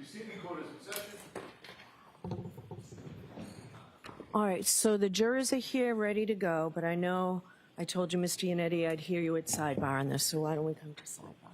be seated. Court is in session. All right, so the jurors are here, ready to go, but I know I told you, Mr. Yannetti, I'd hear you at sidebar on this, so why don't we come to sidebar?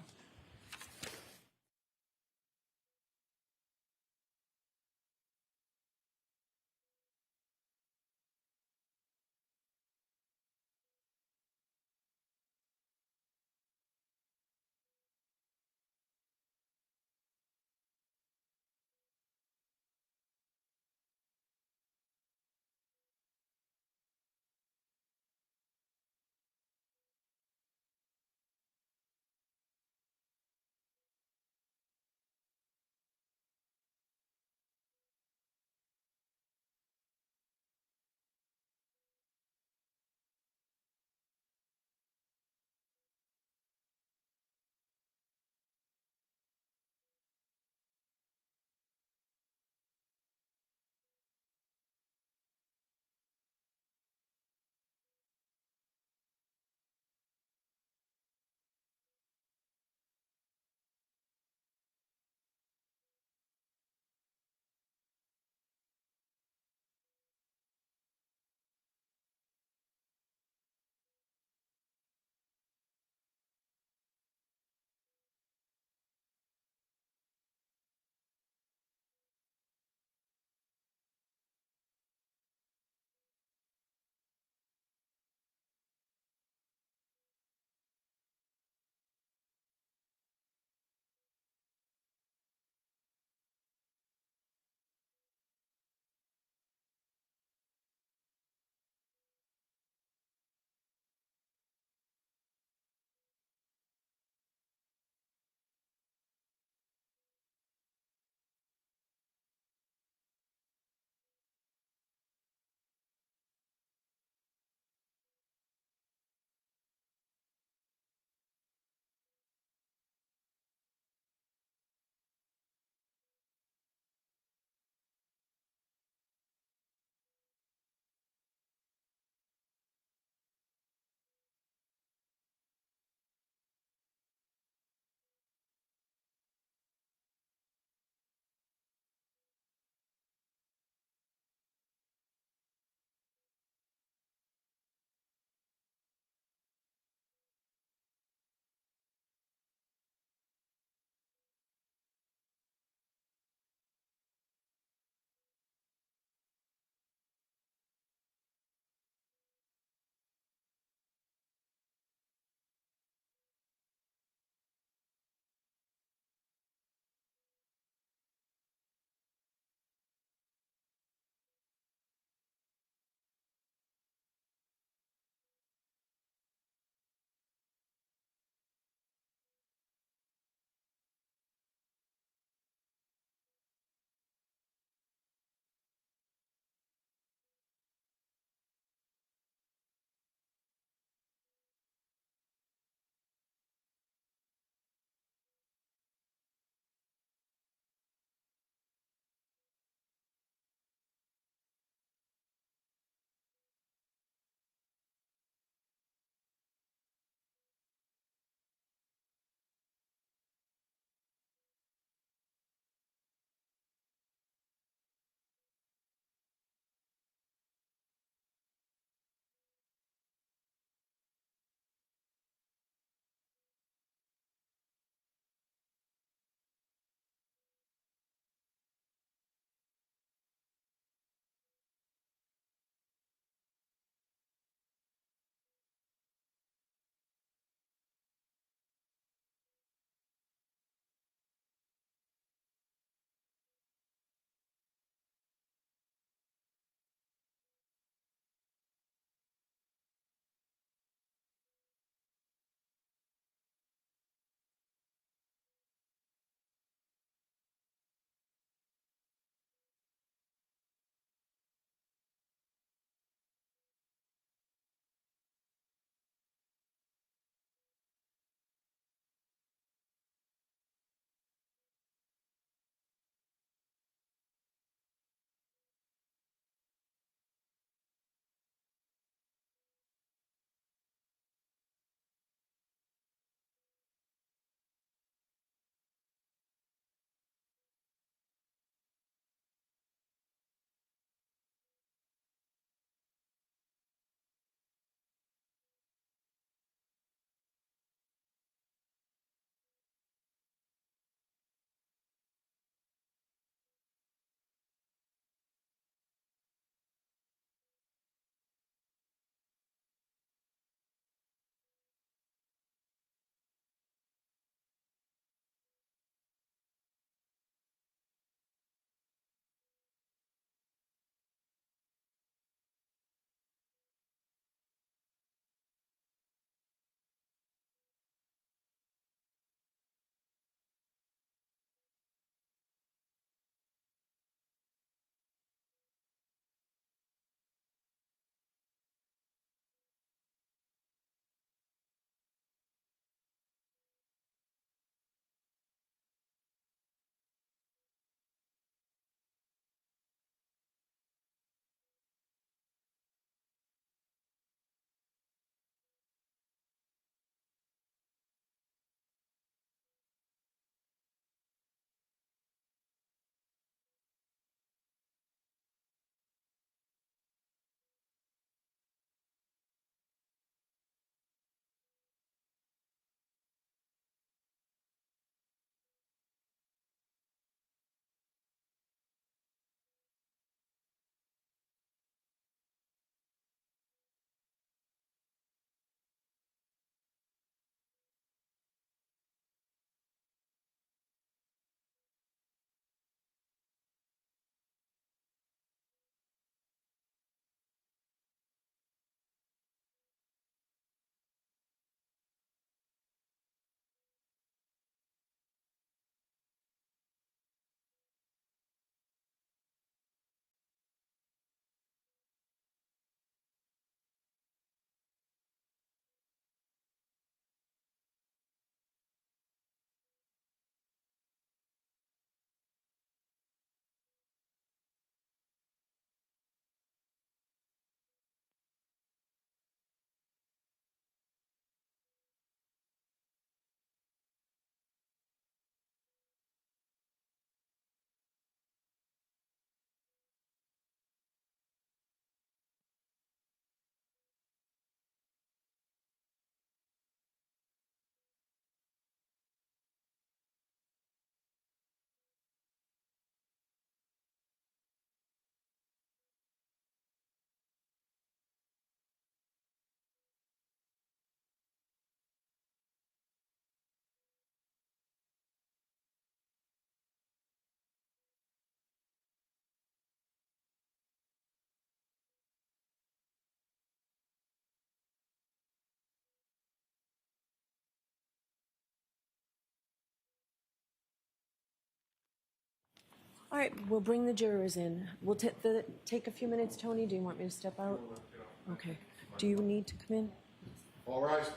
All right, we'll bring the jurors in. We'll take a few minutes. Tony, do you want me to step out? Okay. Do you need to come in? All rise.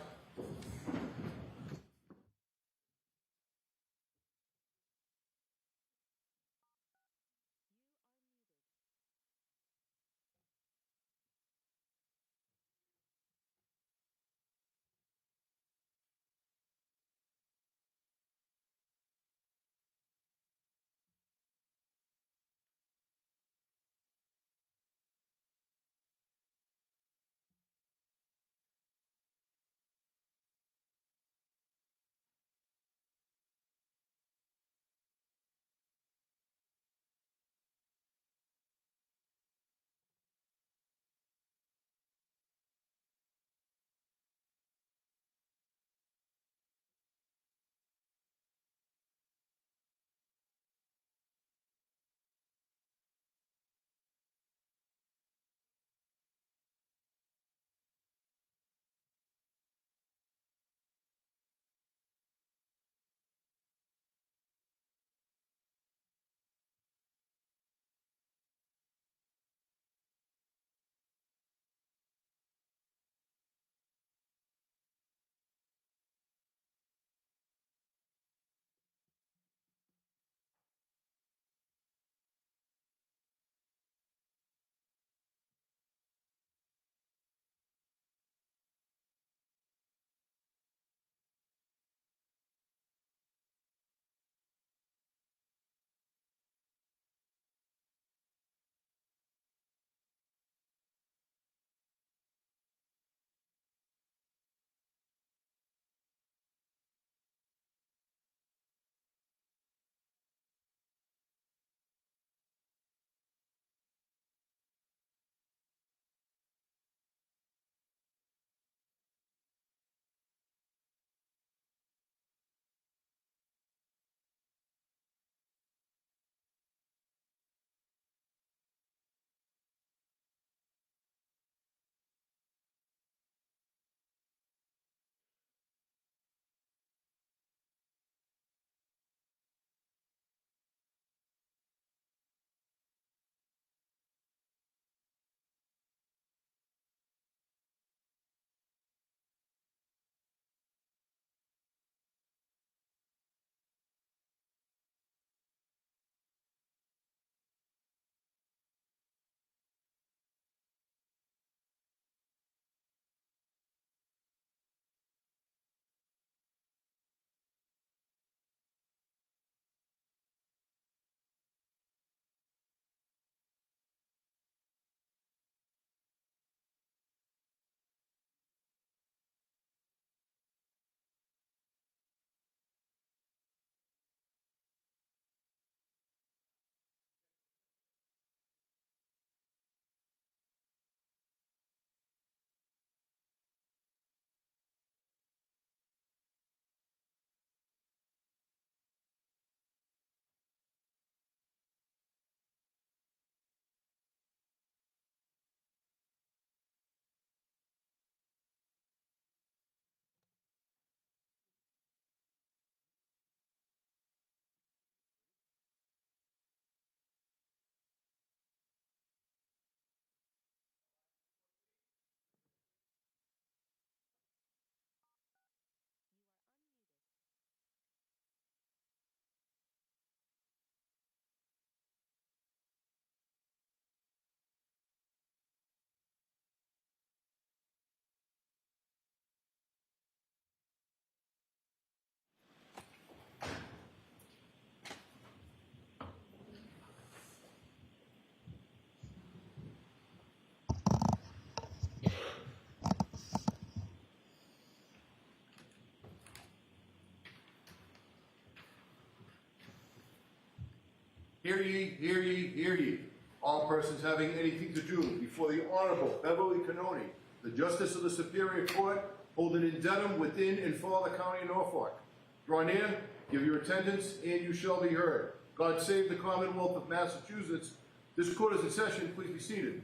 Hear ye, hear ye, hear ye. All persons having anything to do before the Honorable Beverly Cannoni, the Justice of the Superior Court, holding in Dedham, within and for the County of Norfolk. Draw near, give your attendance, and you shall be heard. God save the Commonwealth of Massachusetts. This court is in session. Please be seated.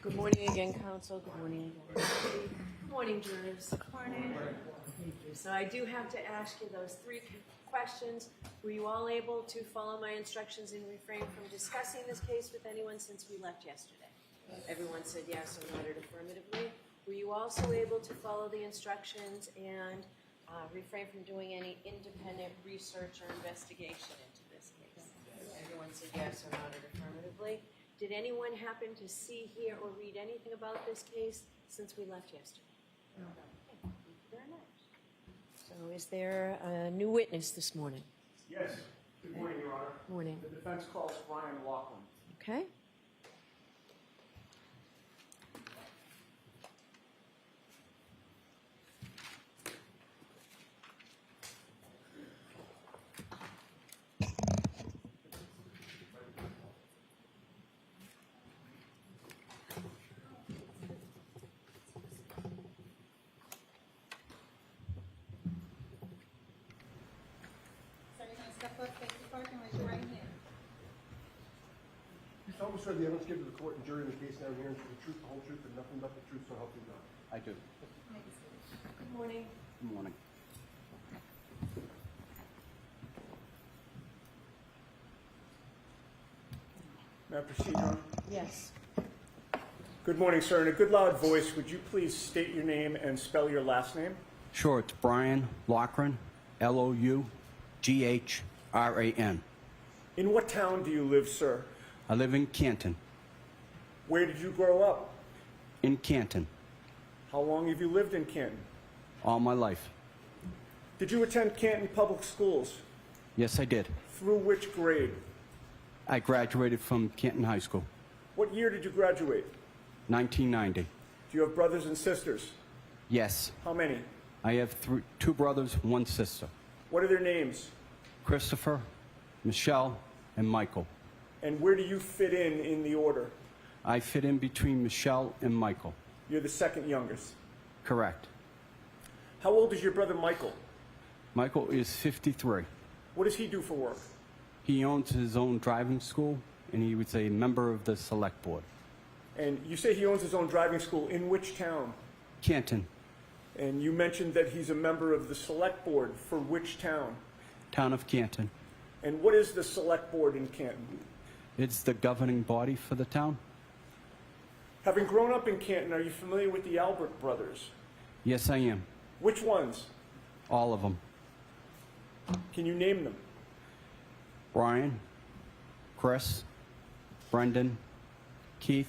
Good morning again, counsel. Good morning again. Good morning, jurors. Good morning. So I do have to ask you those three questions. Were you all able to follow my instructions and refrain from discussing this case with anyone since we left yesterday? Everyone said yes or nodded affirmatively. Were you also able to follow the instructions and refrain from doing any independent research or investigation into this case? Everyone said yes or nodded affirmatively. Did anyone happen to see, hear, or read anything about this case since we left yesterday? No. Okay, thank you very much. So is there a new witness this morning? Yes. Good morning, Your Honor. Morning. The defense calls Brian Laughlin. Okay. Step up, take the card, and raise your right hand. You solemnly swear the evidence given to the court and jury in the case now hearing the truth, the whole truth, and nothing but the truth, so help you God. I do. Good morning. Good morning. May I proceed, Your Honor? Yes. Good morning, sir. In a good loud voice, would you please state your name and spell your last name? Sure, it's Brian Loughran, Loughran. In what town do you live, sir? I live in Canton. Where did you grow up? In Canton, How long have you lived in Canton? all my life. Did you attend Canton Public Schools? Yes, I did. Through which grade? I graduated from Canton High School, What year did you graduate? 1990. Do you have brothers and sisters? Yes, How many? I have two brothers, one sister. What are their names? Christopher, Michelle, and Michael. And where do you fit in the order? I fit in between Michelle and Michael. You're the second youngest. Correct. How old is your brother Michael? Michael is 53. What does he do for work? He owns his own driving school, and he was a member of the select board. And you say he owns his own driving school. In which town? Canton, And you mentioned that he's a member of the select board. For which town? town of Canton. And what is the select board in Canton? It's the governing body for the town. Having grown up in Canton, are you familiar with the Albert brothers? Yes, I am. Which ones? All of them. Can you name them? Brian, Chris, Brendan, Keith,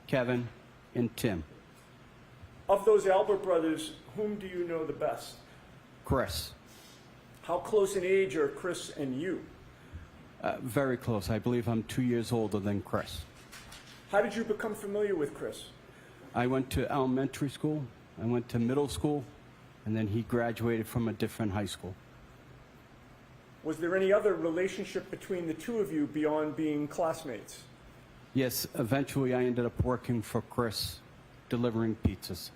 Kevin, and Tim. Of those Albert brothers, whom do you know the best? Chris. How close in age are Chris and you? Very close. I believe I'm 2 years older than Chris. How did you become familiar with Chris? I went to elementary school, I went to middle school, and then he graduated from a different high school. Was there any other relationship between the two of you beyond being classmates? Yes, eventually I ended up working for Chris, delivering pizzas.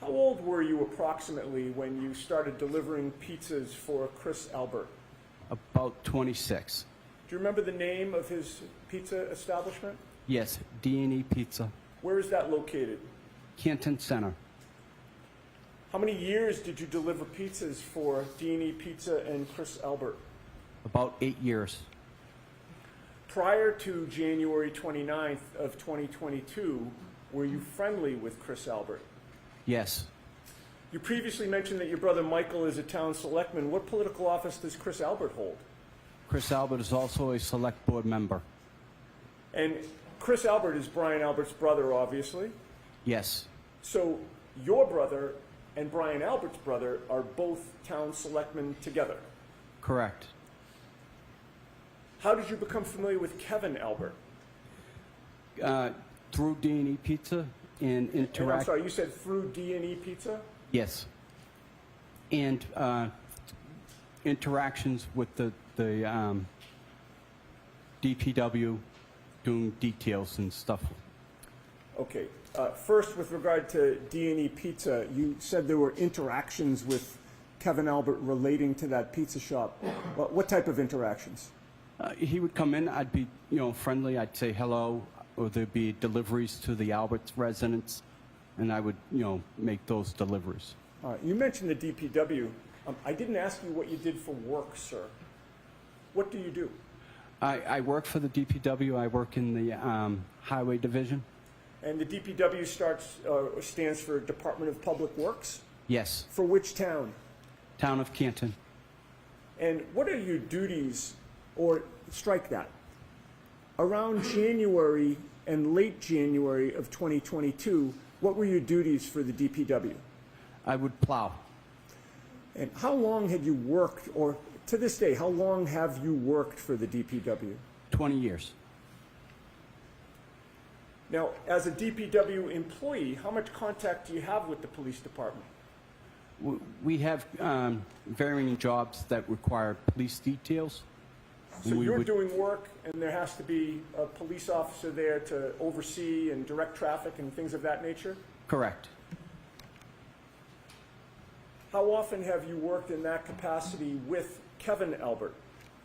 How old were you approximately when you started delivering pizzas for Chris Albert? About 26. Do you remember the name of his pizza establishment? Yes, D&E Pizza, Where is that located? Canton Center. How many years did you deliver pizzas for D&E Pizza and Chris Albert? About 8 years. Prior to January 29th of 2022, were you friendly with Chris Albert? Yes. You previously mentioned that your brother Michael is a town selectman. What political office does Chris Albert hold? Chris Albert is also a select board member. And Chris Albert is Brian Albert's brother, obviously. Yes. So your brother and Brian Albert's brother are both town selectmen together. Correct. How did you become familiar with Kevin Albert? Through D&E Pizza and And I'm interact. sorry, you said through D&E Pizza? Yes. And interactions with the DPW, doing details and stuff. Okay. First, with regard to D&E Pizza, you said there were interactions with Kevin Albert relating to that pizza shop. What type of interactions? He would come in, I'd be, friendly, I'd say hello, or there'd be deliveries to the Alberts residents, and I would, make those deliveries. You mentioned the DPW. I didn't ask you what you did for work, sir. What do you do? I work for the DPW. I work in the Highway Division. And the DPW stands for Department of Public Works? Yes, For which town? town of Canton. And what are your duties, or strike that, around January and late January of 2022, what were your duties for the DPW? I would plow. And how long had you worked, or to this day, how long have you worked for the DPW? 20 years. Now, as a DPW employee, how much contact do you have with the police department? We have varying jobs that require police details. So you're doing work, and there has to be a police officer there to oversee and direct traffic and things of that nature? Correct. How often have you worked in that capacity with Kevin Albert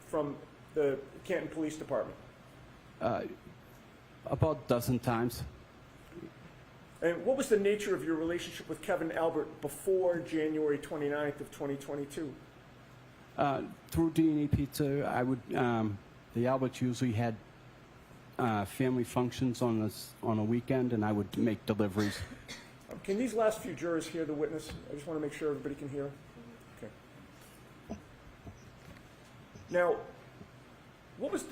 from the Canton Police Department? About a dozen times. And what was the nature of your relationship with Kevin Albert before January 29th of 2022? Through D&E Pizza, I would. The Alberts usually had family functions on a weekend, and I would make deliveries. Can these last few jurors hear the witness? I just want to make sure everybody can hear. Okay. Now, what was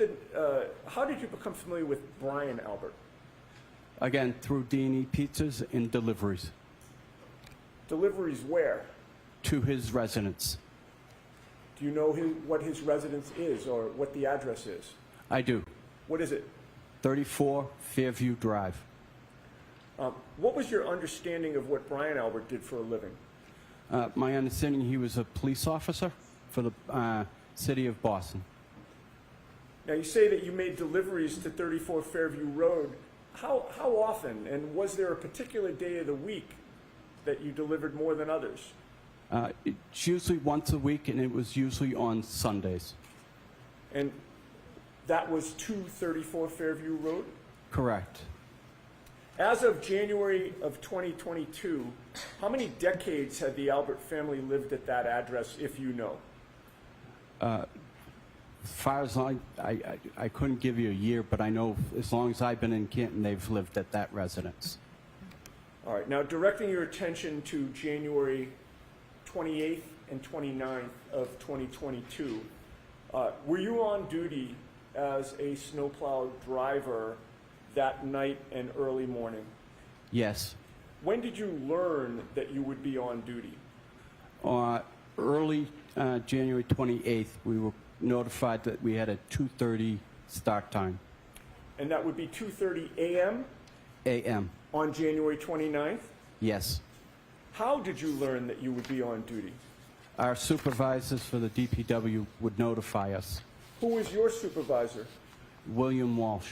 how did you become familiar with Brian Albert? Again, through D&E Pizzas and deliveries Deliveries where? to his residence. Do you know what his residence is or what the address is? I do. What is it? 34 Fairview Drive. What was your understanding of what Brian Albert did for a living? My understanding, he was a police officer for the city of Boston. Now, you say that you made deliveries to 34 Fairview Road. How often, and was there a particular day of the week that you delivered more than others? It's usually once a week, and it was usually on Sundays. And that was to 34 Fairview Road? Correct. As of January of 2022, how many decades had the Albert family lived at that address, if you know? As far as I couldn't give you a year, but I know as long as I've been in Canton, they've lived at that residence. All right, now directing your attention to January 28th and 29th of 2022, were you on duty as a snowplow driver that night and early morning? Yes. When did you learn that you would be on duty? Early January 28th, we were notified that we had a 2:30 start time. And that would be 2:30 a.m. A.M. on January 29th? Yes. How did you learn that you would be on duty? Our supervisors for the DPW would notify us. Who was your supervisor? William Walsh.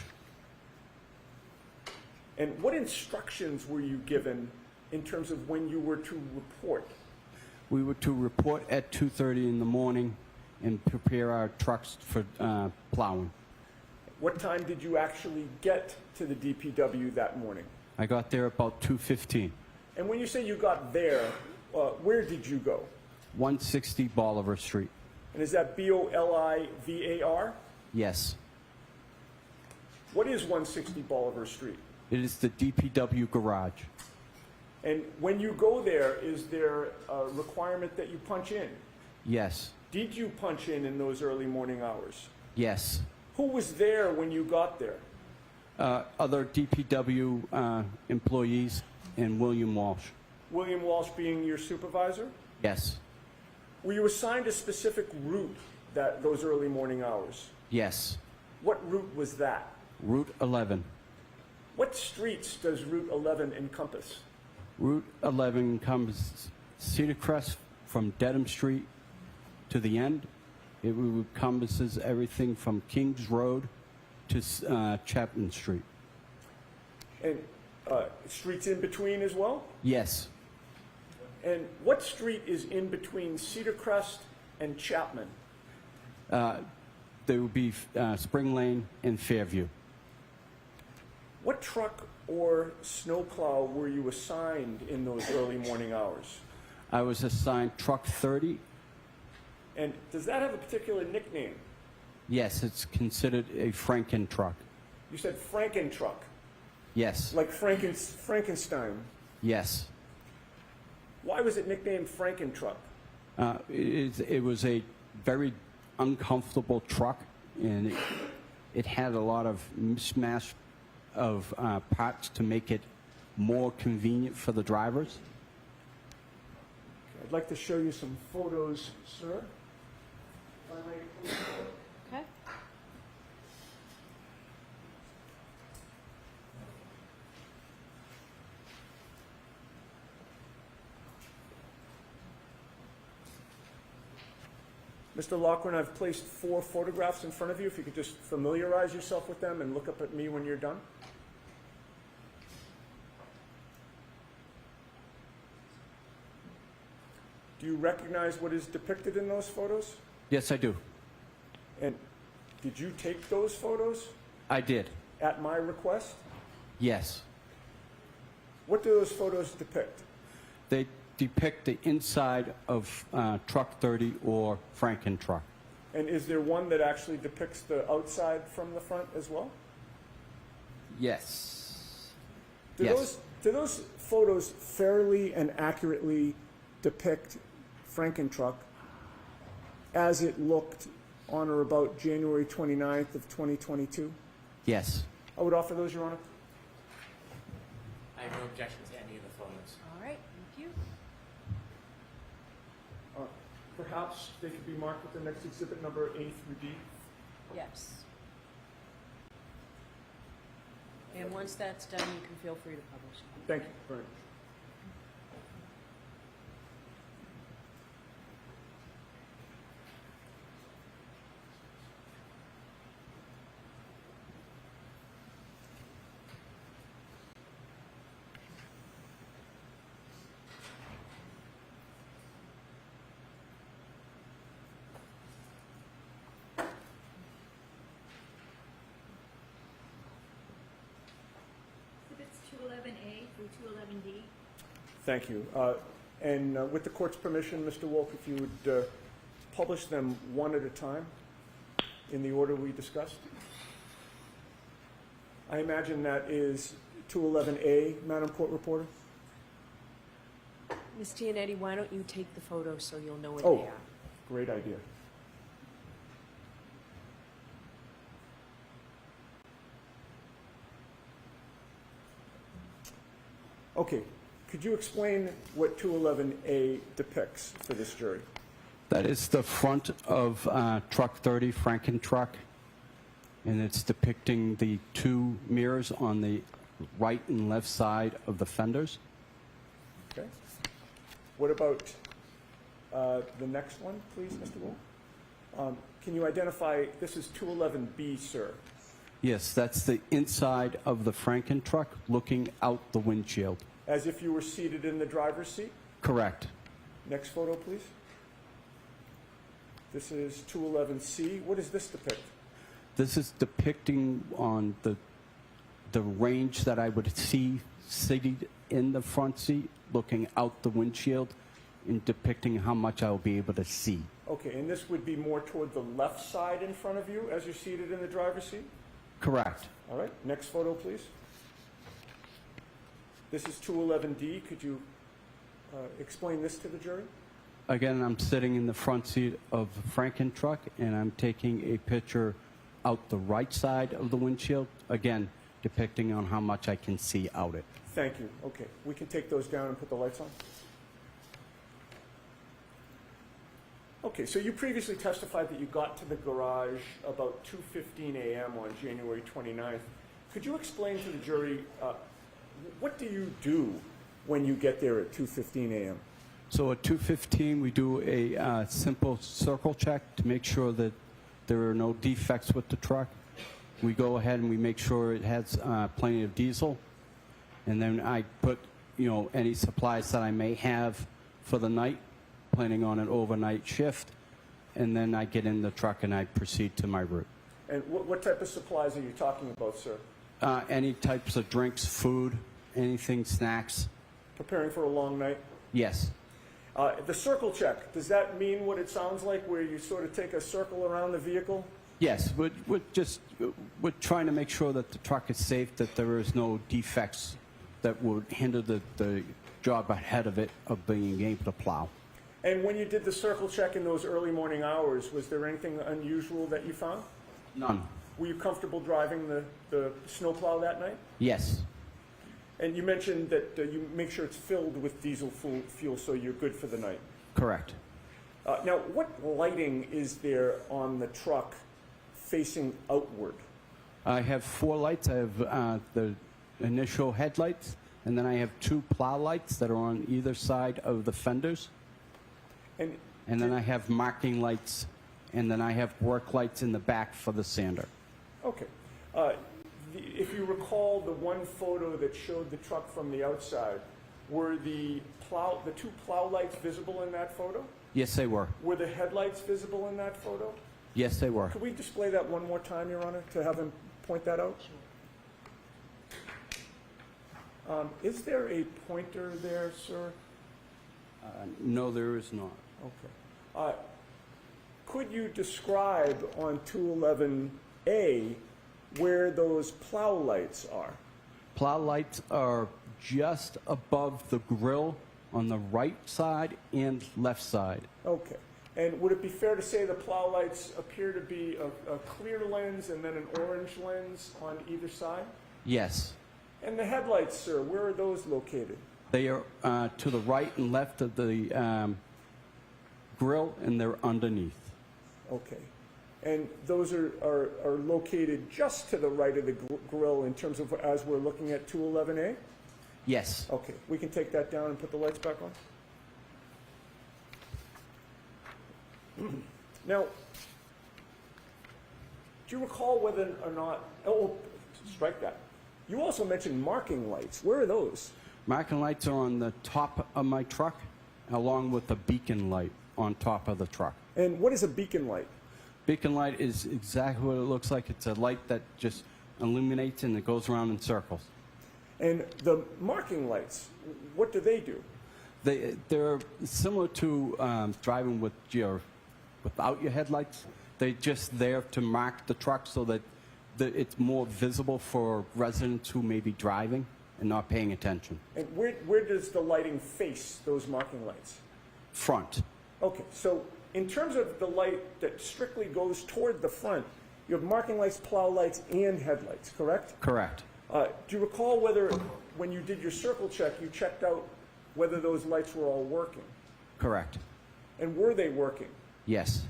And what instructions were you given in terms of when you were to report? We were to report at 2:30 in the morning and prepare our trucks for plowing. What time did you actually get to the DPW that morning? I got there about 2:15. And when you say you got there, where did you go? 160 Bolivar Street. And is that Bolivar? Yes. What is 160 Bolivar Street? It is the DPW garage. And when you go there, is there a requirement that you punch in? Yes. Did you punch in those early morning hours? Yes. Who was there when you got there? Other DPW employees and William Walsh. William Walsh being your supervisor? Yes. Were you assigned a specific route those early morning hours? Yes. What route was that? Route 11. What streets does Route 11 encompass? Route 11 encompasses Cedar Crest from Dedham Street to the end. It encompasses everything from Kings Road to Chapman Street. And streets in between as well? Yes. And what street is in between Cedar Crest and Chapman? There would be Spring Lane and Fairview. What truck or snowplow were you assigned in those early morning hours? I was assigned truck 30 And does that have a particular nickname? Yes, it's considered a Franken truck. You said Franken truck, Yes, like Frankenstein. yes. Why was it nicknamed Franken truck? It was a very uncomfortable truck, and it had a lot of mismatch of parts to make it more convenient for the drivers. I'd like to show you some photos, sir. Okay. Mr. Loughran, I've placed 4 photographs in front of you. If you could just familiarize yourself with them and look up at me when you're done. Do you recognize what is depicted in those photos? Yes, I do. And did you take those photos I did. at my request? Yes. What do those photos depict? They depict the inside of truck 30 or Franken truck. And is there one that actually depicts the outside from the front as well? Yes. Do Yes. those photos fairly and accurately depict Frankentruck as it looked on or about January 29th of 2022? Yes. I would offer those, Your Honor. I have no objection to any of the photos. All right, thank you. Perhaps they could be marked with the next exhibit number A through D. Yes. And once that's done, you can feel free to publish. Thank you very much. Exhibits 211A through 211D. Thank you. And with the court's permission, Mr. Wolk, if you would publish them one at a time in the order we discussed. I imagine that is 211A, Madam Court Reporter? Ms. Gianetti, why don't you take the photos so you'll know what Oh. they are? Great idea. Okay, could you explain what 211A depicts for this jury? That is the front of truck 30, Franken truck, and it's depicting the 2 mirrors on the right and left side of the fenders. Okay. What about the next one, please, Mr. Wolf? Can you identify, this is 211B, sir. Yes, that's the inside of the Franken truck looking out the windshield. As if you were seated in the driver's seat? Correct. Next photo, please. This is 211C. What does this depict? This is depicting on the range that I would see seated in the front seat, looking out the windshield, and depicting how much I will be able to see. Okay, and this would be more toward the left side in front of you as you're seated in the driver's seat? Correct. All right, next photo, please. This is 211D. Could you explain this to the jury? Again, I'm sitting in the front seat of the Franken truck, and I'm taking a picture out the right side of the windshield, again, depicting on how much I can see out it. Thank you. Okay, we can take those down and put the lights on. Okay, so you previously testified that you got to the garage about 2:15 a.m. on January 29th. Could you explain to the jury, what do you do when you get there at 2:15 a.m.? So at 2:15, we do a simple circle check to make sure that there are no defects with the truck. We go ahead and we make sure it has plenty of diesel. And then I put, any supplies that I may have for the night, planning on an overnight shift. And then I get in the truck and I proceed to my route. And what type of supplies are you talking about, sir? Any types of drinks, food, anything, snacks. Preparing for a long night? Yes. The circle check, does that mean what it sounds like, where you sort of take a circle around the vehicle? Yes, we're trying to make sure that the truck is safe, that there is no defects that would hinder the job ahead of it of being able to plow. And when you did the circle check in those early morning hours, was there anything unusual that you found? None. Were you comfortable driving the snowplow that night? Yes. And you mentioned that you make sure it's filled with diesel fuel so you're good for the night. Correct. Now, what lighting is there on the truck facing outward? I have 4 lights. I have the initial headlights, and then I have 2 plow lights that are on either side of the fenders. And then I have marking lights, and then I have work lights in the back for the sander. Okay. If you recall the one photo that showed the truck from the outside, were the 2 plow lights visible in that photo? Yes, they were. Were the headlights visible in that photo? Yes, they were. Could we display that one more time, Your Honor, to have him point that out? Is there a pointer there, sir? No, there is not. Okay. Could you describe on 211A where those plow lights are? Plow lights are just above the grill on the right side and left side. Okay. And would it be fair to say the plow lights appear to be a clear lens and then an orange lens on either side? Yes. And the headlights, sir, where are those located? They are to the right and left of the grill, and they're underneath. Okay. And those are located just to the right of the grill in terms of as we're looking at 211A? Yes. Okay. We can take that down and put the lights back on? Now, do you recall whether or not, oh, strike that. You also mentioned marking lights. Where are those? Marking lights are on the top of my truck, along with the beacon light on top of the truck. And what is a beacon light? Beacon light is exactly what it looks like. It's a light that just illuminates and it goes around in circles. And the marking lights, what do they do? They're similar to driving without your headlights. They're just there to mark the truck so that it's more visible for residents who may be driving and not paying attention. And where does the lighting face those marking lights? Front. Okay, so in terms of the light that strictly goes toward the front, you have marking lights, plow lights, and headlights, correct? Correct. Do you recall whether, when you did your circle check, you checked out whether those lights were all working? Correct. And were they working? Yes.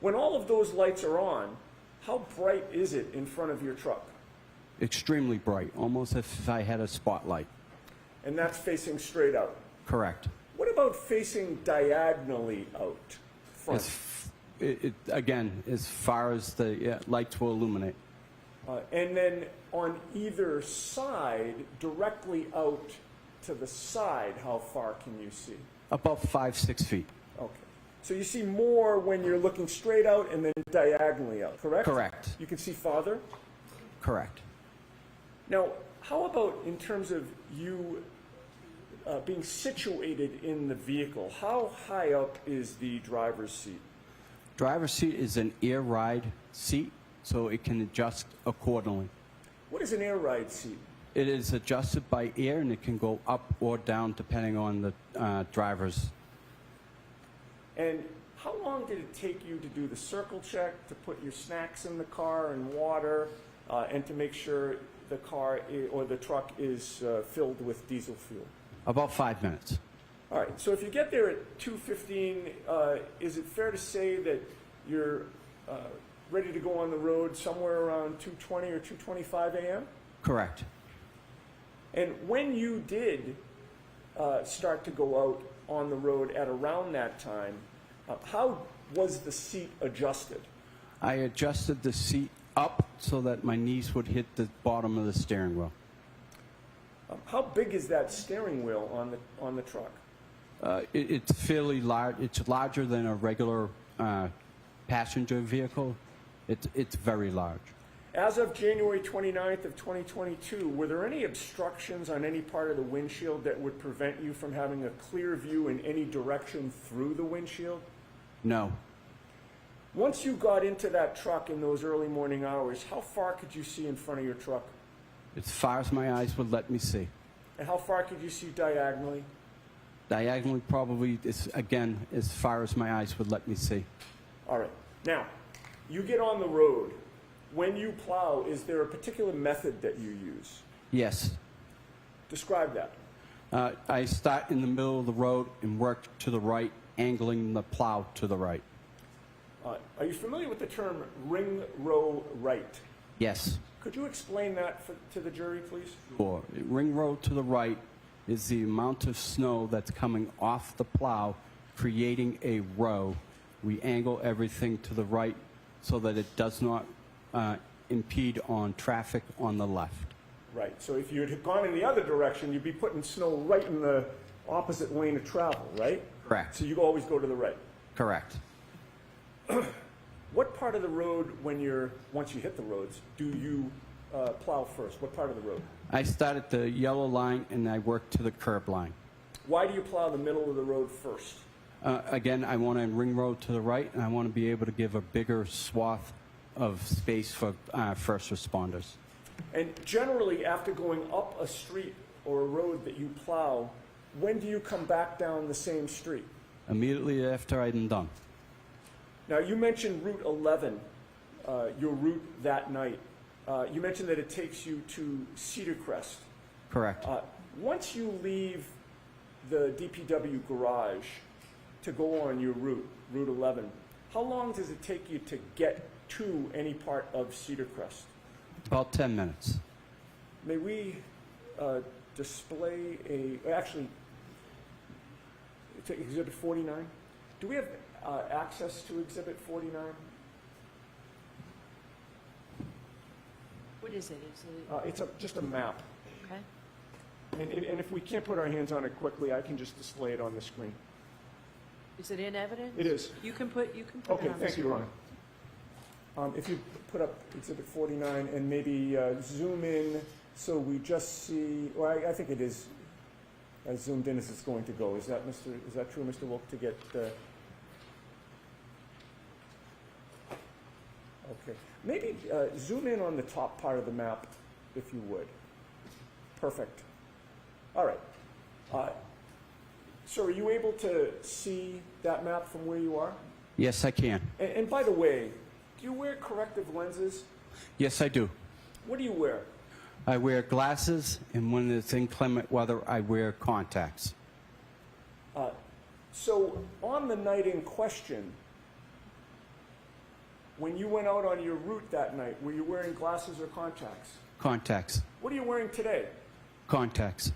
When all of those lights are on, how bright is it in front of your truck? Extremely bright, almost as if I had a spotlight. And that's facing straight out. Correct. What about facing diagonally out front? Again, as far as the lights will illuminate. And then on either side, directly out to the side, how far can you see? About 5-6 feet. Okay. So you see more when you're looking straight out and then diagonally out, correct? Correct. You can see farther? Correct. Now, how about in terms of you being situated in the vehicle? How high up is the driver's seat? Driver's seat is an air ride seat, so it can adjust accordingly. What is an air ride seat? It is adjusted by air, and it can go up or down depending on the driver's. And how long did it take you to do the circle check, to put your snacks in the car and water, and to make sure the car or the truck is filled with diesel fuel? About 5 minutes. All right, so if you get there at 2:15, is it fair to say that you're ready to go on the road somewhere around 2:20 or 2:25 a.m.? Correct. And when you did start to go out on the road at around that time, how was the seat adjusted? I adjusted the seat up so that my knees would hit the bottom of the steering wheel. How big is that steering wheel on the truck? It's fairly large. It's larger than a regular passenger vehicle. It's very large. As of January 29th of 2022, were there any obstructions on any part of the windshield that would prevent you from having a clear view in any direction through the windshield? No. Once you got into that truck in those early morning hours, how far could you see in front of your truck? As far as my eyes would let me see. And how far could you see diagonally? Diagonally, probably, again, as far as my eyes would let me see. All right. Now, you get on the road. When you plow, is there a particular method that you use? Yes. Describe that. I start in the middle of the road and work to the right, angling the plow to the right. Are you familiar with the term ring row right? Yes. Could you explain that to the jury, please? Or ring road to the right is the amount of snow that's coming off the plow, creating a row. We angle everything to the right so that it does not impede on traffic on the left. Right. So if you had gone in the other direction, you'd be putting snow right in the opposite lane of travel, right? Correct. So you always go to the right. Correct. What part of the road, once you hit the roads, do you plow first? What part of the road? I start at the yellow line and I work to the curb line. Why do you plow the middle of the road first? Again, I want to ring road to the right, and I want to be able to give a bigger swath of space for first responders. And generally, after going up a street or a road that you plow, when do you come back down the same street? Immediately after I'm done. Now, you mentioned Route 11, your route that night. You mentioned that it takes you to Cedar Crest. Correct. Once you leave the DPW garage to go on your route, Route 11, how long does it take you to get to any part of Cedar Crest? About 10 minutes. May we display actually, it's Exhibit 49. Do we have access to Exhibit 49? What is it? Is it, It's just a map. okay. And if we can't put our hands on it quickly, I can just display it on the screen. Is it in evidence? It is. You can put it Okay, on the thank you, screen. Ron. If you put up Exhibit 49 and maybe zoom in so we just see, well, I think it is as zoomed in as it's going to go. Is that true, Mr. Wilk, to get okay. Maybe zoom in on the top part of the map, if you would. Perfect. All right. So are you able to see that map from where you are? Yes, I can. And by the way, do you wear corrective lenses? Yes, I do. What do you wear? I wear glasses, and when it's inclement weather, I wear contacts. So on the night in question, when you went out on your route that night, were you wearing glasses or contacts? Contacts. What are you wearing today? Contacts.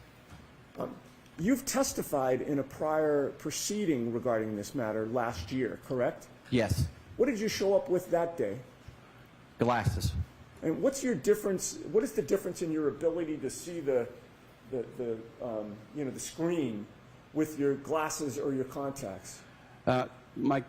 You've testified in a prior proceeding regarding this matter last year, correct? Yes. What did you show up with that day? Glasses. And what's your difference? What is the difference in your ability to see the screen with your glasses or your contacts? My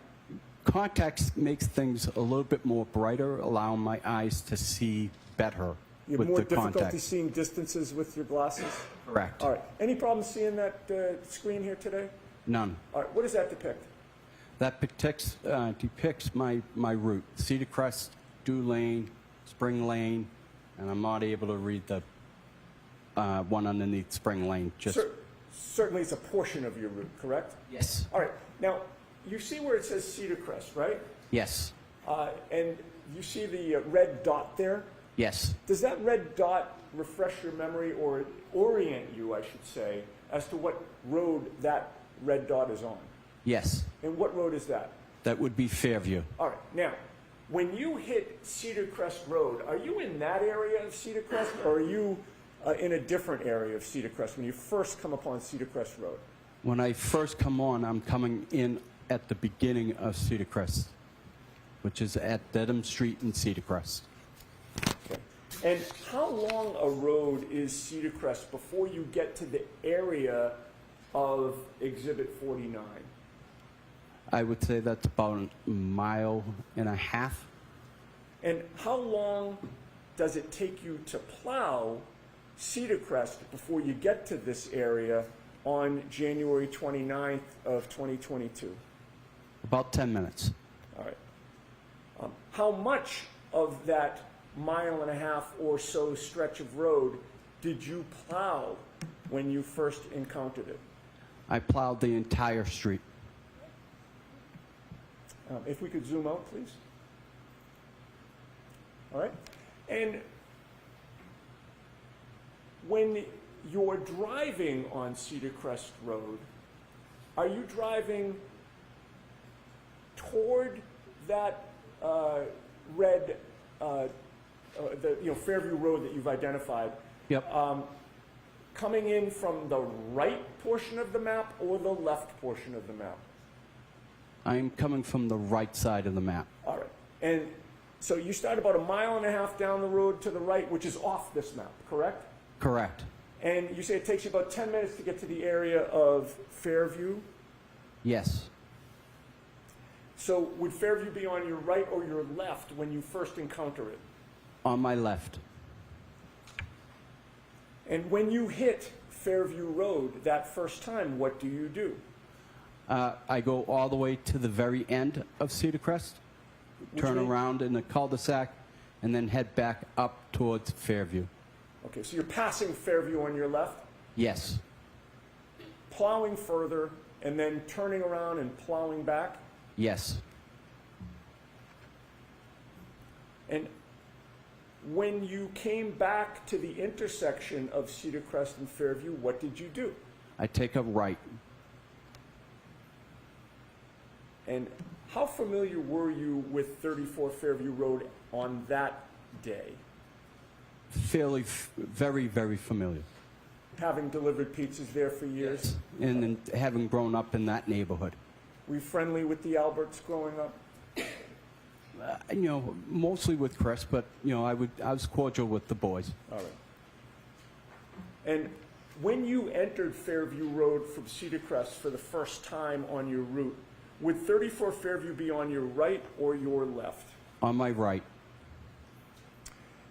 contacts makes things a little bit more brighter, allowing my eyes to see better You have with more the difficulty contacts. seeing distances with your glasses? Correct. All right. Any problem seeing that screen here today? None. All right. What does that depict? That depicts my route. Cedar Crest, Dew Lane, Spring Lane, and I'm not able to read the one underneath Spring Lane. Just Certainly it's a portion of your route, correct? Yes. All right. Now, you see where it says Cedar Crest, right? Yes. And you see the red dot there? Yes. Does that red dot refresh your memory or orient you, I should say, as to what road that red dot is on? Yes. And what road is that? That would be Fairview. All right. Now, when you hit Cedar Crest Road, are you in that area of Cedar Crest, or are you in a different area of Cedar Crest when you first come upon Cedar Crest Road? When I first come on, I'm coming in at the beginning of Cedar Crest, which is at Dedham Street in Cedar Crest. Okay. And how long a road is Cedar Crest before you get to the area of Exhibit 49? I would say that's about a mile and a half. And how long does it take you to plow Cedar Crest before you get to this area on January 29th of 2022? About 10 minutes. All right. How much of that 1.5 miles or so stretch of road did you plow when you first encountered it? I plowed the entire street. If we could zoom out, please. All right. And when you're driving on Cedar Crest Road, are you driving toward that red, Fairview Road that you've identified? Yep. Coming in from the right portion of the map or the left portion of the map? I'm coming from the right side of the map. All right. And so you start about 1.5 miles down the road to the right, which is off this map, correct? Correct. And you say it takes you about 10 minutes to get to the area of Fairview. Yes. So would Fairview be on your right or your left when you first encounter it? On my left. And when you hit Fairview Road that first time, what do you do? I go all the way to the very end of Cedar Crest, turn way? around in the cul-de-sac, and then head back up towards Fairview. Okay, so you're passing Fairview on your left, Yes. plowing further, and then turning around and plowing back. Yes. And when you came back to the intersection of Cedar Crest and Fairview, what did you do? I take a right. And how familiar were you with 34 Fairview Road on that day, Very, very familiar. having delivered pizzas there for years? And then having grown up in that neighborhood. Were you friendly with the Alberts growing up? Mostly with Chris, but, I was cordial with the boys. All right. And when you entered Fairview Road from Cedar Crest for the first time on your route, would 34 Fairview be on your right or your left? On my right.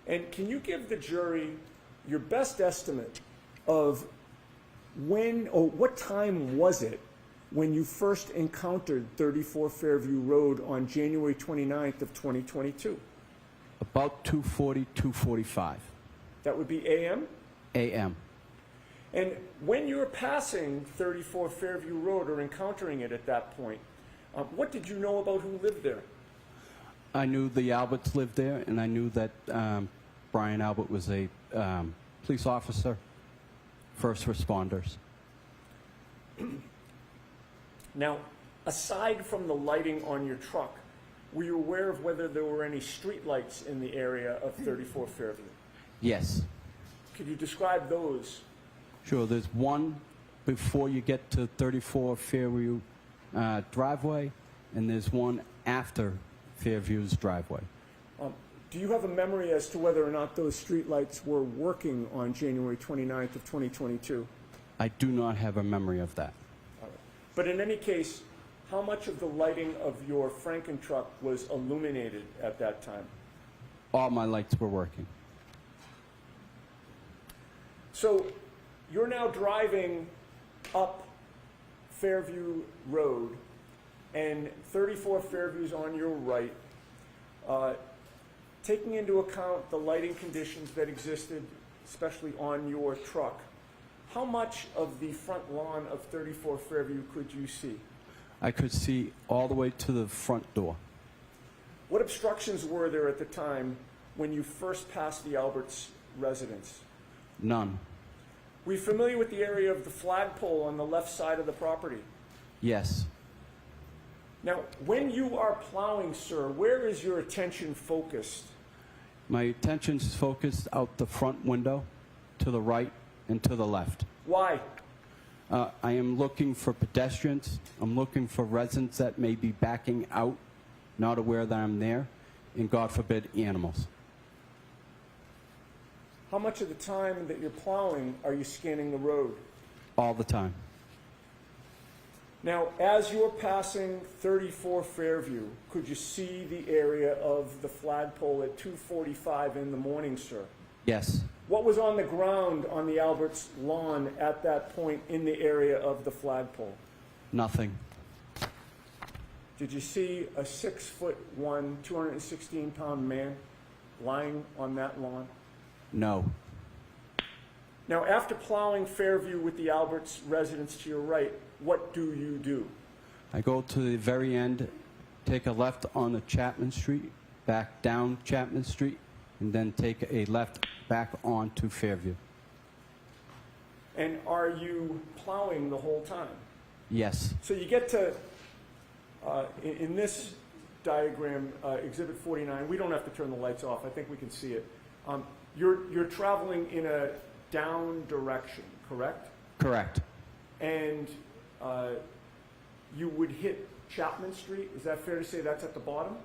And can you give the jury your best estimate of when or what time was it when you first encountered 34 Fairview Road on January 29th of 2022? About 2:40, 2:45 That would be a.m.? a.m. And when you were passing 34 Fairview Road or encountering it at that point, what did you know about who lived there? I knew the Alberts lived there, and I knew that Brian Albert was a police officer, first responders. Now, aside from the lighting on your truck, were you aware of whether there were any street lights in the area of 34 Fairview? Yes. Could you describe those? Sure, there's one before you get to 34 Fairview driveway, and there's one after Fairview's driveway. Do you have a memory as to whether or not those street lights were working on January 29th of 2022? I do not have a memory of that. All right. But in any case, how much of the lighting of your Franken truck was illuminated at that time? All my lights were working. So you're now driving up Fairview Road, and 34 Fairview's on your right. Taking into account the lighting conditions that existed, especially on your truck, how much of the front lawn of 34 Fairview could you see? I could see all the way to the front door. What obstructions were there at the time when you first passed the Alberts residence? None. Were you familiar with the area of the flagpole on the left side of the property? Yes. Now, when you are plowing, sir, where is your attention focused? My attention's focused out the front window, to the right and to the left. Why? I am looking for pedestrians. I'm looking for residents that may be backing out, not aware that I'm there, and God forbid, animals. How much of the time that you're plowing are you scanning the road? All the time. Now, as you're passing 34 Fairview, could you see the area of the flagpole at 2:45 in the morning, sir? Yes. What was on the ground on the Alberts lawn at that point in the area of the flagpole? Nothing. Did you see a 6'1", 216-pound man lying on that lawn? No. Now, after plowing Fairview with the Alberts residence to your right, what do you do? I go to the very end, take a left on the Chapman Street, back down Chapman Street, and then take a left back onto Fairview. And are you plowing the whole time? Yes. So you get to, in this diagram, Exhibit 49, we don't have to turn the lights off. I think we can see it. You're traveling in a down direction, correct? Correct. And you would hit Chapman Street. Is that fair to say that's at the bottom?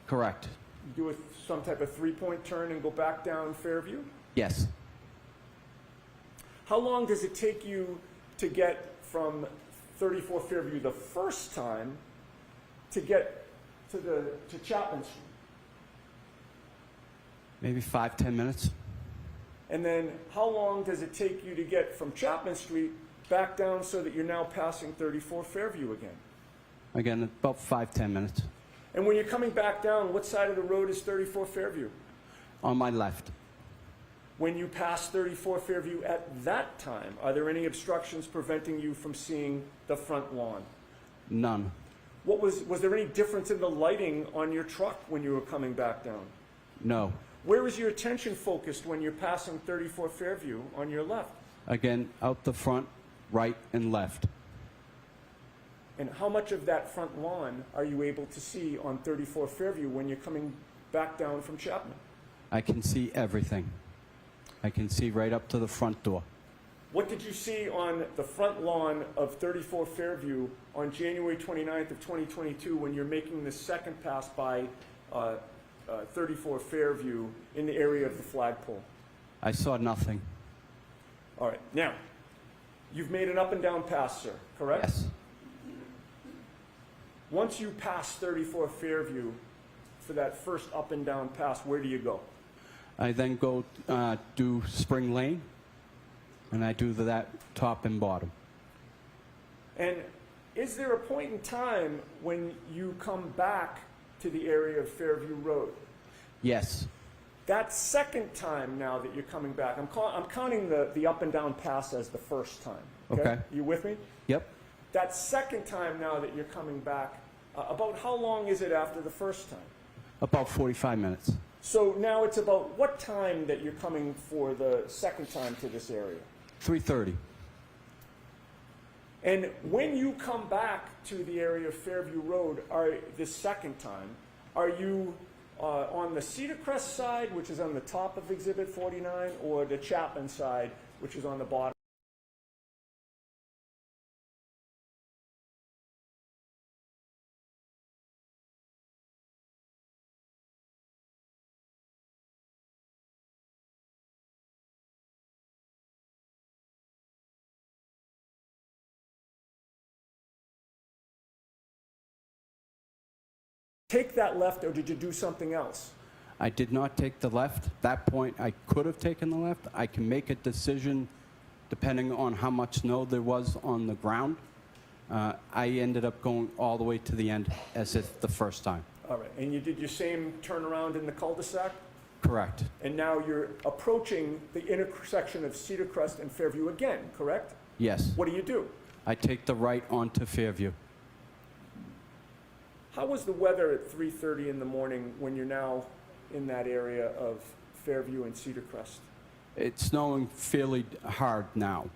Correct. You do some type of three-point turn and go back down Fairview? Yes. How long does it take you to get from 34 Fairview the first time to get to Chapman Street? Maybe 5-10 minutes. And then how long does it take you to get from Chapman Street back down so that you're now passing 34 Fairview again? Again, about 5-10 minutes. And when you're coming back down, what side of the road is 34 Fairview? On my left. When you pass 34 Fairview at that time, are there any obstructions preventing you from seeing the front lawn? None. Was there any difference in the lighting on your truck when you were coming back down? No. Where is your attention focused when you're passing 34 Fairview on your left? Again, out the front, right and left. And how much of that front lawn are you able to see on 34 Fairview when you're coming back down from Chapman? I can see everything. I can see right up to the front door. What did you see on the front lawn of 34 Fairview on January 29th of 2022 when you're making the second pass by 34 Fairview in the area of the flagpole? I saw nothing. All right. Now, you've made an up and down pass, sir, correct? Yes. Once you pass 34 Fairview for that first up and down pass, where do you go? I then go do Spring Lane, and I do that top and bottom. And is there a point in time when you come back to the area of Fairview Road? Yes. That second time now that you're coming back, I'm counting the up and down pass as the first time. Okay. You with me? Yep. That second time now that you're coming back, about how long is it after the first time? About 45 minutes. So now it's about what time that you're coming for the second time to this area? 3:30. And when you come back to the area of Fairview Road, this second time, are you on the Cedar Crest side, which is on the top of Exhibit 49, or the Chapman side, which is on the bottom? Take that left, or did you do something else? I did not take the left. At that point, I could have taken the left. I can make a decision depending on how much snow there was on the ground. I ended up going all the way to the end as if the first time. All right, and you did your same turnaround in the cul-de-sac? Correct. And now you're approaching the intersection of Cedar Crest and Fairview again, correct? Yes. What do? I take the right onto Fairview. How was the weather at 3:30 in the morning when you're now in that area of Fairview and Cedar Crest? It's snowing fairly hard now.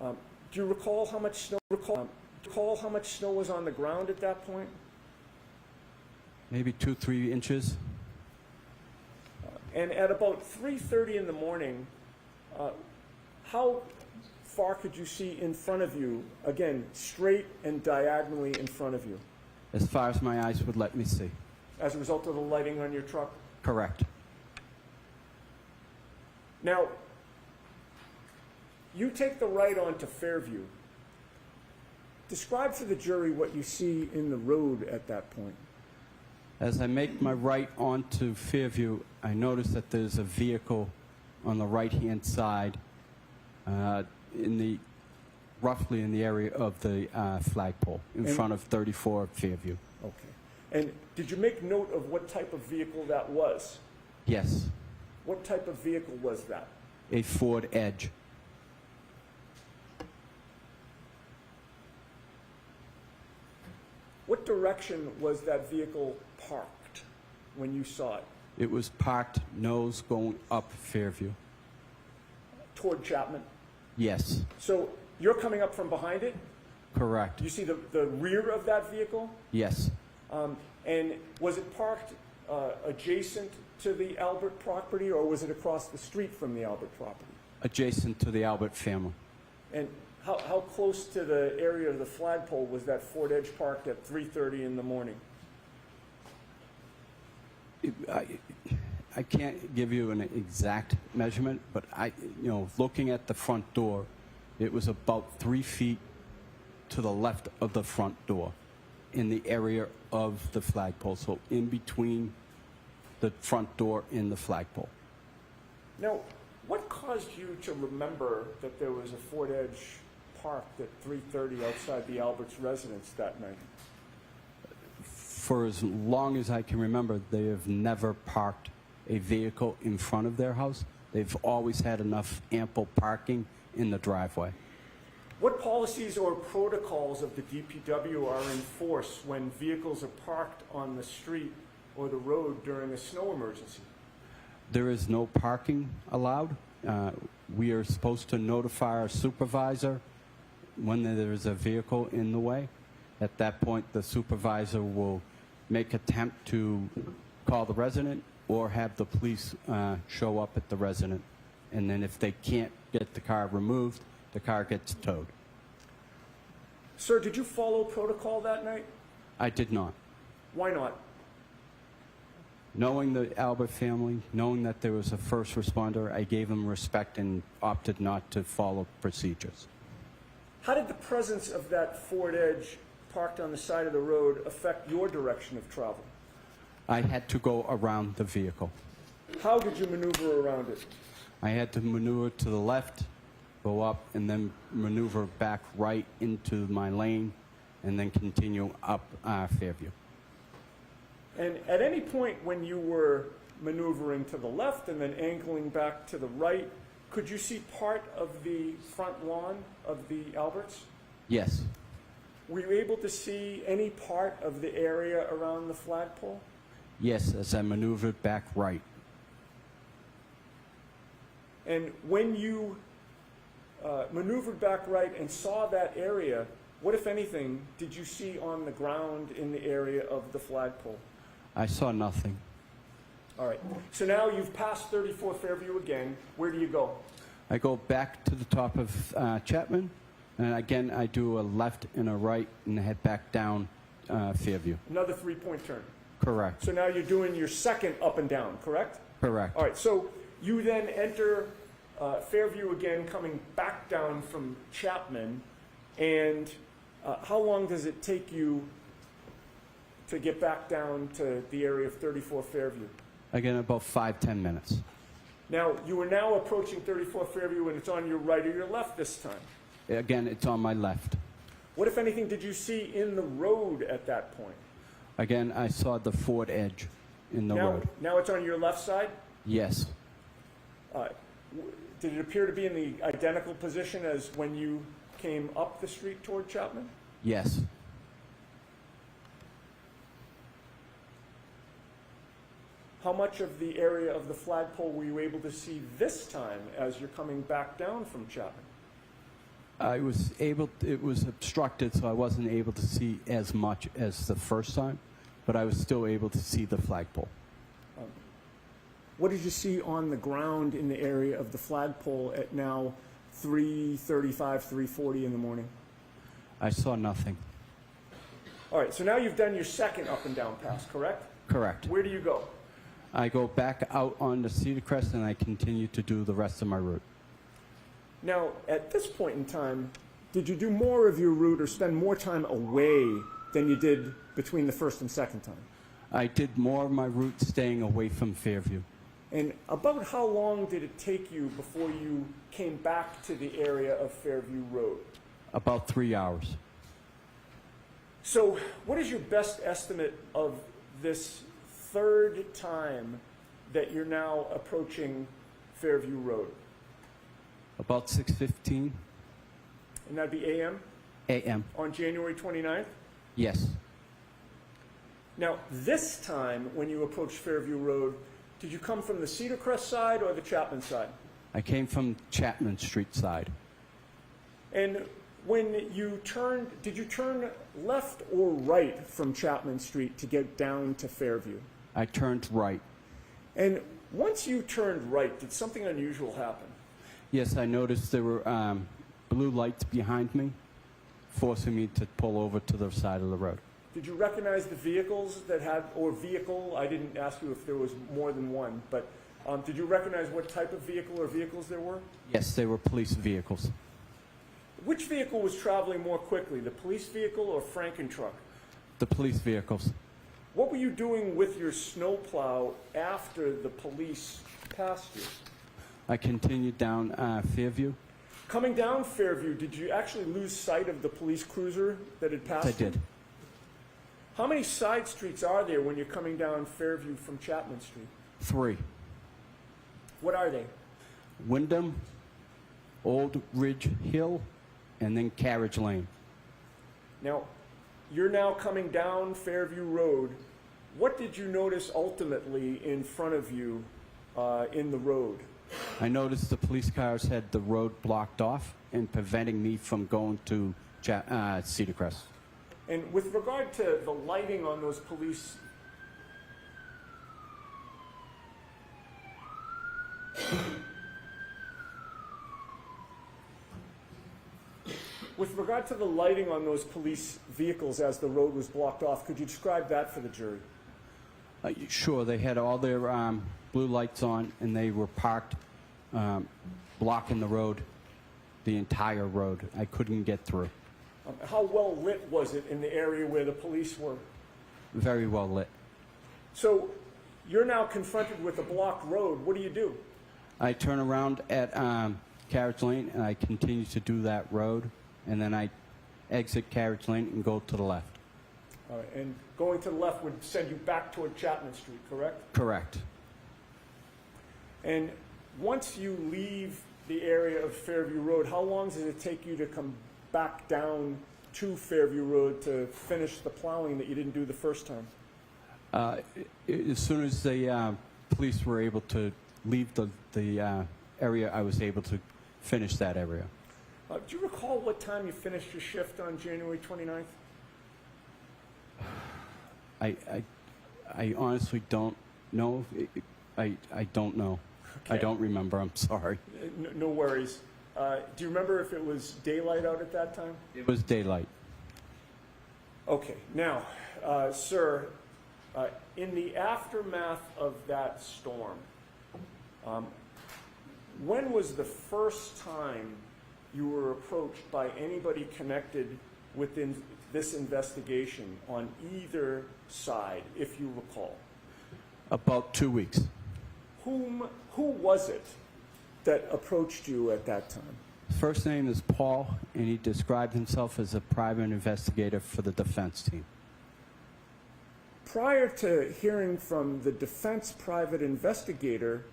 Do you recall how much snow? Recall how much snow was on the ground at that point? Maybe 2-3 inches. And at about 3:30 in the morning, how far could you see in front of you? Again, straight and diagonally in front of you, As far as my eyes would let me see. as a result of the lighting on your truck? Correct. Now, you take the right onto Fairview. Describe for the jury what you see in the road at that point. As I make my right onto Fairview, I notice that there's a vehicle on the right-hand side, roughly in the area of the flagpole, in front of 34 Fairview. Okay. And did you make note of what type of vehicle that was? Yes, What type of vehicle was that? a Ford Edge. What direction was that vehicle parked when you saw it? It was parked nose going up Fairview. Toward Chapman? Yes, So you're coming up from behind it? correct. Do you see the rear of that vehicle? Yes, And was it parked adjacent to the Albert property, or was it across the street from the Albert property? adjacent to the Albert family. And how close to the area of the flagpole was that Ford Edge parked at 3:30 in the morning? I can't give you an exact measurement, but looking at the front door, it was about 3 feet to the left of the front door in the area of the flagpole, so in between the front door and the flagpole. Now, what caused you to remember that there was a Ford Edge parked at 3:30 outside the Albert's residence that night? For as long as I can remember, they have never parked a vehicle in front of their house. They've always had enough ample parking in the driveway. What policies or protocols of the DPW are in force when vehicles are parked on the street or the road during a snow emergency? There is no parking allowed. We are supposed to notify our supervisor when there is a vehicle in the way. At that point, the supervisor will make attempt to call the resident or have the police show up at the resident. And then if they can't get the car removed, the car gets towed. Sir, did you follow protocol that night? I did not. Why not? Knowing the Albert family, knowing that there was a first responder, I gave them respect and opted not to follow procedures. How did the presence of that Ford Edge parked on the side of the road affect your direction of travel? I had to go around the vehicle. How did you maneuver around it? I had to maneuver to the left, go up, and then maneuver back right into my lane, and then continue up Fairview. And at any point when you were maneuvering to the left and then angling back to the right, could you see part of the front lawn of the Alberts? Yes, Were you able to see any part of the area around the flagpole? yes, as I maneuvered back right. And when you maneuvered back right and saw that area, what, if anything, did you see on the ground in the area of the flagpole? I saw nothing. All right. So now you've passed 34 Fairview again. Where do you go? I go back to the top of Chapman, and again I do a left and a right and head back down Fairview. Another three-point turn. Correct. So now you're doing your second up and down, correct? Correct. All right. So you then enter Fairview again, coming back down from Chapman. And how long does it take you to get back down to the area of 34 Fairview? Again, about 5-10 minutes. Now, you are now approaching 34 Fairview, and it's on your right or your left this time. Again, it's on my left. What, if anything, did you see in the road at that point? Again, I saw the Ford Edge in the road. Now it's on your left side? Yes. Did it appear to be in the identical position as when you came up the street toward Chapman? Yes. How much of the area of the flagpole were you able to see this time as you're coming back down from Chapman? I was able, it was obstructed, so I wasn't able to see as much as the first time, but I was still able to see the flagpole. What did you see on the ground in the area of the flagpole at now 3:35, 3:40 in the morning? I saw nothing. All right, so now you've done your second up and down pass, correct? Correct. Where do you go? I go back out on the Cedar Crest and I continue to do the rest of my route. Now, at this point in time, did you do more of your route or spend more time away than you did between the first and second time? I did more of my route staying away from Fairview. And about how long did it take you before you came back to the area of Fairview Road? About 3 hours. So what is your best estimate of this third time that you're now approaching Fairview Road? About 6:15 And that'd be AM a.m. on January 29th? Yes. Now, this time when you approached Fairview Road, did you come from the Cedar Crest side or the Chapman side? I came from Chapman Street side. And when you turned, did you turn left or right from Chapman Street to get down to Fairview? I turned right. And once you turned right, did something unusual happen? Yes, I noticed there were blue lights behind me, forcing me to pull over to the side of the road. Did you recognize the vehicles that had, or vehicle? I didn't ask you if there was more than one, but did you recognize what type of vehicle or vehicles there were? Yes, they were police vehicles. Which vehicle was traveling more quickly, the police vehicle or Franken-Truck? The police vehicles. What were you doing with your snowplow after the police passed you? I continued down Fairview. Coming down Fairview, did you actually lose sight of the police cruiser that had passed I you? did. How many side streets are there when you're coming down Fairview from Chapman Street? 3. What are they? Wyndham, Old Ridge Hill, and then Carriage Lane. Now, you're now coming down Fairview Road. What did you notice ultimately in front of you in the road? I noticed the police cars had the road blocked off and preventing me from going to Cedar Crest. And with regard to the lighting on those police... With regard to the lighting on those police vehicles as the road was blocked off, could you describe that for the jury? Sure, they had all their blue lights on, and they were parked blocking the road, the entire road. I couldn't get through. How well lit was it in the area where the police were? Very well lit. So you're now confronted with a blocked road. What do you do? I turn around at Carriage Lane, and I continue to do that road, and then I exit Carriage Lane and go to the left. All right, and going to the left would send you back toward Chapman Street, correct? Correct. And once you leave the area of Fairview Road, how long does it take you to come back down to Fairview Road to finish the plowing that you didn't do the first time? As soon as the police were able to leave the area, I was able to finish that area. Do you recall what time you finished your shift on January 29th? I honestly don't know. I don't know. Okay. I don't remember. I'm sorry. No worries. Do you remember if it was daylight out at that time? It was daylight. Okay. Now, sir, in the aftermath of that storm, when was the first time you were approached by anybody connected within this investigation on either side, if you recall? About 2 weeks. Who was it that approached you at that time? First name is Paul, and he described himself as a private investigator for the defense team. Prior to hearing from the defense private investigator,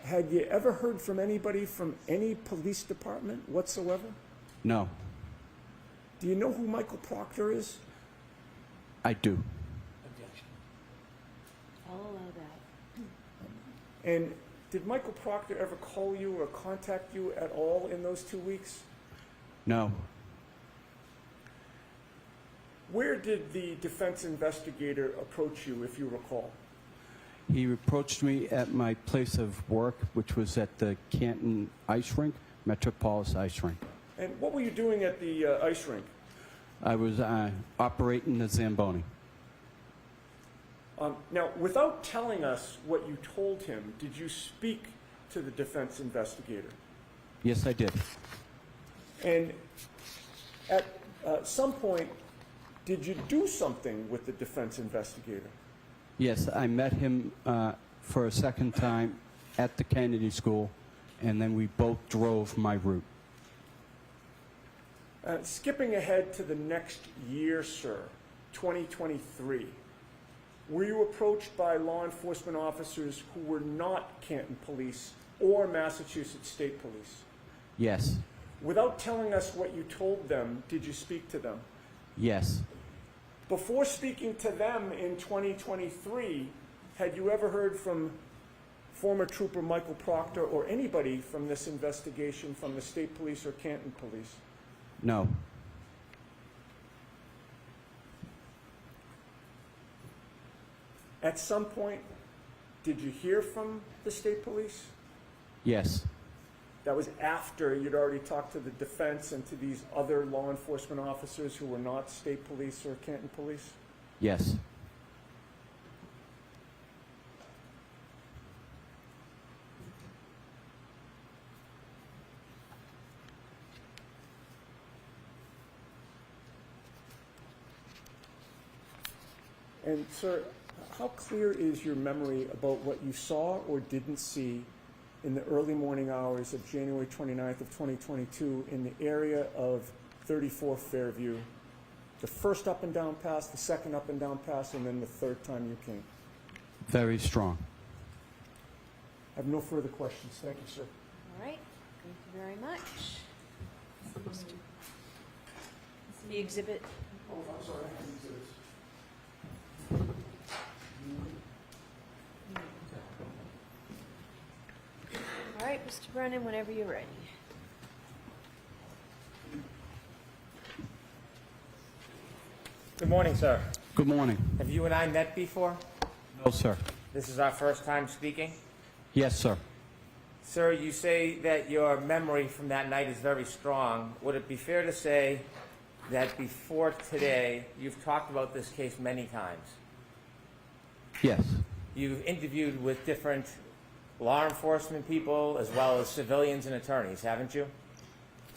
had you ever heard from anybody from any police department whatsoever? No, Do you know who Michael Proctor is? I do. Objection. I'll allow that. And did Michael Proctor ever call you or contact you at all in those 2 weeks? No. Where did the defense investigator approach you, if you recall? He approached me at my place of work, which was at the Canton Ice Rink, Metropolis Ice Rink. And what were you doing at the ice rink? I was operating the Zamboni. Now, without telling us what you told him, did you speak to the defense investigator? Yes, I did. And at some point, did you do something with the defense investigator? Yes, I met him for a second time at the Kennedy School, and then we both drove my route. Skipping ahead to the next year, sir, 2023, were you approached by law enforcement officers who were not Canton Police or Massachusetts State Police? Yes, Without telling us what you told them, did you speak to them? yes, Before speaking to them in 2023, had you ever heard from former Trooper Michael Proctor or anybody from this investigation from the State Police or Canton Police? no, At some point, did you hear from the State Police? yes, That was after you'd already talked to the defense and to these other law enforcement officers who were not State Police or Canton Police? yes, And, sir, how clear is your memory about what you saw or didn't see in the early morning hours of January 29th of 2022 in the area of 34 Fairview? The first up and down pass, the second up and down pass, and then the third time you came. very strong. I have no further questions. Thank you, sir. All right, thank you very much. The exhibit. Oh, I'm sorry. All right, Mr. Brennan, whenever you're ready. Good morning, sir. Good morning. Have you and I met before? No, sir. This is our first time speaking. Yes, sir. Sir, you say that your memory from that night is very strong. Would it be fair to say that before today, you've talked about this case many times? Yes, You've interviewed with different law enforcement people as well as civilians and attorneys, haven't you?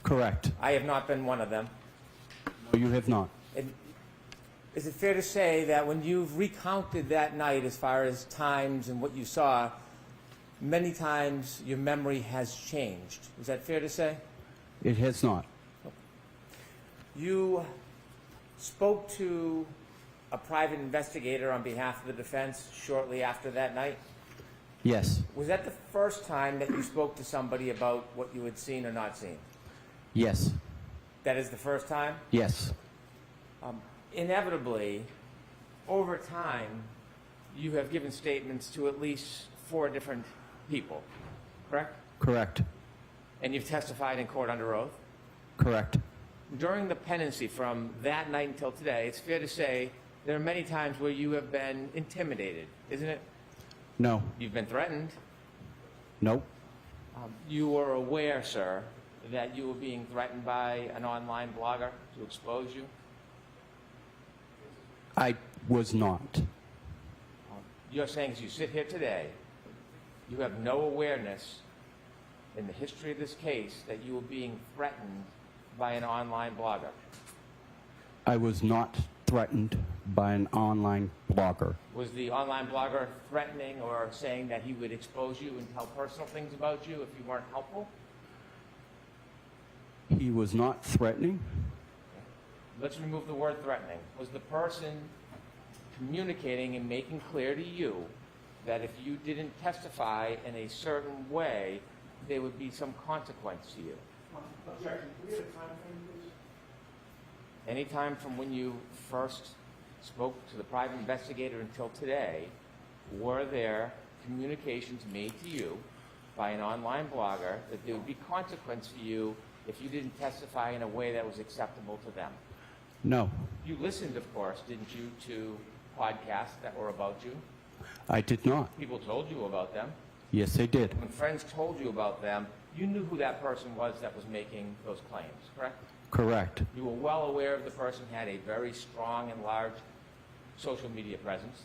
correct. I have not been one of them. No, you have not. And is it fair to say that when you've recounted that night as far as times and what you saw, many times your memory has changed? Is that fair to say? It has not. You spoke to a private investigator on behalf of the defense shortly after that night. Yes, Was that the first time that you spoke to somebody about what you had seen or not seen? yes, That is the first time? yes, Inevitably, over time, you have given statements to at least 4 different people, correct? correct, And you've testified in court under oath. correct. During the pendency from that night until today, it's fair to say there are many times where you have been intimidated, isn't it? No, You've been threatened. nope, You were aware, sir, that you were being threatened by an online blogger to expose you. I was not. You're saying as you sit here today, you have no awareness in the history of this case that you were being threatened by an online blogger. I was not threatened by an online blogger. Was the online blogger threatening or saying that he would expose you and tell personal things about you if you weren't helpful? He was not threatening. Let's remove the word threatening. Was the person communicating and making clear to you that if you didn't testify in a certain way, there would be some consequence to you? Objection. Can we have a time frame, please? Any time from when you first spoke to the private investigator until today, were there communications made to you by an online blogger that there would be consequence for you if you didn't testify in a way that was acceptable to them? No, You listened, of course, didn't you, to podcasts that were about you? I did not. People told you about them. Yes, they did. When friends told you about them, you knew who that person was that was making those claims, correct? Correct. You were well aware of the person had a very strong and large social media presence.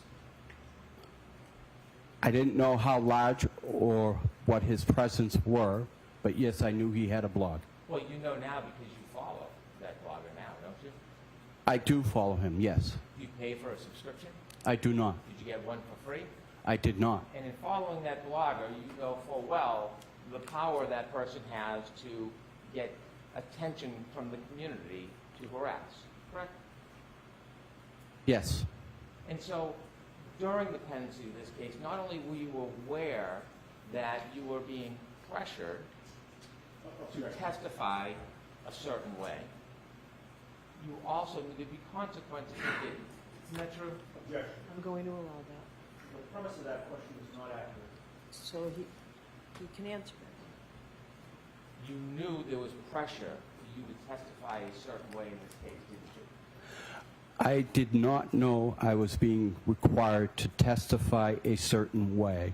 I didn't know how large or what his presence were, but yes, I knew he had a blog. Well, you know now because you I do follow him, yes. Do you pay for a subscription? I do not. Did you get one for free? I did not. And in following that blogger, you know full well the power that person has to get attention from the community to harass, correct? Yes. And so, during the pendency of this case, not only were you aware that you were being pressured to testify a certain way, you also knew there'd be consequences if you didn't. Isn't that true? Objection. I'm going to allow that. The premise of that question is not accurate. So he can answer it. You knew there was pressure for you to testify a certain way in this case, didn't you? I did not know I was being required to testify a certain way.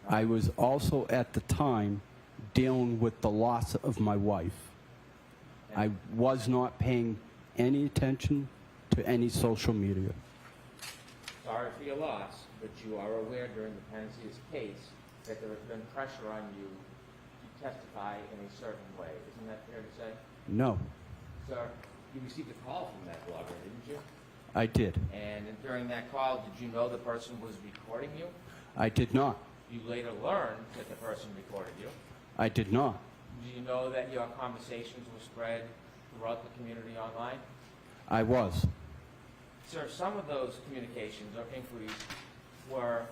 I was also at the time dealing with the loss of my wife. I was not paying any attention to any social media. Sorry for your loss, but you are aware during the pendency of this case that there has been pressure on you to testify in a certain way. Isn't that fair to say? No, Sir, you received a call from that blogger, didn't you? I did. And during that call, did you know the person was recording you? I did not. You later learned that the person recorded you. I did not. Do you know that your conversations were spread throughout the community online? I was. Sir, some of those communications or inquiries were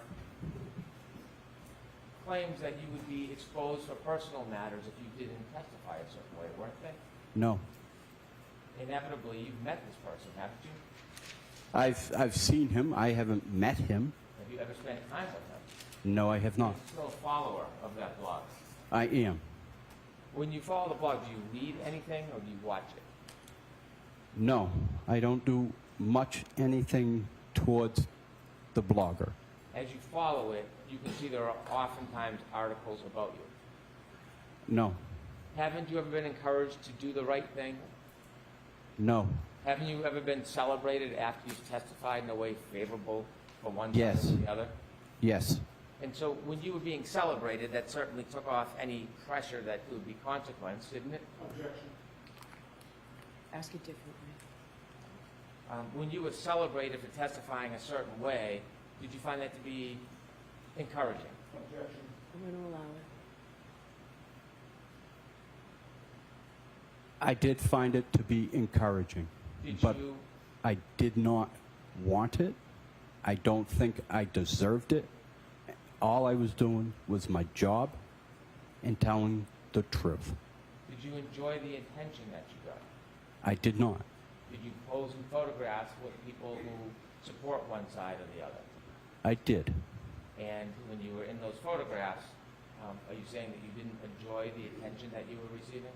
claims that you would be exposed for personal matters if you didn't testify a certain way, weren't they? No. Inevitably, you've met this person, haven't you? I've seen him. I haven't met him. Have you ever spent time with him? No, I have not. You're still a follower of that blog. I am. When you follow the blog, do you read anything or do you watch it? No, I don't do much anything towards the blogger. As you follow it, you can see there are oftentimes articles about you. No, Haven't you ever been encouraged to do the right thing? no, Haven't you ever been celebrated after you've testified in a way favorable for one side Yes. or the other? yes, And so when you were being celebrated, that certainly took off any pressure that there would be consequence, didn't it? Objection. Ask it differently. When you were celebrated for testifying a certain way, did you find that to be encouraging? Objection. I'm going to allow it. I did find it to be encouraging, Did but you, I did not want it. I don't think I deserved it. All I was doing was my job and telling the truth. did you enjoy the attention that you got? I did not. Did you pose in photographs with people who support one side or the other? I did. And when you were in those photographs, are you saying that you didn't enjoy the attention that you were receiving?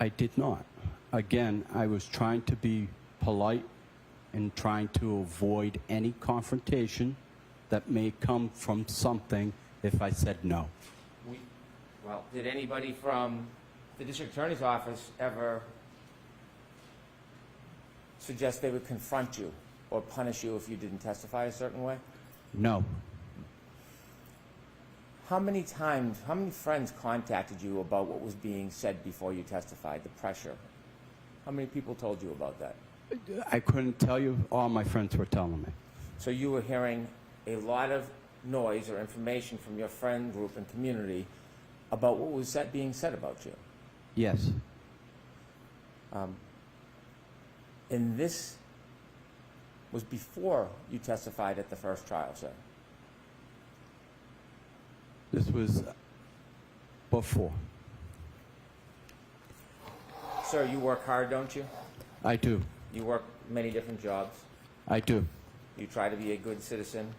I did not. Again, I was trying to be polite and trying to avoid any confrontation that may come from something if I said no. Well, did anybody from the district attorney's office ever suggest they would confront you or punish you if you didn't testify a certain way? No. How many friends contacted you about what was being said before you testified, the pressure? How many people told you about that? I couldn't tell you. All my friends were telling me. So you were hearing a lot of noise or information from your friend group and community about what was being said about you. Yes. And this was before you testified at the first trial, sir. This was before. Sir, you work hard, don't you? I do. You work many different jobs. I do. You try to be a good citizen.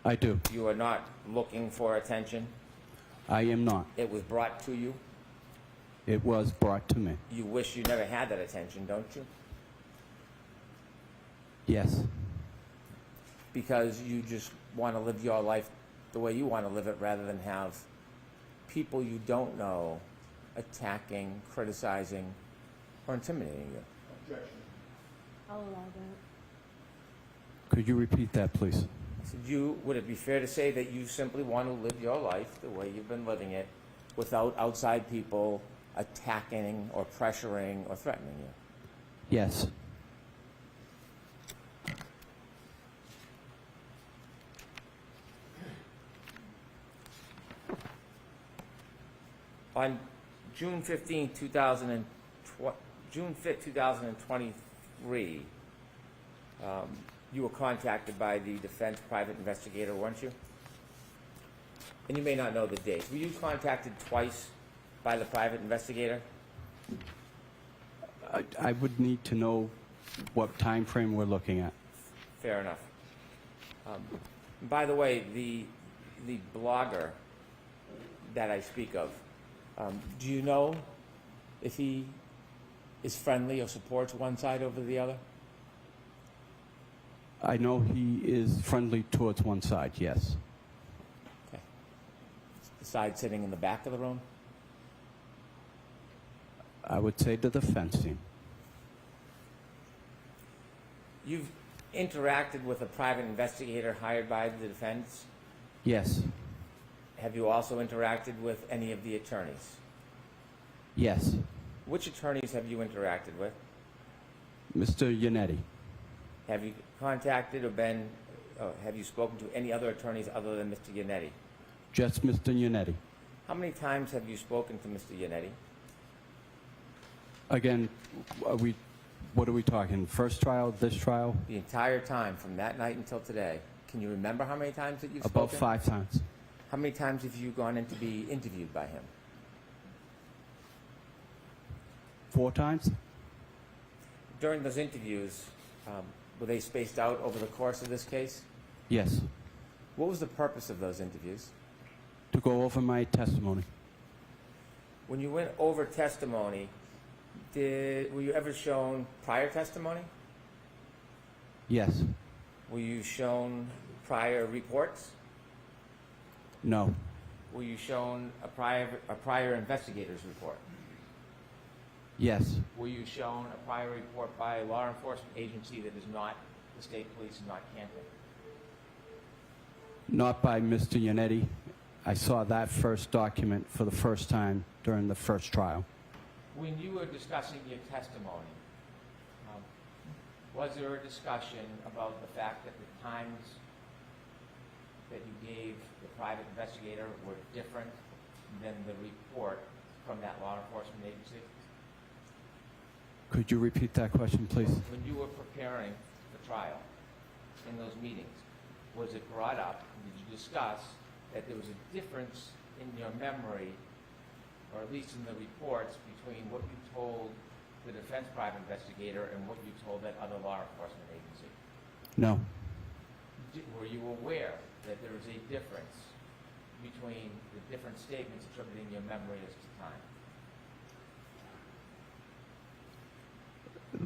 I do. You are not looking for attention. I am not. It was brought to you. It was brought to me. You wish you never had that attention, don't you? Yes. Because you just want to live your life the way you want to live it rather than have people you don't know attacking, criticizing, or intimidating you. Objection. I'll allow that. Could you repeat that, please? So would it be fair to say that you simply want to live your life the way you've been living it without outside people attacking or pressuring or threatening you? Yes. On June 15, June 5th, 2023, you were contacted by the defense private investigator, weren't you? And you may not know the dates. Were you contacted twice by the private investigator? I would need to know what time frame we're looking at. Fair enough. By the way, the blogger that I speak of, do you know if he is friendly or supports one side over the other? I know he is friendly towards one side, yes. Okay. The side sitting in the back of the room? I would say the defense team. You've interacted with a private investigator hired by the defense. Yes. Have you also interacted with any of the attorneys? Yes. Which attorneys have you interacted with? Mr. Yannetti. Have you contacted or have you spoken to any other attorneys other than Mr. Yannetti? Just Mr. Yannetti. How many times have you spoken to Mr. Yannetti? Again, what are we talking? First trial, this trial? The entire time, from that night until today. Can you remember how many times that you've About spoken? 5 times. How many times have you gone in to be interviewed by him? 4 times? During those interviews, were they spaced out over the course of this case? Yes. What was the purpose of those interviews? To go over my testimony. When you went over testimony, were you ever shown prior testimony? Yes. Were you shown prior reports? No. Were you shown a prior investigator's report? Yes. Were you shown a prior report by a law enforcement agency that is not the state police and not Canton? Not by Mr. Yannetti. I saw that first document for the first time during the first trial. When you were discussing your testimony, was there a discussion about the fact that the times that you gave the private investigator were different than the report from that law enforcement agency? Could you repeat that question, please? When you were preparing the trial in those meetings, was it brought up, did you discuss that there was a difference in your memory, or at least in the reports, between what you told the defense private investigator and what you told that other law enforcement agency? No. Were you aware that there was a difference between the different statements attributing your memory as to time?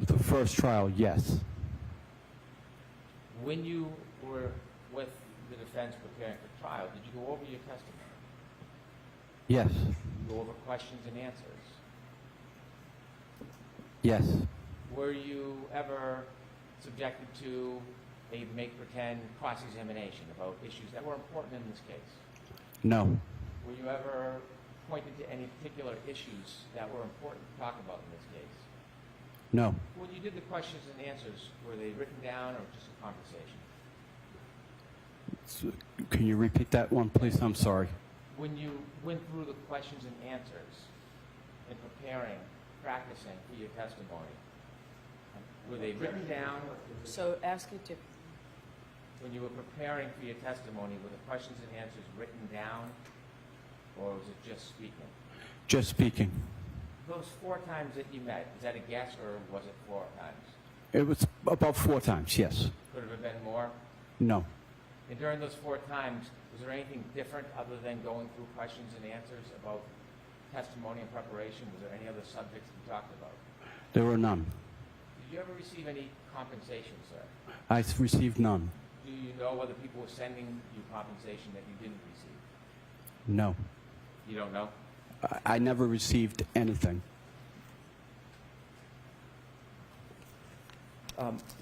The first trial, yes. When you were with the defense preparing for trial, did you go over your testimony? Yes. Did you go over questions and answers? Yes. Were you ever subjected to a make-pretend cross-examination about issues that were important in this case? No. Were you ever pointed to any particular issues that were important to talk about in this case? No. When you did the questions and answers, were they written down or just a conversation? Can you repeat that one, please? I'm sorry. When you went through the questions and answers in preparing, practicing for your testimony, were they written down? So ask it differently. When you were preparing for your testimony, were the questions and answers written down, or was it just speaking? Just speaking. Those 4 times that you met, is that a guess, or was it 4 times? It was about 4 times, yes. Could it have been more? No. And during those 4 times, was there anything different other than going through questions and answers about testimony and preparation? Was there any other subjects you talked about? There were none. Did you ever receive any compensation, sir? I received none. Do you know whether people were sending you compensation that you didn't receive? No. You don't know? I never received anything.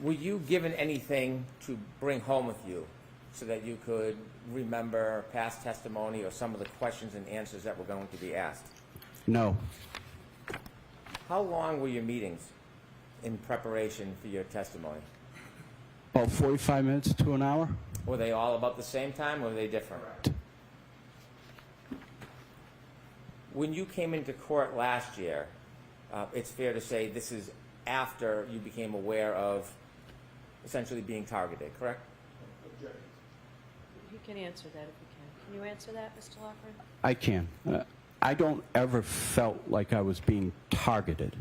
Were you given anything to bring home with you so that you could remember past testimony or some of the questions and answers that were going to be asked? No. How long were your meetings in preparation for your testimony? About 45 minutes to an hour? Were they all about the same time, or were they different? when you came into court last year, it's fair to say this is after you became aware of essentially being targeted, correct? You can answer that if you can. Can you answer that, Mr. Loughran? I can. I don't ever felt like I was being targeted.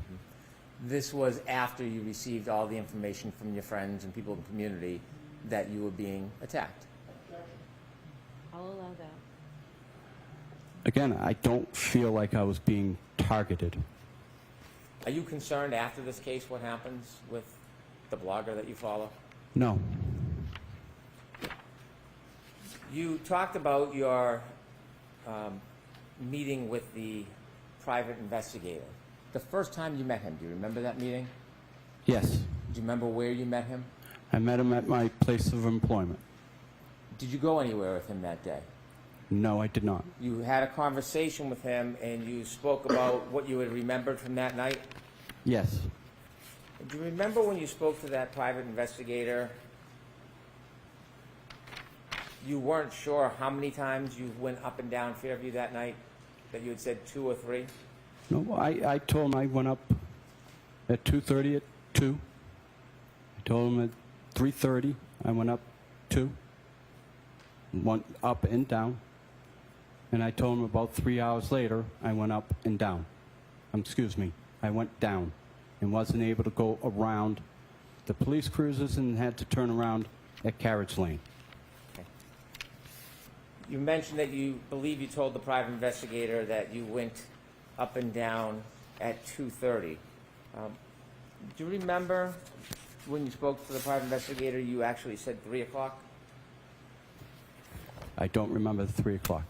This was after you received all the information from your friends and people in the community that you were being attacked. I'll allow that. Again, I don't feel like I was being targeted. Are you concerned after this case what happens with the blogger that you follow? No. You talked about your meeting with the private investigator. The first time you met him, do you remember that meeting? Yes. Do you remember where you met him? I met him at my place of employment. Did you go anywhere with him that day? No, I did not. You had a conversation with him and you spoke about what you had remembered from that night? Yes. Do you remember when you spoke to that private investigator, you weren't sure how many times you went up and down Fairview that night? That you had said 2 or 3? No, I told him I went up at 2:30 at 2. I told him at 3:30 I went up 2. Went up and down. And I told him about 3 hours later I went up and down. Excuse me, I went down and wasn't able to go around the police cruisers and had to turn around at Carriage Lane. You mentioned that you believe you told the private investigator that you went up and down at 2:30. Do you remember when you spoke to the private investigator you actually said 3 o'clock? I don't remember the 3 o'clock.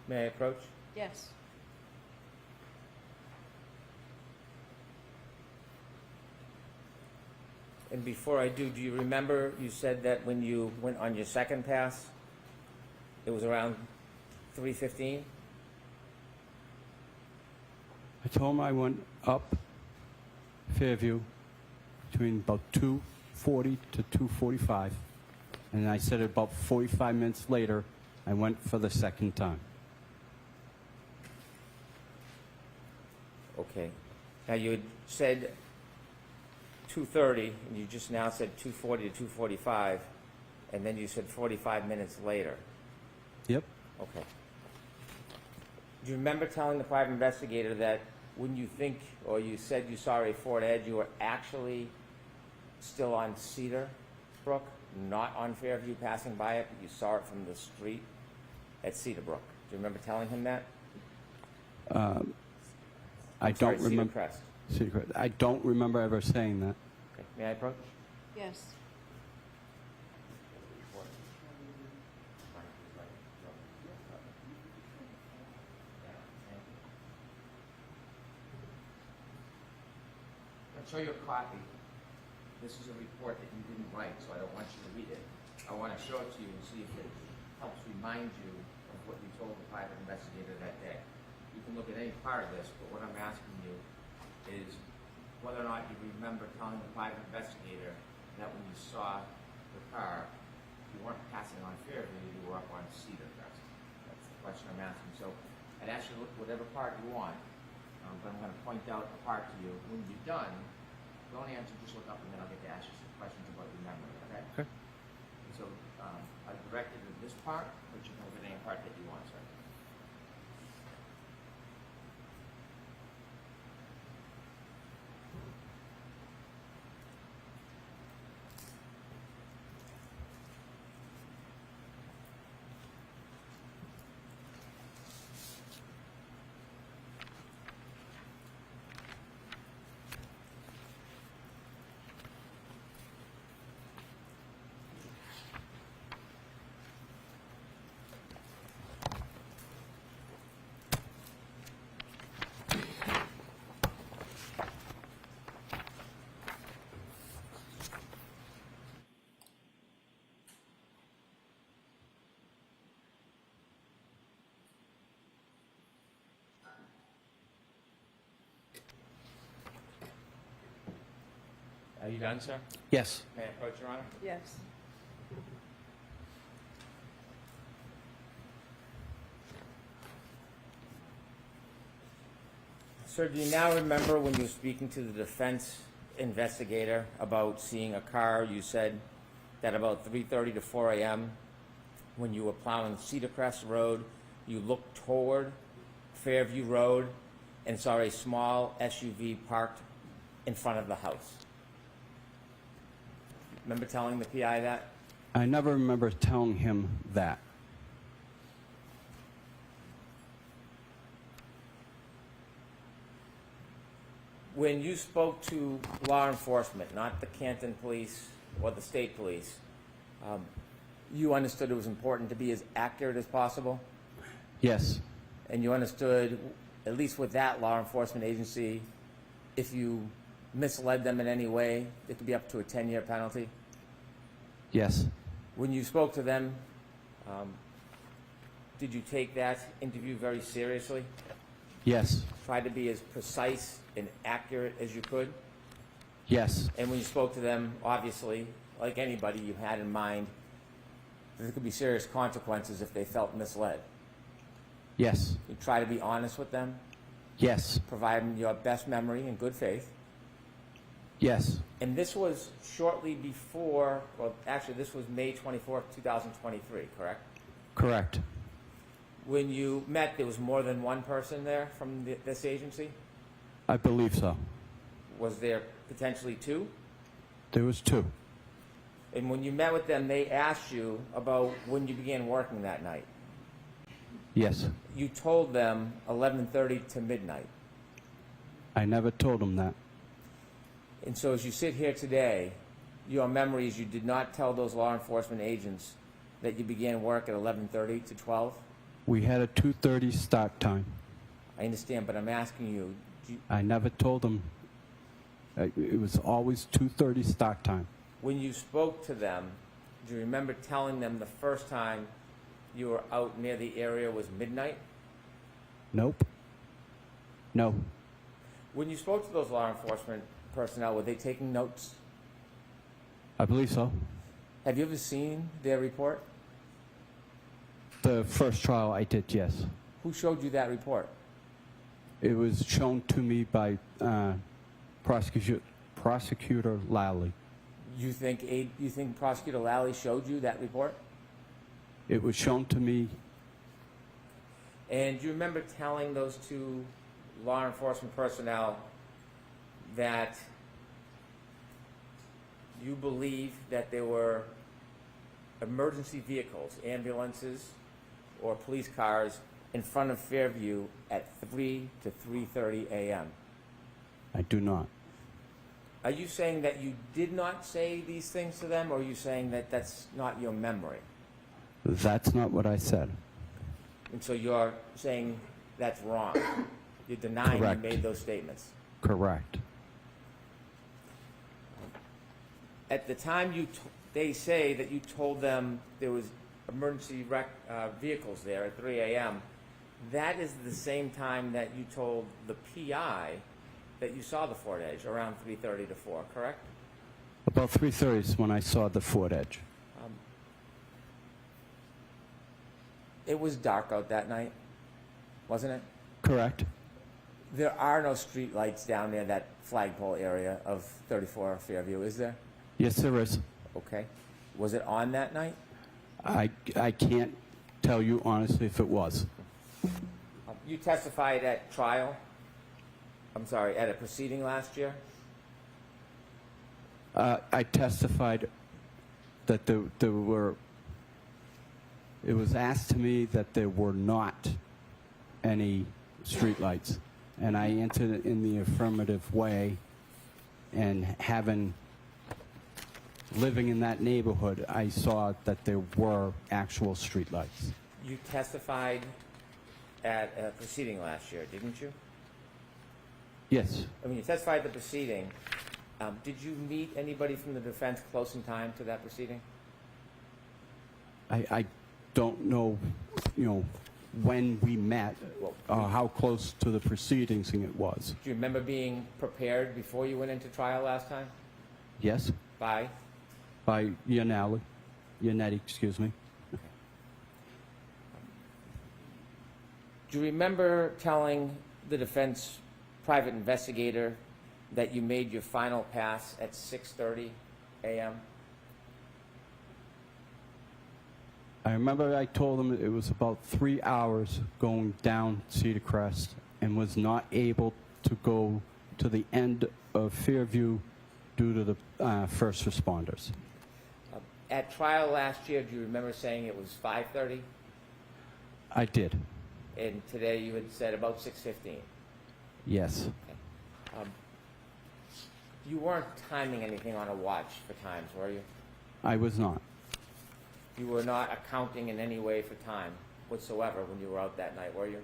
May I approach? Yes. And before I do you remember you said that when you went on your second pass, it was around 3:15? I told him I went up Fairview between about 2:40 to 2:45, and I said about 45 minutes later I went for the second time. Okay. Now you had said 2:30, and you just now said 2:40 to 2:45, and then you said 45 minutes later. Yep. Okay. Do you remember telling the private investigator that when you think, or you said you saw a Ford Edge, you were actually still on Cedar Brook, not on Fairview passing by it, but you saw it from the street at Cedar Brook? Do you remember telling him that? I don't Cedar remember. Crest. Secret. I don't remember ever saying that. Okay. May I approach? Yes. I'll show you a copy. This is a report that you didn't write, so I don't want you to read it. I want to show it to you and see if it helps remind you of what you told the private investigator that day. You can look at any part of this, but what I'm asking you is whether or not you remember telling the private investigator that when you saw the car, you weren't passing on Fairview, you were up on Cedar Crest. That's the question I'm asking. So I'd ask you to look at whatever part you want, but I'm going to point out a part to you. When you're done, don't answer, just look up, and then I'll get to ask you some questions about your memory, okay? Okay. So I directed to this part, but you can look at any part that you want, sir. Are you done, sir? Yes. May I approach, Your Honor? Yes. Sir, do you now remember when you were speaking to the defense investigator about seeing a car? You said that about 3:30 to 4 a.m., when you were plowing Cedar Crest Road, you looked toward Fairview Road and saw a small SUV parked in front of the house. Remember telling the PI that? I never remember telling him that. When you spoke to law enforcement, not the Canton Police or the State Police, you understood it was important to be as accurate as possible? Yes. And you understood, at least with that law enforcement agency, if you misled them in any way, it could be up to a 10-year penalty? Yes. When you spoke to them, did you take that interview very seriously? Yes. Try to be as precise and accurate as you could? Yes. And when you spoke to them, obviously, like anybody, you had in mind that there could be serious consequences if they felt misled. Yes. You try to be honest with them, Yes. provide them your best memory in good faith. Yes. And this was shortly before, well, actually, this was May 24th, 2023, correct? Correct. When you met, there was more than one person there from this agency? I believe so. Was there potentially two? There was two. And when you met with them, they asked you about when you began working that night. Yes. You told them 11:30 to midnight. I never told him that. And so as you sit here today, your memory is you did not tell those law enforcement agents that you began work at 11:30 to 12? We had a 2:30 start time. I understand, but I'm asking you, I never told them. It was always 2:30 start time. when you spoke to them, do you remember telling them the first time you were out near the area was midnight? Nope. No. When you spoke to those law enforcement personnel, were they taking notes? I believe so. Have you ever seen their report? The first trial I did, yes. Who showed you that report? It was shown to me by Prosecutor Lally. You think Prosecutor Lally showed you that report? It was shown to me. And do you remember telling those two law enforcement personnel that you believe that there were emergency vehicles, ambulances, or police cars in front of Fairview at 3 to 3:30 a.m.? I do not. Are you saying that you did not say these things to them, or are you saying that that's not your memory? That's not what I said. And so you're saying that's wrong. You're denying Correct. you made those statements. Correct. At the time they say that you told them there was emergency vehicles there at 3 a.m., that is the same time that you told the PI that you saw the Ford Edge, around 3:30 to 4, correct? About 3:30 is when I saw the Ford Edge. It was dark out that night, wasn't it? Correct. There are no street lights down near that flagpole area of 34 Fairview, is there? Yes, there is. Okay. Was it on that night? I can't tell you honestly if it was. You testified at trial, at a proceeding last year? I testified that there were, it was asked to me that there were not any streetlights, and I answered it in the affirmative way, and living in that neighborhood, I saw that there were actual streetlights. You testified at a proceeding last year, didn't you? Yes. I mean, you testified at the proceeding. Did you meet anybody from the defense close in time to that proceeding? I don't know, when we met, or how close to the proceedings it was. Do you remember being prepared before you went into trial last time? Yes, by? by Yannetti, excuse me. Do you remember telling the defense private investigator that you made your final pass at 6:30 a.m.? I remember I told him it was about 3 hours going down Cedar Crest and was not able to go to the end of Fairview due to the first responders. At trial last year, do you remember saying it was 5:30? I did, And today you had said about 6:15. yes. You weren't timing anything on a watch for times, were you? I was not. You were not accounting in any way for time whatsoever when you were out that night, were you?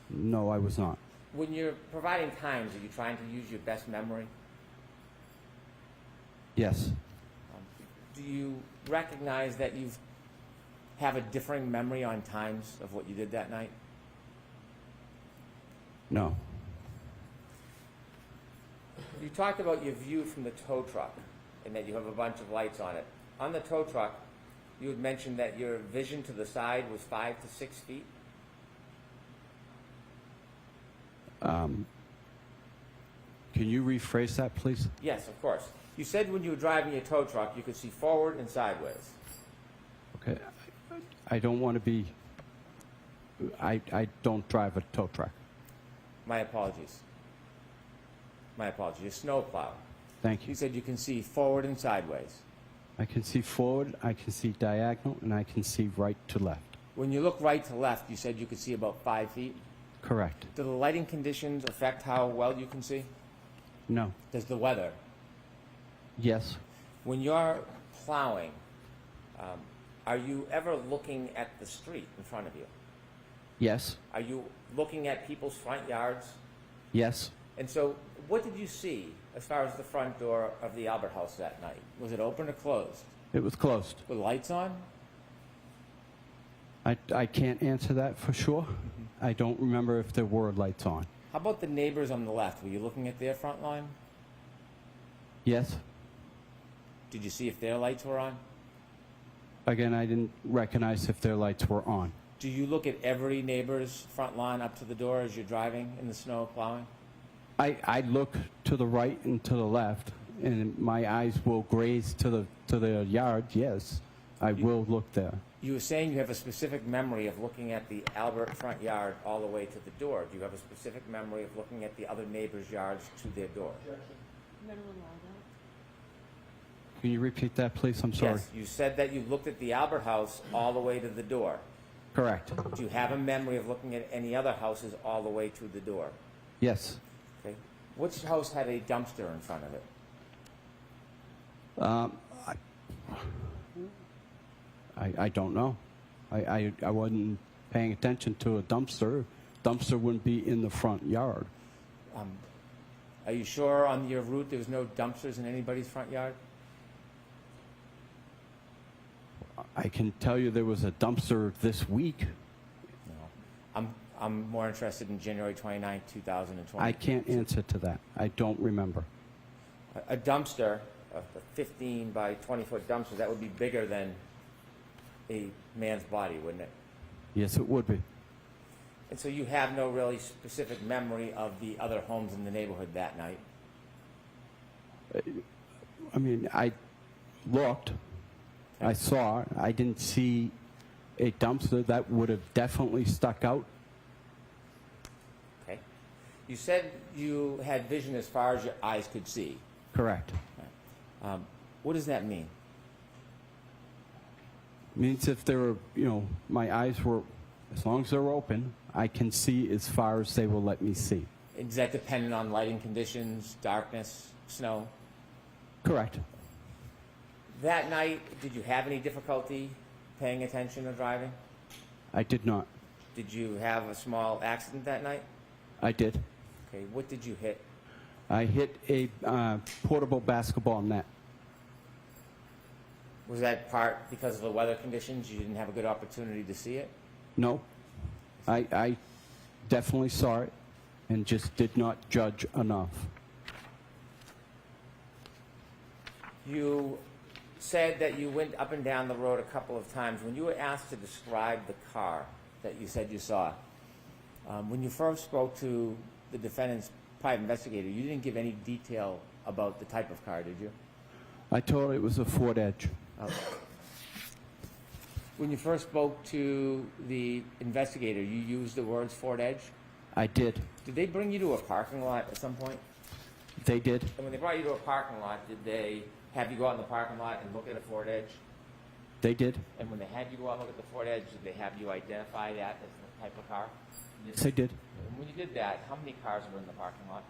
No, I was not. When you're providing times, are you trying to use your best memory? Yes, Do you recognize that you have a differing memory on times of what you did that night? no. You talked about your view from the tow truck and that you have a bunch of lights on it. On the tow truck, you had mentioned that your vision to the side was 5 to 6 feet. Can you rephrase that, please? Yes, of course. You said when you were driving your tow truck, you could see forward and sideways. Okay. I don't want to be... I don't drive a tow truck. My apologies. My apologies. Your snow plow. Thank You you. said you can see forward and sideways. I can see forward, I can see diagonal, and I can see right to left. When you look right to left, you said you could see about 5 feet. Correct. Do the lighting conditions affect how well you can see? No. Does the weather? Yes. When you're plowing, are you ever looking at the street in front of you? Yes. Are you looking at people's front yards? Yes. And so, what did you see as far as the front door of the Albert House that night? Was it open or closed? It was closed. With lights on? I can't answer that for sure. I don't remember if there were lights on. How about the neighbors on the left? Were you looking at their front line? Yes. Did you see if their lights were on? Again, I didn't recognize if their lights were on. Do you look at every neighbor's front lawn up to the door as you're driving in the snow plowing? I look to the right and to the left, and my eyes will graze to the yard. Yes, I will look there. You were saying you have a specific memory of looking at the Albert front yard all the way to the door. Do you have a specific memory of looking at the other neighbors' yards to their door? Can you repeat that, please? I'm sorry. Yes, you said that you looked at the Albert house all the way to the door. Correct. Do you have a memory of looking at any other houses all the way to the door? Yes. Okay. Which house had a dumpster in front of it? I don't know. I wasn't paying attention to a dumpster. Dumpster wouldn't be in the front yard. Are you sure on your route there was no dumpsters in anybody's front yard? I can tell you there was a dumpster this week. No. I'm more interested in January 29, 2020. I can't answer to that. I don't remember. A dumpster, a 15 by 20 foot dumpster, that would be bigger than a man's body, wouldn't it? Yes, it would be. And so you have no really specific memory of the other homes in the neighborhood that night? I mean, I looked. I saw. I didn't see a dumpster that would have definitely stuck out. Okay. You said you had vision as far as your eyes could see. Correct. What does that mean? Means if there were, my eyes were, as long as they're open, I can see as far as they will let me see. Is that dependent on lighting conditions, darkness, snow? Correct. That night, did you have any difficulty paying attention or driving? I did not. Did you have a small accident that night? I did. Okay, what did you hit? I hit a portable basketball net. Was that part because of the weather conditions? You didn't have a good opportunity to see it? No. I definitely saw it and just did not judge enough. You said that you went up and down the road a couple of times. When you were asked to describe the car that you said you saw, when you first spoke to the defendant's private investigator, you didn't give any detail about the type of car, did you? I told her it was a Ford Edge. Okay. When you first spoke to the investigator, you used the words Ford Edge? I did. Did they bring you to a parking lot at some point? They did. And when they brought you to a parking lot, did they have you go out in the parking lot and look at a Ford Edge? They did. And when they had you go out and look at the Ford Edge, did they have you identify that as the type of car? Yes, they did. And when you did that, how many cars were in the parking lot?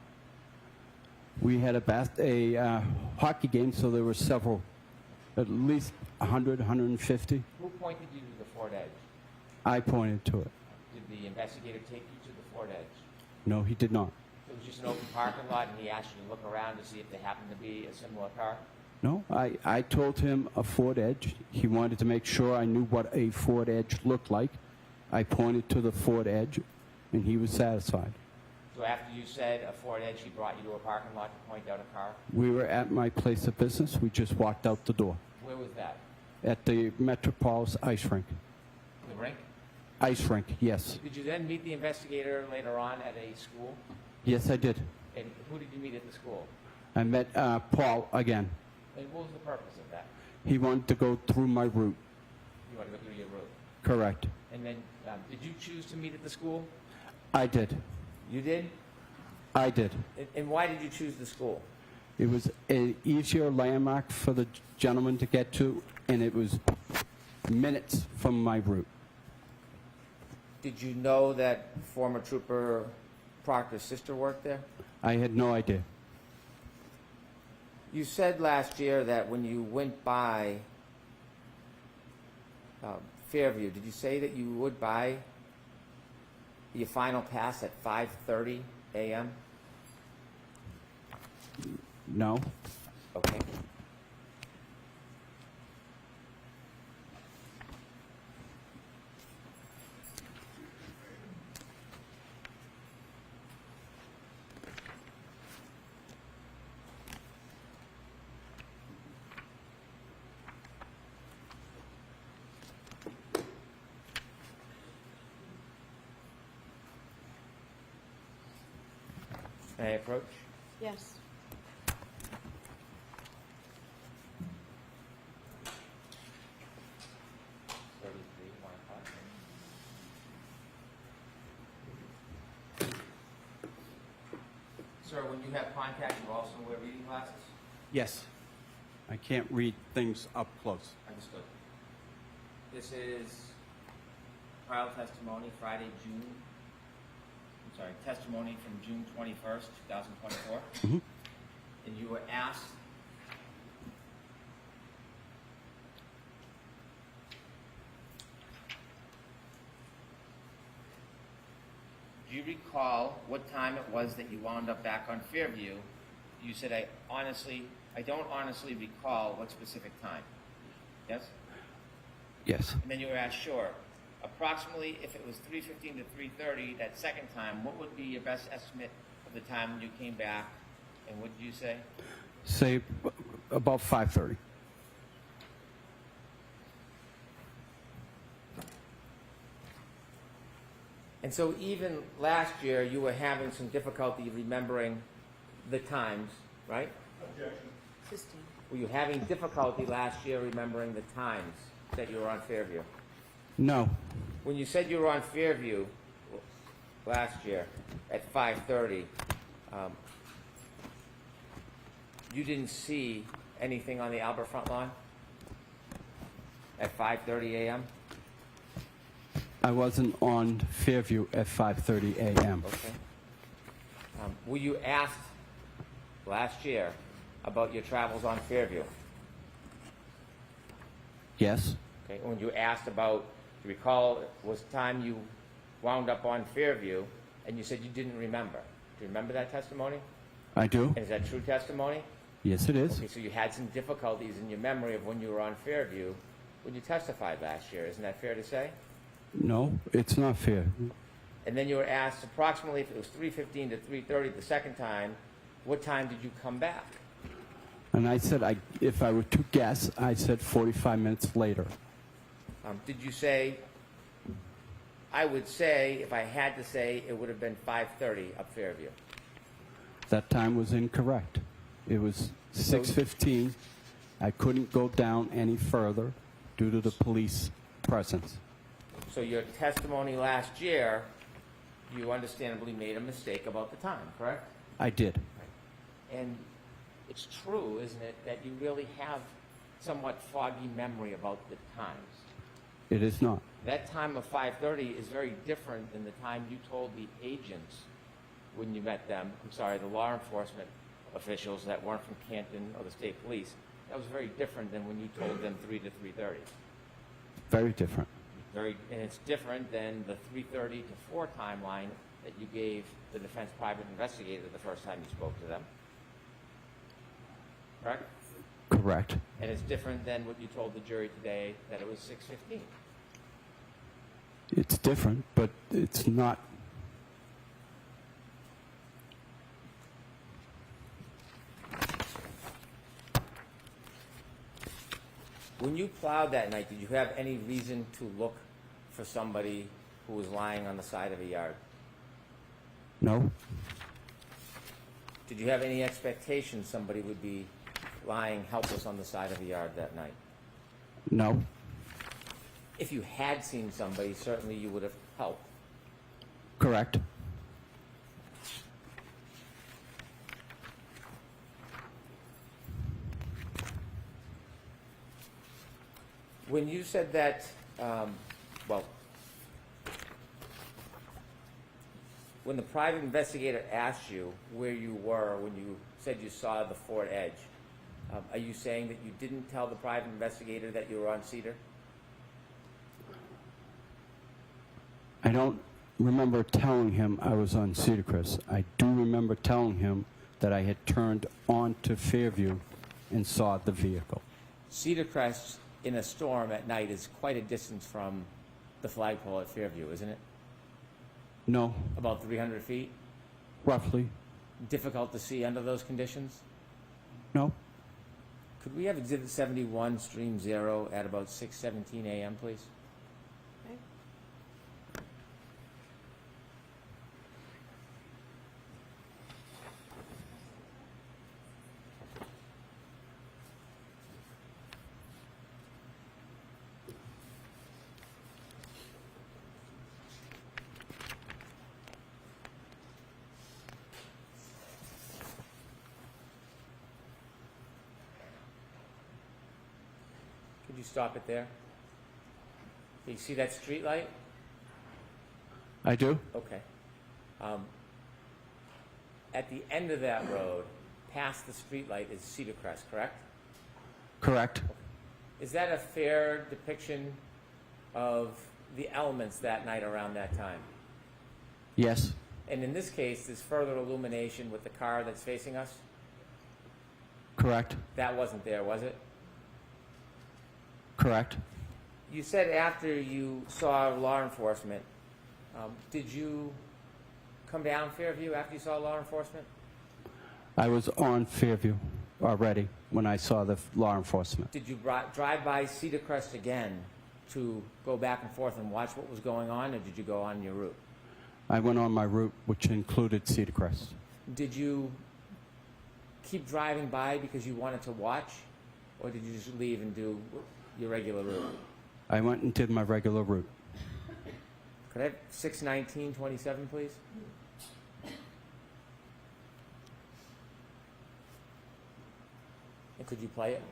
We had a hockey game, so there were several, at least 100, 150. Who pointed you to the Ford Edge? I pointed to it. Did the investigator take you to the Ford Edge? No, he did not. It was just an open parking lot, and he asked you to look around to see if there happened to be a similar car? No, I told him a Ford Edge. He wanted to make sure I knew what a Ford Edge looked like. I pointed to the Ford Edge, and he was satisfied. So after you said a Ford Edge, he brought you to a parking lot to point out a car? We were at my place of business. We just walked out the door. Where was that? At the Metropolis ice rink. The rink? Ice rink, yes. Did you then meet the investigator later on at a school? Yes, I did. And who did you meet at the school? I met Paul again. And what was the purpose of that? He wanted to go through my route. You want to go through your route. Correct. And then, did you choose to meet at the school? I did. You did? I did. And why did you choose the school? It was an easier landmark for the gentleman to get to, and it was minutes from my route. Did you know that former Trooper Proctor's sister worked there? I had no idea. You said last year that when you went by Fairview, did you say that you would buy your final pass at 5:30 a.m.? No. Okay. May I approach? Yes. Sir, when you have contact, you also wear reading glasses? Yes. I can't read things up close. Understood. This is trial testimony, testimony from June 21st, 2024. Mm-hmm. And you were asked do you recall what time it was that you wound up back on Fairview? You said, I don't honestly recall what specific time. Yes? Yes. And then you were asked, sure. Approximately, if it was 3:15 to 3:30, that second time, what would be your best estimate of the time when you came back? And what did you say? Say about 5:30. And so even last year, you were having some difficulty remembering the times, right? Christine. Were you having difficulty last year remembering the times that you were on Fairview? No. When you said you were on Fairview last year at 5:30, you didn't see anything on the Albert front lawn at 5:30 a.m.? I wasn't on Fairview at 5:30 a.m. Okay. Were you asked last year about your travels on Fairview? Yes. Okay. When you asked about, you recall, was time you wound up on Fairview, and you said you didn't remember. Do you remember that testimony? I do. And is that true testimony? Yes, it is. Okay, so you had some difficulties in your memory of when you were on Fairview when you testified last year. Isn't that fair to say? No, it's not fair. And then you were asked approximately if it was 3:15 to 3:30 the second time, what time did you come back? And I said, if I were to guess, I said 45 minutes later. Did you say, I would say, if I had to say, it would have been 5:30 up Fairview? That time was incorrect. It was 6:15. I couldn't go down any further due to the police presence. So your testimony last year, you understandably made a mistake about the time, correct? I did. And it's true, isn't it, that you really have somewhat foggy memory about the times? It is not. That time of 5:30 is very different than the time you told the agents when you met them, I'm sorry, the law enforcement officials that weren't from Canton or the state police. That was very different than when you told them 3 to 3:30. Very different. And it's different than the 3:30 to 4 timeline that you gave the defense private investigator the first time you spoke to them. Correct? Correct. And it's different than what you told the jury today, that it was 6:15. It's different, but it's not. When you plowed that night, did you have any reason to look for somebody who was lying on the side of a yard? No. Did you have any expectation somebody would be lying helpless on the side of a yard that night? No. If you had seen somebody, certainly you would have helped. Correct. When you said that, well, when the private investigator asked you where you were when you said you saw the Ford Edge, are you saying that you didn't tell the private investigator that you were on Cedar? I don't remember telling him I was on Cedar Crest. I do remember telling him that I had turned onto Fairview and saw the vehicle. Cedar Crest in a storm at night is quite a distance from the flagpole at Fairview, isn't it? No, About 300 feet? roughly. Difficult to see under those conditions? No. Could we have Exhibit 71, Stream 0, at about 6:17 a.m., please? Okay. Could you stop it there? Do you see that street light? I do? Okay. At the end of that road, past the street light, is Cedar Crest, correct? Correct. Is that a fair depiction of the elements that night around that time? Yes. And in this case, there's further illumination with the car that's facing us? Correct. That wasn't there, was it? Correct. You said after you saw law enforcement, did you come down Fairview after you saw law enforcement? I was on Fairview already when I saw the law enforcement. Did you drive by Cedar Crest again to go back and forth and watch what was going on, or did you go on your route? I went on my route, which included Cedar Crest. Did you keep driving by because you wanted to watch, or did you just leave and do your regular route? I went and did my regular route. Could I have 6:19:27, please? And could you play it?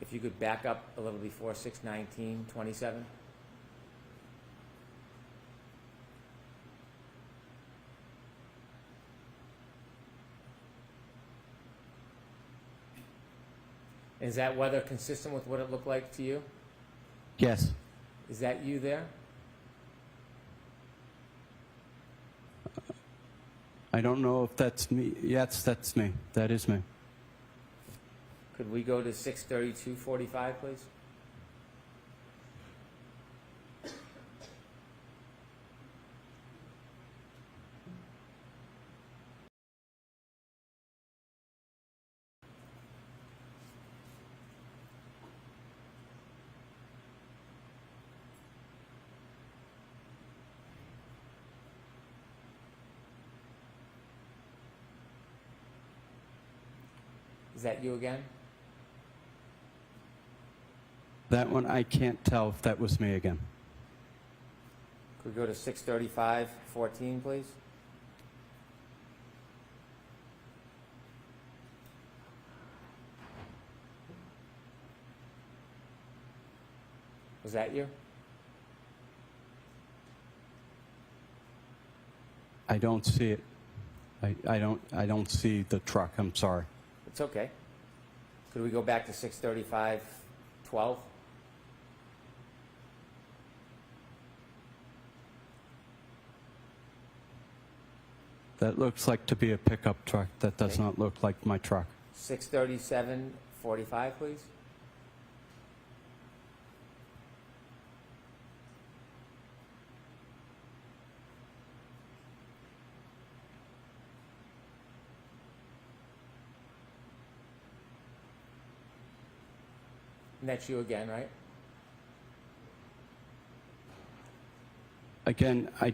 If you could back up a little before 6:19:27. Is that weather consistent with what it looked like to you? Yes. Is that you there? I don't know if that's me. Yes, that's me. That is me. Could we go to 6:32:45, please? Is that you again? That one, I can't tell if that was me again. Could we go to 6:35:14, please? Was that you? I don't see it. I don't see the truck. I'm sorry. It's okay. Could we go back to 6:35:12? That looks like to be a pickup truck. That does Okay. not look like my truck. 6:37:45, please. And that's you again, right? Again, I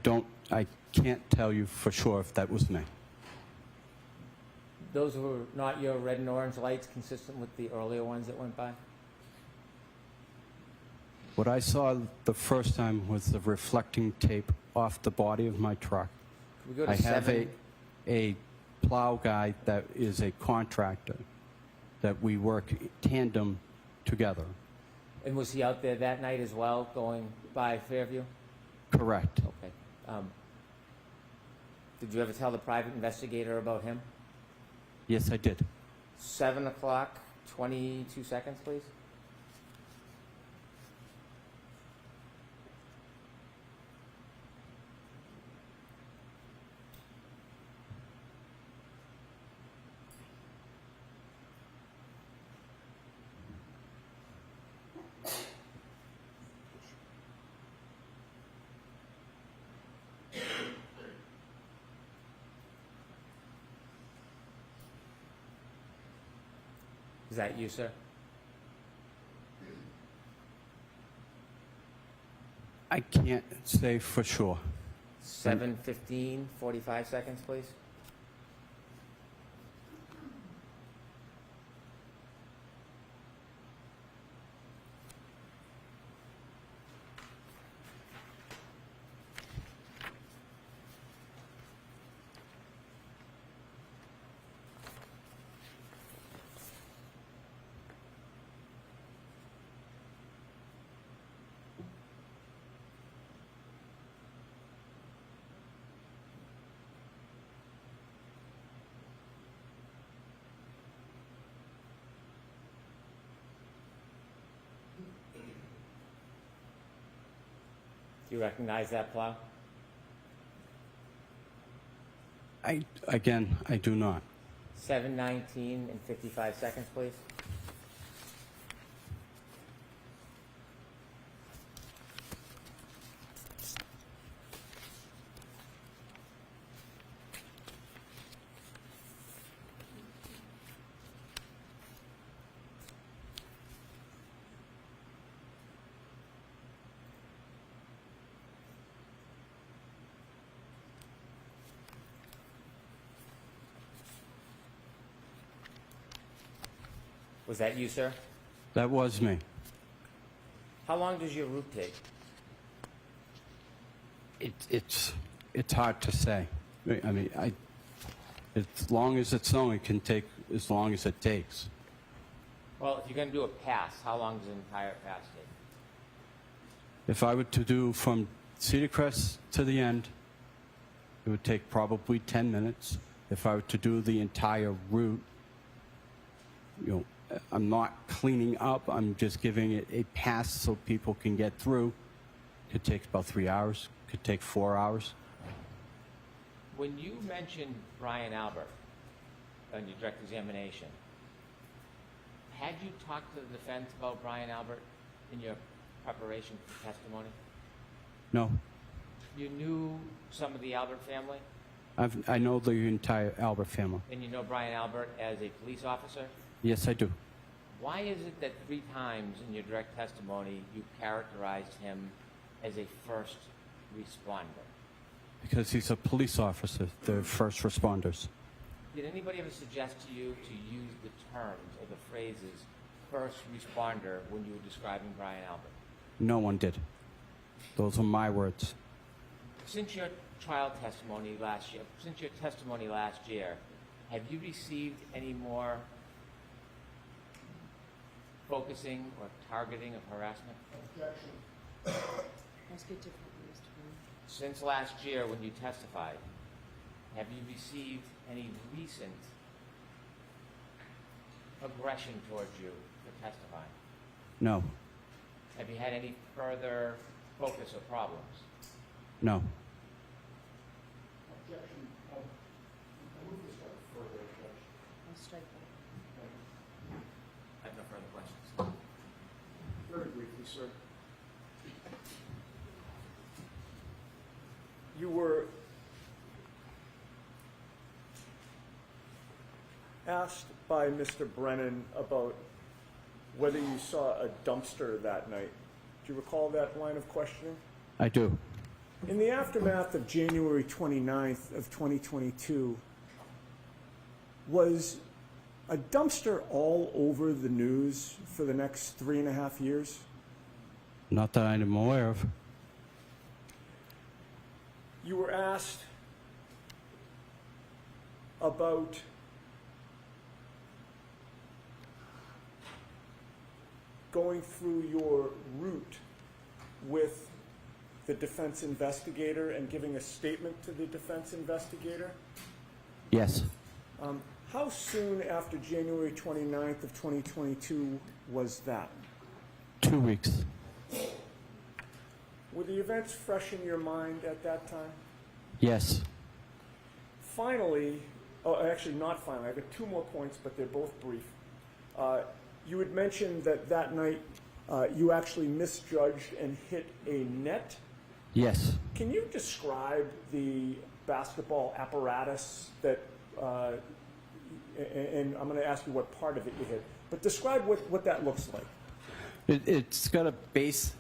can't tell you for sure if that was me. Those were not your red and orange lights consistent with the earlier ones that went by? What I saw the first time was the reflecting tape off the body of my truck. Could we go to I have 7? a plow guy that is a contractor that we work tandem together. And was he out there that night as well, going by Fairview? Correct. Okay. Did you ever tell the private investigator about him? Yes, I did. 7:00, 22 seconds, please. Is that you, sir? I can't say for sure. 7:15, 45 seconds, please. Do you recognize that plow? I do not. 7:19 and 55 seconds, please. Was that you, sir? That was me. How long does your route take? It's hard to say. I mean, as long as it's snowing, it can take as long as it takes. Well, if you're going to do a pass, how long does an entire pass take? If I were to do from Cedar Crest to the end, it would take probably 10 minutes. If I were to do the entire route, I'm not cleaning up. I'm just giving it a pass so people can get through. Could take about 3 hours. Could take 4 hours. When you mentioned Brian Albert on your direct examination, Had you talked to the defense about Brian Albert in your preparation for testimony? No. You knew some of the Albert family, I know the entire Albert family. and you know Brian Albert as a police officer? Yes, I do. Why is it that 3 times in your direct testimony you characterized him as a first responder? Because he's a police officer, the first responders. Did anybody ever suggest to you to use the terms or the phrases first responder when you were describing Brian Albert? No one did. Those are my words. Since your trial testimony last year, have you received any more focusing or targeting of harassment? Let's get to Mr. Brown. Since last year when you testified, have you received any recent aggression towards you for testifying? No. Have you had any further focus or problems? No. I'll strike that. I have no further questions. Very briefly, sir. You were asked by Mr. Brennan about whether you saw a dumpster that night. Do you recall that line of questioning? I do. In the aftermath of January 29th of 2022, was a dumpster all over the news for the next 3.5 years? Not that I'm aware of. You were asked about going through your route with the defense investigator and giving a statement to the defense investigator. Yes. How soon after January 29th of 2022 was that? 2 weeks. Were the events fresh in your mind at that time? Yes. Finally, actually not finally, I've got 2 more points, but they're both brief. You had mentioned that night you actually misjudged and hit a net. Yes. Can you describe the basketball apparatus that, and I'm going to ask you what part of it you hit, but describe what that looks like. It's got a base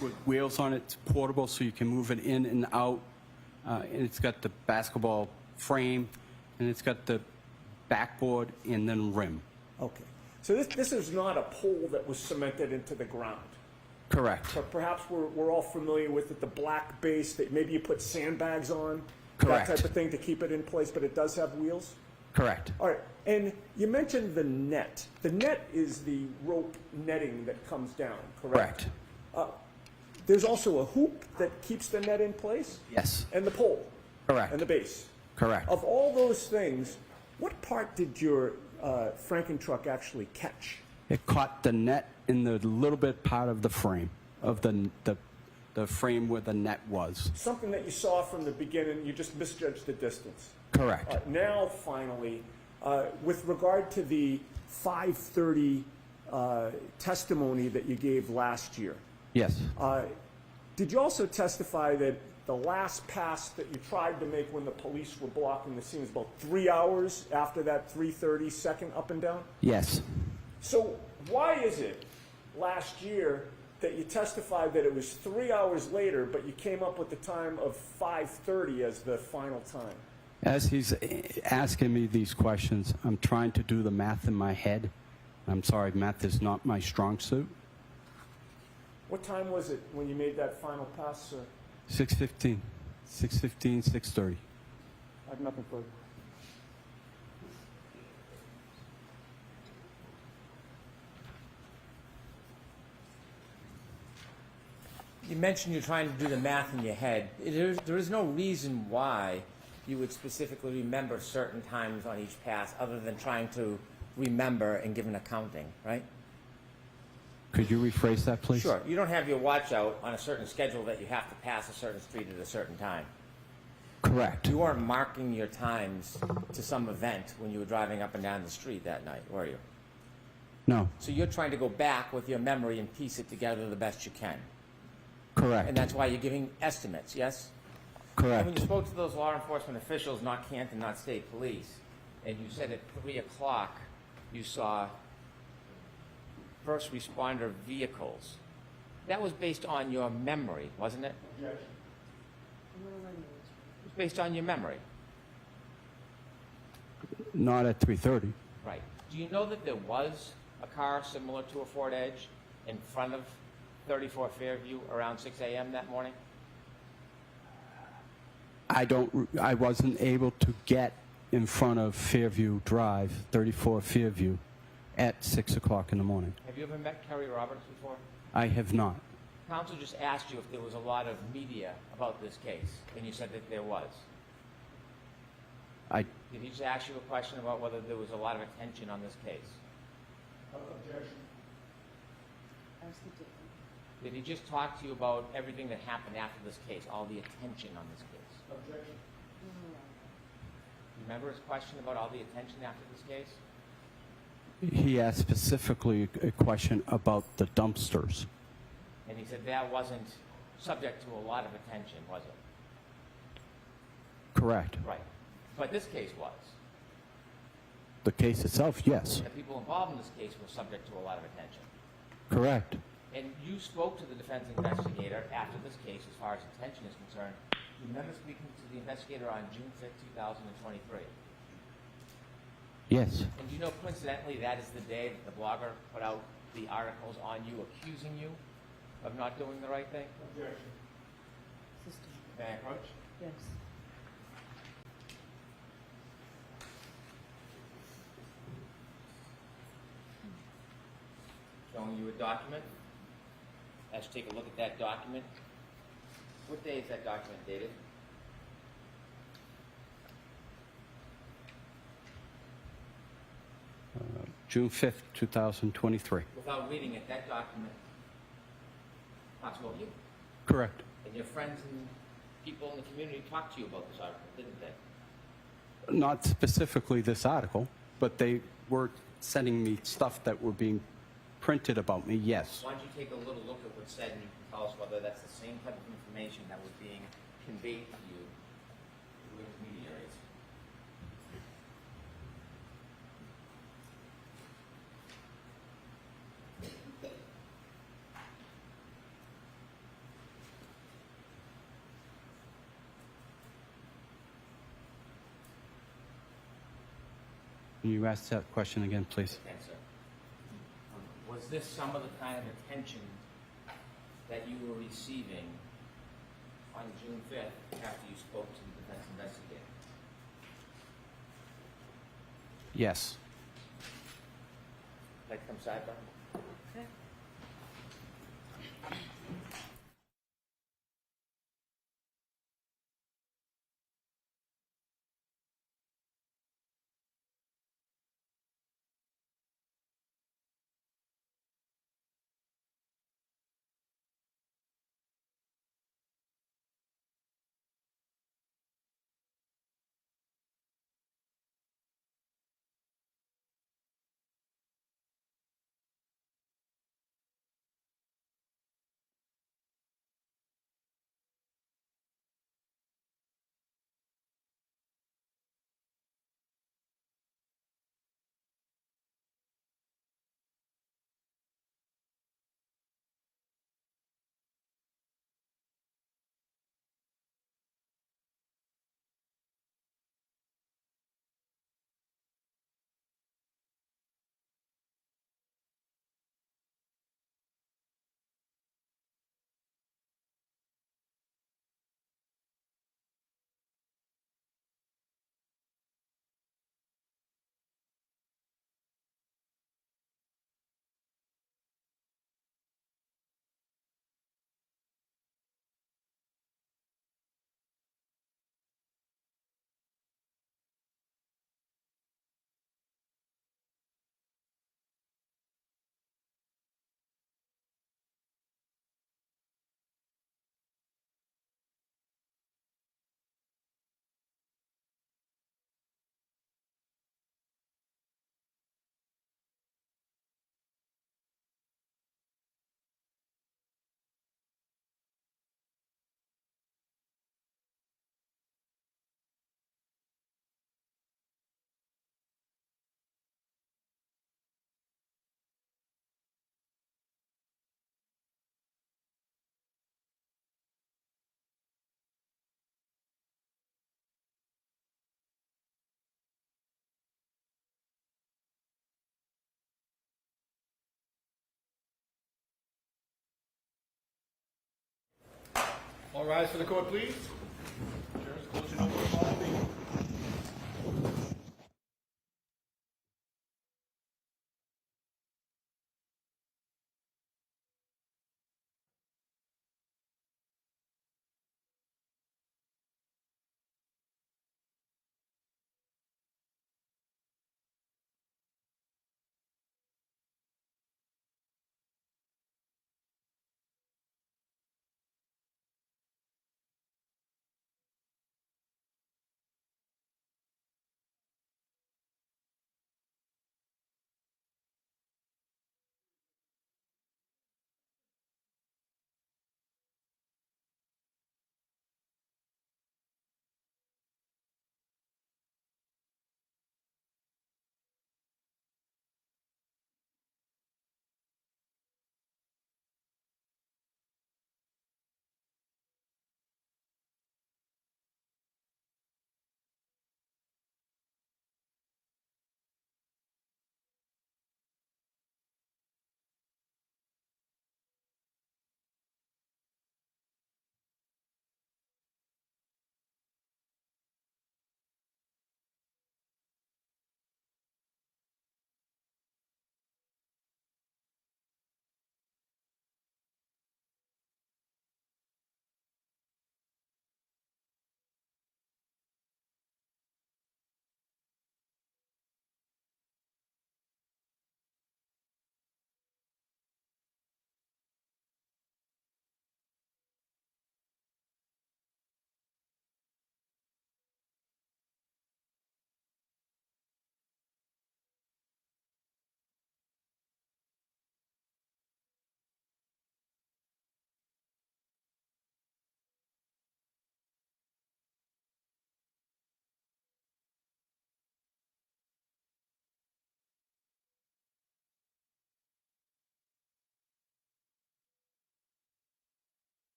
with wheels on it. It's portable, so you can move it in and out. And it's got the basketball frame, and it's got the backboard and then rim. Okay. So this is not a pole that was cemented into the ground. Correct. But perhaps we're all familiar with it, the black base that maybe you put sandbags on, Correct. that type of thing to keep it in place, but it does have wheels? Correct. All right, and you mentioned the net. The net is the rope netting that comes down, correct? Correct. There's also a hoop that keeps the net in place? Yes. And the pole? Correct. And the base? Correct. Of all those things, what part did your Franken truck actually catch? It caught the net in the little bit part of the frame, of the frame where the net was. Something that you saw from the beginning, you just misjudged the distance. Correct. Now, finally, with regard to the 5:30 testimony that you gave last year, Yes. did you also testify that the last pass that you tried to make when the police were blocking the scene was about 3 hours after that 3:30 second up and down? Yes. So why is it last year that you testified that it was 3 hours later, but you came up with the time of 5:30 as the final time? As he's asking me these questions, I'm trying to do the math in my head. I'm sorry, math is not my strong suit. What time was it when you made that final pass, sir? 6:15, 6:30. I have nothing further. You mentioned you're trying to do the math in your head. There is no reason why you would specifically remember certain times on each pass other than trying to remember and give an accounting, right? Could you rephrase that, please? Sure. You don't have your watch out on a certain schedule that you have to pass a certain street at a certain time. Correct. You weren't marking your times to some event when you were driving up and down the street that night, were you? No, So you're trying to go back with your memory and piece it together the best you can. correct. And that's why you're giving estimates, yes? And when Correct. you spoke to those law enforcement officials, not Canton, not state police, and you said at 3 o'clock you saw first responder vehicles, that was based on your memory, wasn't it? Objection. It was based on your memory. Not at 3:30. Right. Do you know that there was a car similar to a Ford Edge in front of 34 Fairview around 6 a.m. that morning? I wasn't able to get in front of Fairview Drive, 34 Fairview, at 6 o'clock in the morning. Have you ever met Kerry Roberts before? I have not. Counsel just asked you if there was a lot of media about this case, and you said that there was. I, Did he just ask you a question about whether there was a lot of attention on this case? Objection. Did he just talk to you about everything that happened after this case, all the attention on this case? Objection. Remember his question about all the attention after this case? he asked specifically a question about the dumpsters. And he said that wasn't subject to a lot of attention, was it? Correct. Right. But this case was. The case itself, yes. The people involved in this case were subject to a lot of attention. Correct. And you spoke to the defense investigator after this case as far as attention is concerned. You remember speaking to the investigator on June 5th, 2023. Yes. And do you know, coincidentally, that is the day that the blogger put out the articles on you, accusing you of not doing the right thing? Objection. May I approach? Yes. Showing you a document. Let's take a look at that document. What day is that document dated? June 5th, 2023. Without reading it, that document talks about you. Correct. And your friends and people in the community talked to you about this article, didn't they? Not specifically this article, but they were sending me stuff that were being printed about me, yes. Why don't you take a little look at what's said and you can tell us whether that's the same type of information that was being conveyed to you through intermediaries. Can you ask that question again, please? Okay, sir. Was this some of the kind of attention that you were receiving on June 5th after you spoke to the defense investigator? Yes. Like from sidebar? All rise for the court, please. Chair's closing over the following.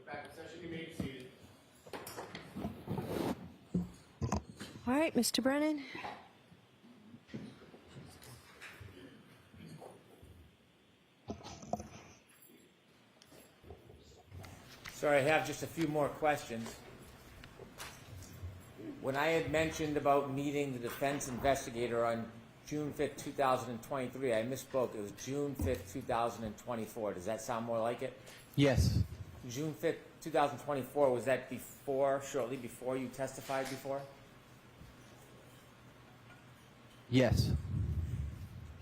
Back in session, you may be seated. All right, Mr. Brennan. So I have just a few more questions. When I had mentioned about meeting the defense investigator on June 5th, 2023, I misspoke. It was June 5th, 2024. Does that sound more like it? Yes. June 5th, 2024, was that before, shortly before you testified before? Yes.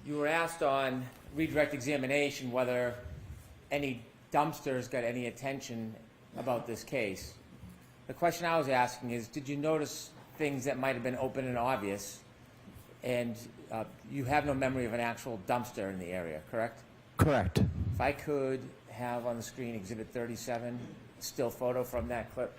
You were asked on redirect examination whether any dumpsters got any attention about this case. The question I was asking is, did you notice things that might have been open and obvious? And you have no memory of an actual dumpster in the area, correct? Correct. If I could have on the screen Exhibit 37, still photo from that clip.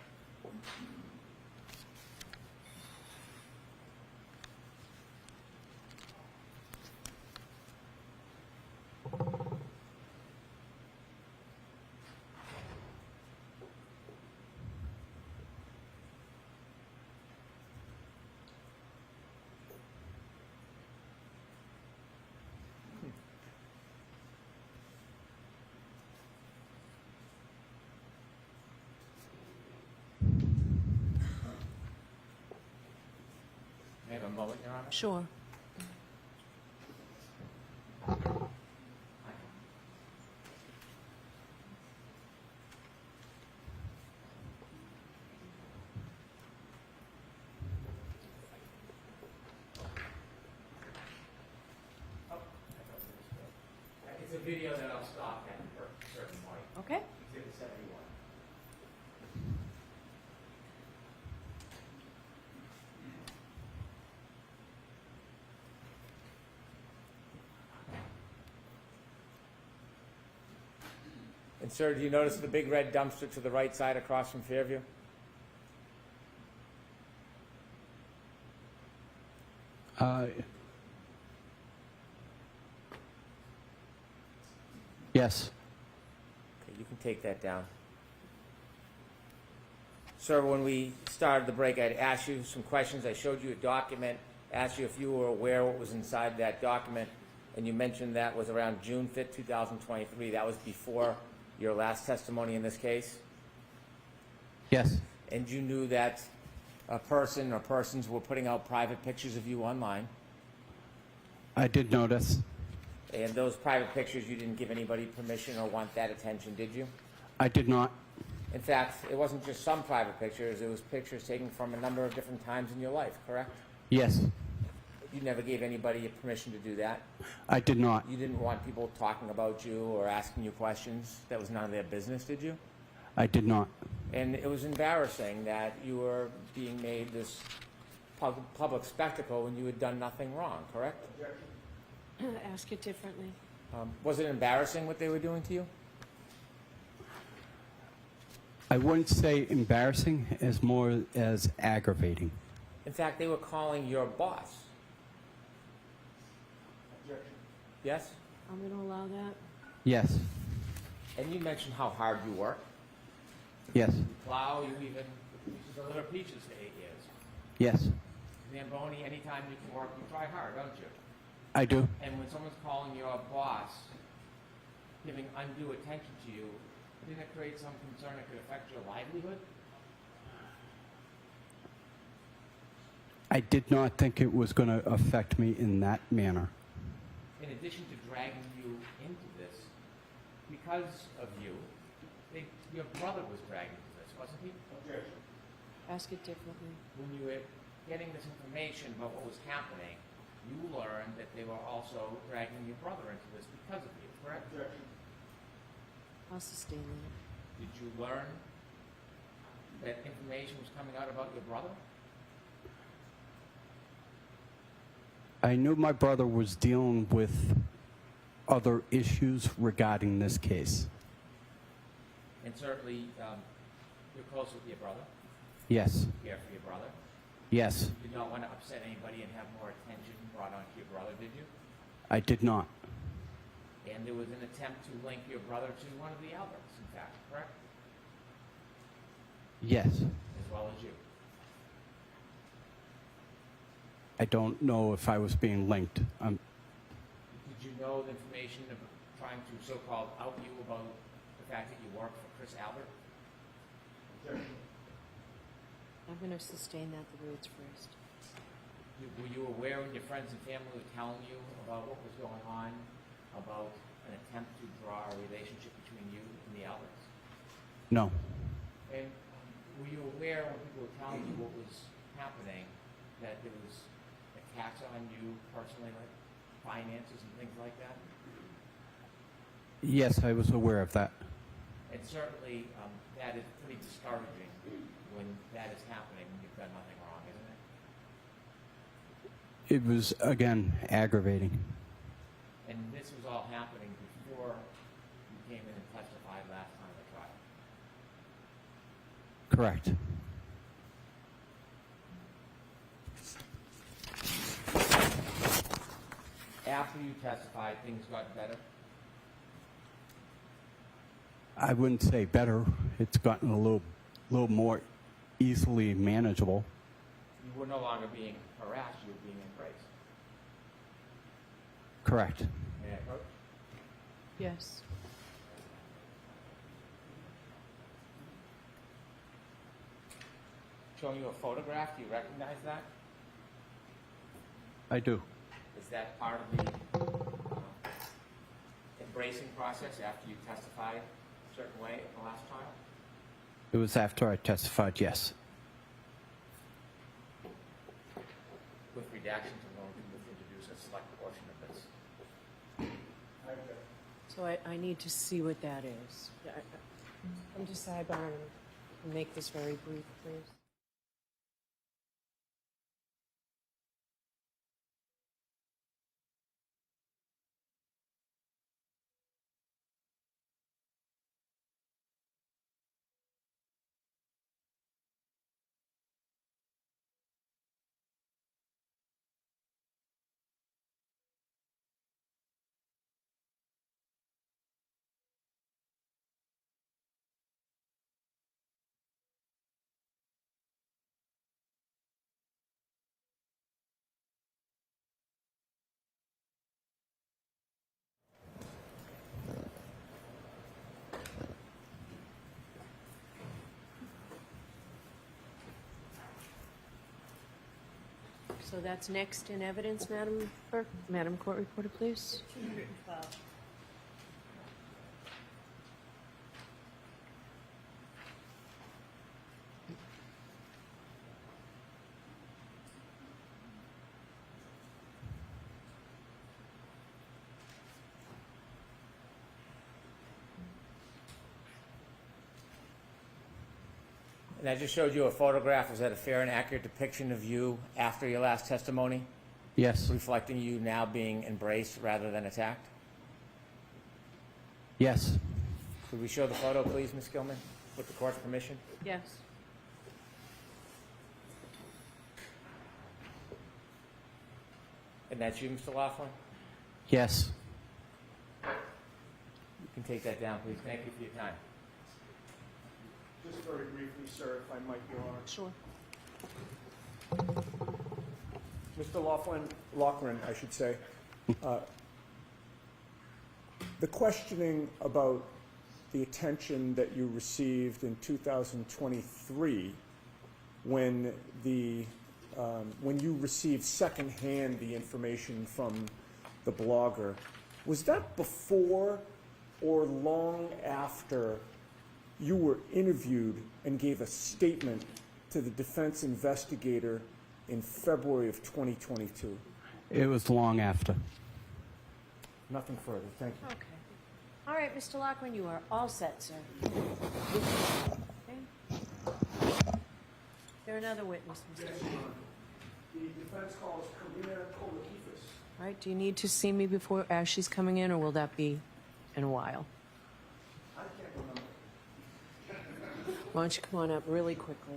May I have a moment, Your Honor? Sure. It's a video that I'll stop at a certain point. Okay. Exhibit 71. And sir, do you notice the big red dumpster to the right side across from Fairview? Yes. Okay, you can take that down. Sir, when we started the break, I'd asked you some questions. I showed you a document, asked you if you were aware what was inside that document, and you mentioned that was around June 5th, 2023. That was before your last testimony in this case? Yes. And you knew that a person or persons were putting out private pictures of you online? I did notice. And those private pictures, you didn't give anybody permission or want that attention, did you? I did not. In fact, it wasn't just some private pictures, it was pictures taken from a number of different times in your life, correct? Yes. You never gave anybody permission to do that? I did not. You didn't want people talking about you or asking you questions? That was none of their business, did you? I did not. And it was embarrassing that you were being made this public spectacle when you had done nothing wrong, correct? Ask it differently. Was it embarrassing what they were doing to you? I wouldn't say embarrassing as more as aggravating. In fact, they were calling your boss. Yes? I'm going to allow that. Yes. And you mentioned how hard you work. Yes. Plow, you even deliver peaches for 8 years. Yes. Zamboni, anytime you can work, you try hard, don't you? I do. And when someone's calling your boss, giving undue attention to you, didn't it create some concern it could affect your livelihood? I did not think it was going to affect me in that manner. In addition to dragging you into this, because of you, your brother was dragged into this, wasn't he? Ask it differently. When you were getting this information about what was happening, you learned that they were also dragging your brother into this because of you, correct? I'll sustain that. Did you learn that information was coming out about your brother? I knew my brother was dealing with other issues regarding this case. And certainly, you're close with your brother, Yes. you care for your brother. Yes. You did not want to upset anybody and have more attention brought onto your brother, did you? I did not. And there was an attempt to link your brother to one of the Alberts, in fact, correct? Yes. as well as you. I don't know if I was being linked. Did you know the information of trying to so-called out you about the fact that you work for Chris Albert? I'm gonna sustain that the words first. Were you aware when your friends and family were telling you about what was going on, about an attempt to draw a relationship between you and the Alberts? No. And were you aware when people were telling you what was happening, that there was attacks on you personally, like finances and things like that? Yes, I was aware of that. And certainly, that is pretty discouraging when that is happening, when you've done nothing wrong, isn't it? It was, again, aggravating. And this was all happening before you came in and testified last time at trial. Correct. After you testified, things got better? I wouldn't say better. It's gotten a little more easily manageable. You were no longer being harassed, you were being embraced. Correct. May I approach? Yes. Showing you a photograph, do you recognize that? I do. Is that part of the embracing process after you testified a certain way at the last trial? It was after I testified, yes. With redactions, I'm going to introduce a select portion of this. So I need to see what that is. Come to sidebar and make this very brief, please. So that's next in evidence, Madam Clerk. Madam Court Reporter, please. 212. And I just showed you a photograph. Is that a fair and accurate depiction of you after your last testimony, Yes. reflecting you now being embraced rather than attacked? Yes. Could we show the photo, please, Ms. Gilman, with the court's permission? Yes. And that's you, Mr. Laughlin? Yes. You can take that down, please. Thank you for your time. Just very briefly, sir, if I might, Your Honor. Sure. Mr. Laughlin, I should say. The questioning about the attention that you received in 2023 when you received secondhand the information from the blogger, was that before or long after you were interviewed and gave a statement to the defense investigator in February of 2022? It was long after. Nothing further. Thank you. Okay. All right, Mr. Lockman, you are all set, sir. Okay. There another witness, Mr. The defense calls Karina Kolithas. All right, do you need to see me before, as she's coming in, or will that be in a while? I can't remember. Why don't you come on up really quickly?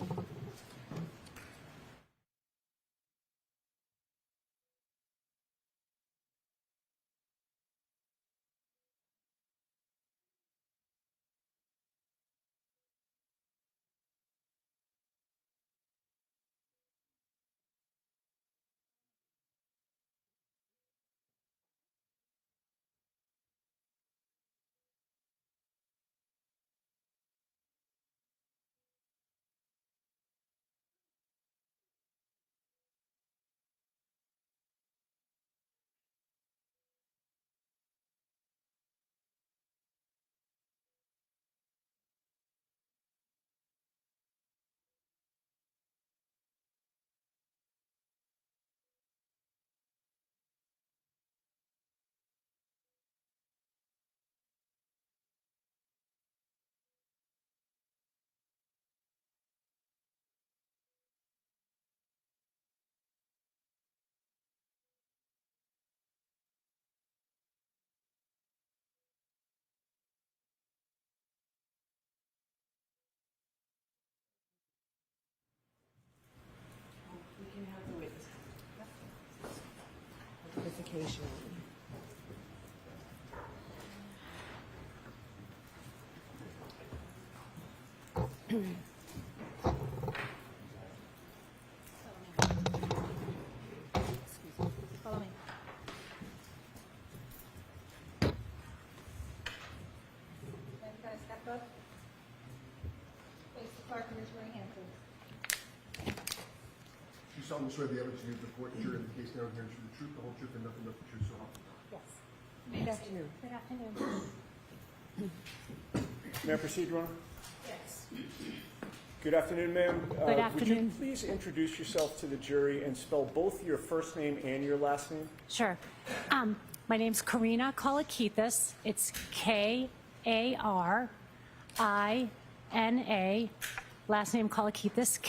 application. Follow me. Then you guys step up. Face the clerk and raise your right hand, please. You solemnly swear the evidence you give the court and jury in the case now hearing is the truth, the whole truth, and nothing but the truth, so help you God. Yes. Good afternoon. Good afternoon. May I proceed, Ron? Yes. Good afternoon, ma'am. Good Would you afternoon. please introduce yourself to the jury and spell both your first name and your last name? Sure. My name's Karina Kolithas. It's Karina. Last name Kolithas.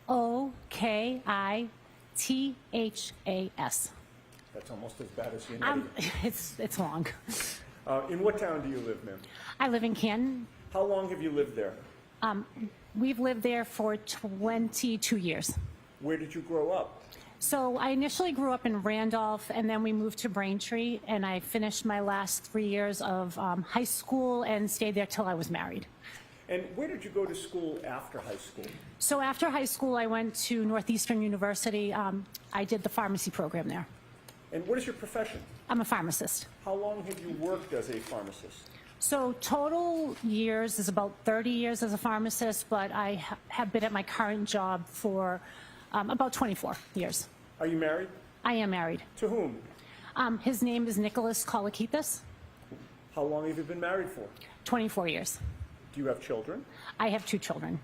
Kolokithas. That's almost as bad as your name. It's long. In what town do you live, ma'am? I live in Canton. How long have you lived there? We've lived there for 22 years. Where did you grow up? So I initially grew up in Randolph, and then we moved to Braintree, and I finished my last 3 years of high school and stayed there till I was married. And where did you go to school after high school? So after high school, I went to Northeastern University. I did the pharmacy program there. And what is your profession? I'm a pharmacist. How long have you worked as a pharmacist? So total years is about 30 years as a pharmacist, but I have been at my current job for about 24 years. Are you married? I am married. To whom? His name is Nicholas Kolithas. How long have you been married for? 24 years. Do you have children? I have 2 children.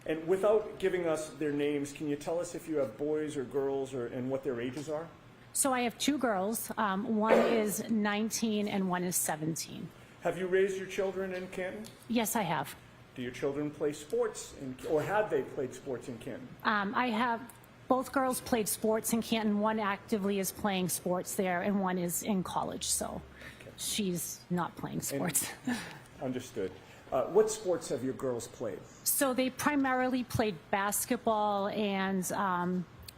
And without giving us their names, can you tell us if you have boys or girls and what their ages are? So I have 2 girls. One is 19 and one is 17. Have you raised your children in Canton? Yes, I have. Do your children play sports, or have they played sports in Canton? I have both girls played sports in Canton. One actively is playing sports there, and one is in college, so she's not playing sports. Understood. What sports have your girls played? So they primarily played basketball, and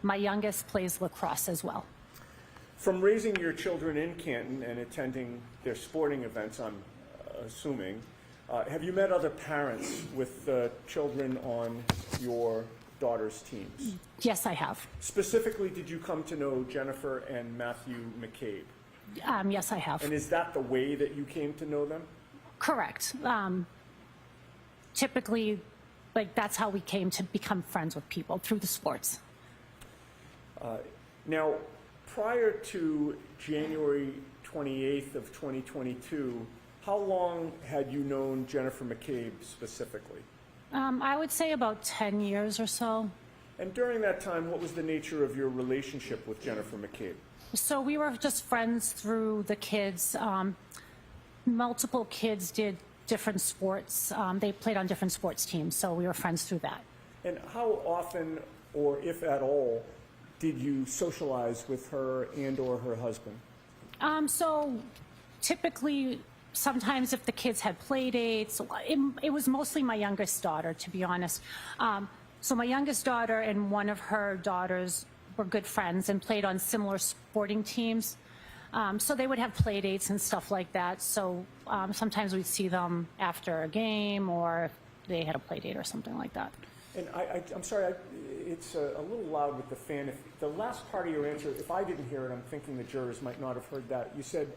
my youngest plays lacrosse as well. From raising your children in Canton and attending their sporting events, I'm assuming, have you met other parents with children on your daughter's teams? Yes, I have. Specifically, did you come to know Jennifer and Matthew McCabe? Yes, I have. And is that the way that you came to know them? Correct. Typically, that's how we came to become friends with people, through the sports. Now, prior to January 28th of 2022, how long had you known Jennifer McCabe specifically? I would say about 10 years or so. And during that time, what was the nature of your relationship with Jennifer McCabe? So we were just friends through the kids. Multiple kids did different sports. They played on different sports teams, so we were friends through that. And how often, or if at all, did you socialize with her and or her husband? So typically, sometimes if the kids had play dates, it was mostly my youngest daughter, to be honest. So my youngest daughter and one of her daughters were good friends and played on similar sporting teams. So they would have play dates and stuff like that. So sometimes we'd see them after a game, or if they had a play date or something like that. And I'm sorry, it's a little loud with the fan. If the last part of your answer, if I didn't hear it, I'm thinking the jurors might not have heard that. You said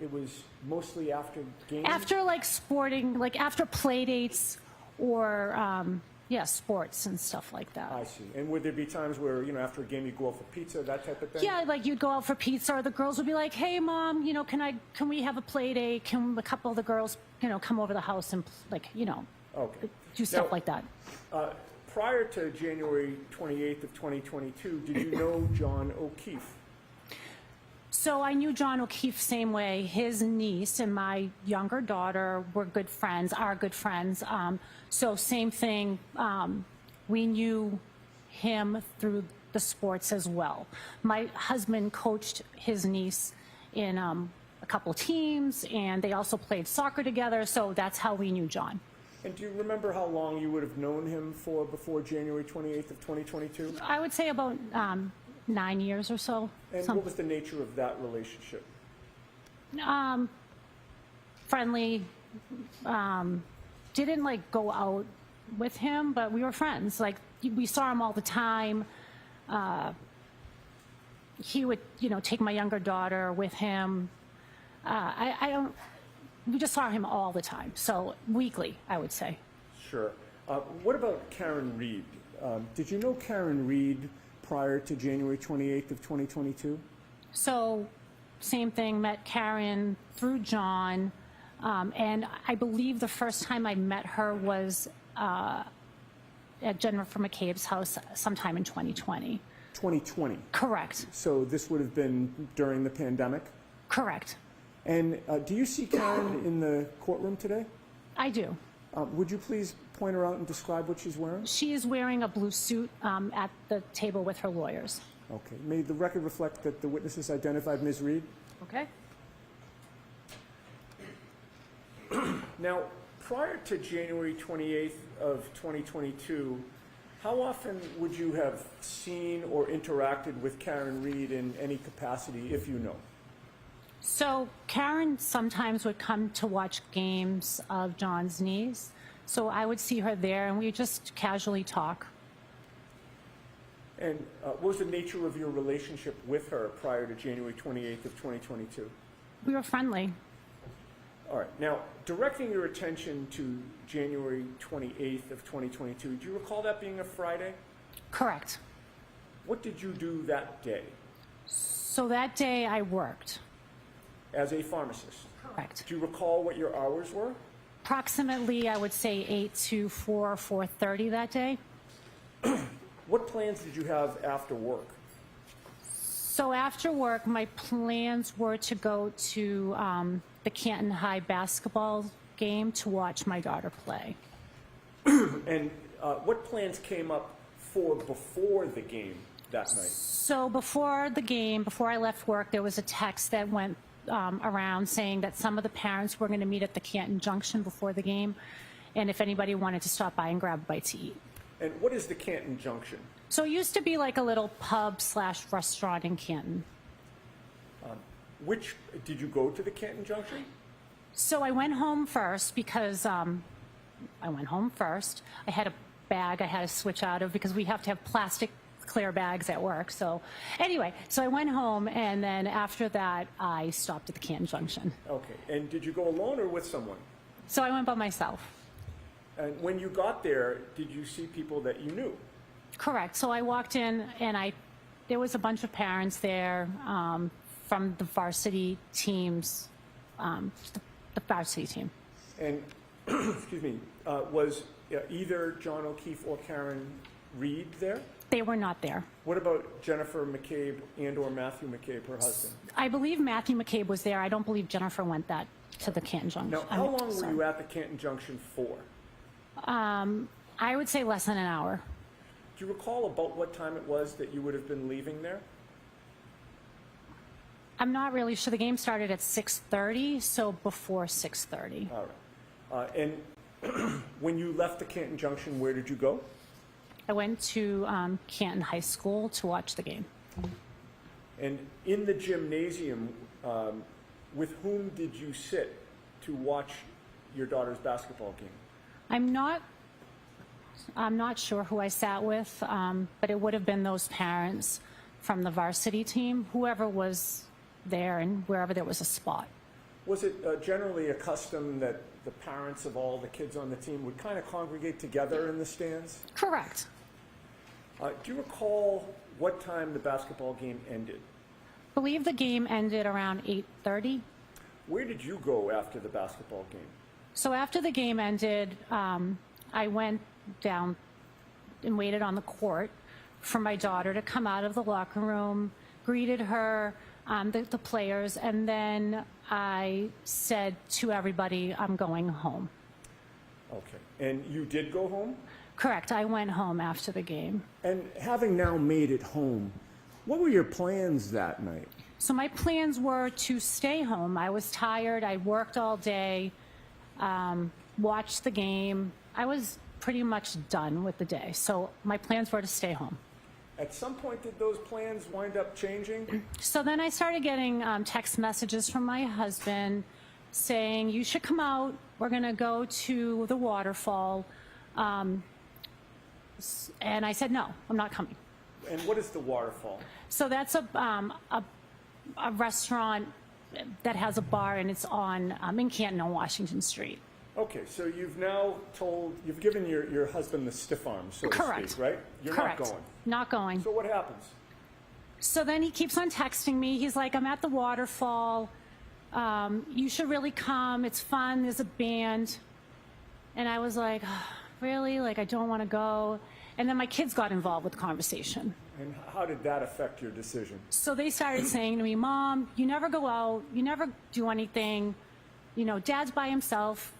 it was mostly after games? After sporting, after play dates or, sports and stuff like that. I see. And would there be times where, after a game you go out for pizza, that type of thing? Yeah, you'd go out for pizza, or the girls would be like, "Hey, Mom, can we have a play date? Can a couple of the girls, come over the house and, Okay. do stuff Now, like that?" Prior to January 28th of 2022, did you know John O'Keefe? So I knew John O'Keefe same way. His niece and my younger daughter were good friends, are good friends. So same thing, we knew him through the sports as well. My husband coached his niece in a couple teams, and they also played soccer together, so that's how we knew John. And do you remember how long you would have known him for before January 28th of 2022? I would say about 9 years or so. And what was the nature of that relationship? Friendly. Didn't like go out with him, but we were friends. Like we saw him all the time. He would, take my younger daughter with him. We just saw him all the time. So weekly, I would say. Sure. What about Karen Reed? Did you know Karen Reed prior to January 28th of 2022? So same thing, met Karen through John. And I believe the first time I met her was at Jennifer McCabe's house sometime in 2020. 2020. Correct. So this would have been during the pandemic? Correct. And do you see Karen in the courtroom today? I do. Would you please point her out and describe what she's wearing? She is wearing a blue suit at the table with her lawyers. Okay. May the record reflect that the witnesses identified Ms. Reed? Okay. Now, prior to January 28th of 2022, how often would you have seen or interacted with Karen Reed in any capacity, if you know? So Karen sometimes would come to watch games of John's niece. So I would see her there and we would just casually talk. And what was the nature of your relationship with her prior to January 28th of 2022? We were friendly. All right. Now, directing your attention to January 28th of 2022, do you recall that being a Friday? Correct. What did you do that day So that day I worked. as a pharmacist? Correct. Do you recall what your hours were? Approximately, I would say 8 to 4:30 that day. What plans did you have after work? So after work, my plans were to go to the Canton High basketball game to watch my daughter play. And what plans came up for before the game that night? So before the game, before I left work, there was a text that went around saying that some of the parents were going to meet at the Canton Junction before the game, and if anybody wanted to stop by and grab a bite to eat. And what is the Canton Junction? So it used to be like a little pub/restaurant in Canton. Did you go to the Canton Junction? So I went home first because I went home first. I had a bag I had to switch out of because we have to have plastic clear bags at work. So anyway, so I went home and then after that I stopped at the Canton Junction. Okay. And did you go alone or with someone? So I went by myself. And when you got there, did you see people that you knew? Correct. So I walked in and there was a bunch of parents there from the varsity teams, the varsity team. And, excuse me, was either John O'Keefe or Karen Reed there? They were not there. What about Jennifer McCabe and or Matthew McCabe, her husband? I believe Matthew McCabe was there. I don't believe Jennifer went to the Canton Junction. Now, how long were you at the Canton Junction for? I would say less than an hour. Do you recall about what time it was that you would have been leaving there? I'm not really sure. The game started at 6:30, so before 6:30. All right. And when you left the Canton Junction, where did you go? I went to Canton High School to watch the game. And in the gymnasium, with whom did you sit to watch your daughter's basketball game? I'm not sure who I sat with, but it would have been those parents from the varsity team, whoever was there and wherever there was a spot. Was it generally a custom that the parents of all the kids on the team would kind of congregate together in the stands? Correct. Do you recall what time the basketball game ended? I believe the game ended around 8:30. Where did you go after the basketball game? So after the game ended, I went down and waited on the court for my daughter to come out of the locker room, greeted her, the players, and then I said to everybody, I'm going home. Okay. And you did go home? Correct. I went home after the game. And having now made it home, what were your plans that night? So my plans were to stay home. I was tired. I worked all day, watched the game. I was pretty much done with the day. So my plans were to stay home. At some point, did those plans wind up changing? So then I started getting text messages from my husband saying, you should come out, we're going to go to the waterfall. And I said, no, I'm not coming. And what is the waterfall? So that's a restaurant that has a bar, and it's on in Canton on Washington Street. Okay, so you've given your husband the stiff arm, so to Correct. speak, right? You're Correct. not going. Not going. So what happens? So then he keeps on texting me. He's like, I'm at the waterfall. You should really come. It's fun. There's a band. And I was like, oh, really? Like, I don't want to go. And then my kids got involved with the conversation. And how did that affect your decision? So they started saying to me, Mom, you never go out. You never do anything. You know, Dad's by himself.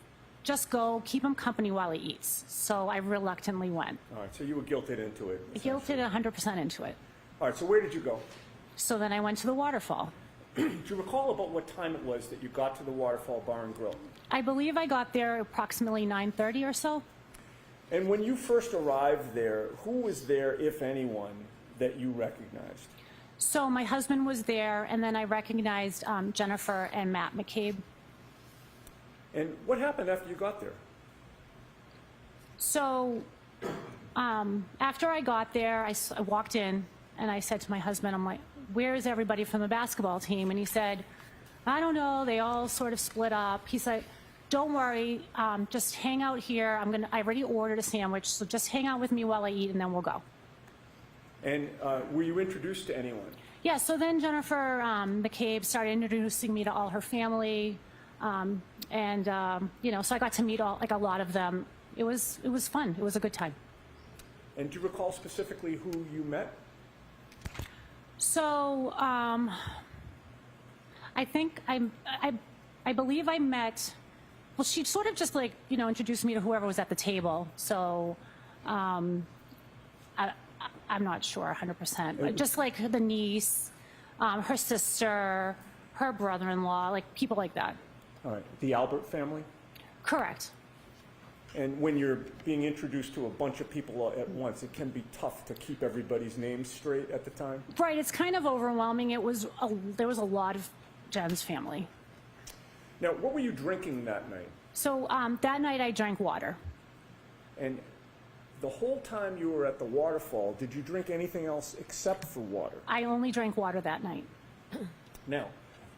Just go, keep him company while he eats. So I reluctantly went. All right, so you were guilted into it. Guilted 100% into it. All right, so where did you go? So then I went to the waterfall. Do you recall about what time it was that you got to the Waterfall Bar and Grill? I believe I got there approximately 9:30 or so. And when you first arrived there, who was there, if anyone, that you recognized? So my husband was there, and then I recognized Jennifer and Matt McCabe. And what happened after you got there? So after I got there, I walked in, and I said to my husband, I'm like, where is everybody from the basketball team? And he said, I don't know, they all sort of split up. He said, don't worry, just hang out here. I already ordered a sandwich, so just hang out with me while I eat, and then we'll go. And were you introduced to anyone? Yeah, so then Jennifer McCabe started introducing me to all her family, you know, so I got to meet a lot of them. It was fun. It was a good time. And do you recall specifically who you met? So I think I believe I met. Well, she sort of just introduced me to whoever was at the table. So I'm not sure 100%, but just like the niece, her sister, her brother-in-law, like people like that. All right, the Albert family? Correct. And when you're being introduced to a bunch of people at once, it can be tough to keep everybody's names straight at the time? Right, it's kind of overwhelming. There was a lot of Jen's family. Now, what were you drinking that night? So that night I drank water. And the whole time you were at the waterfall, did you drink anything else except for water? I only drank water that night. Now,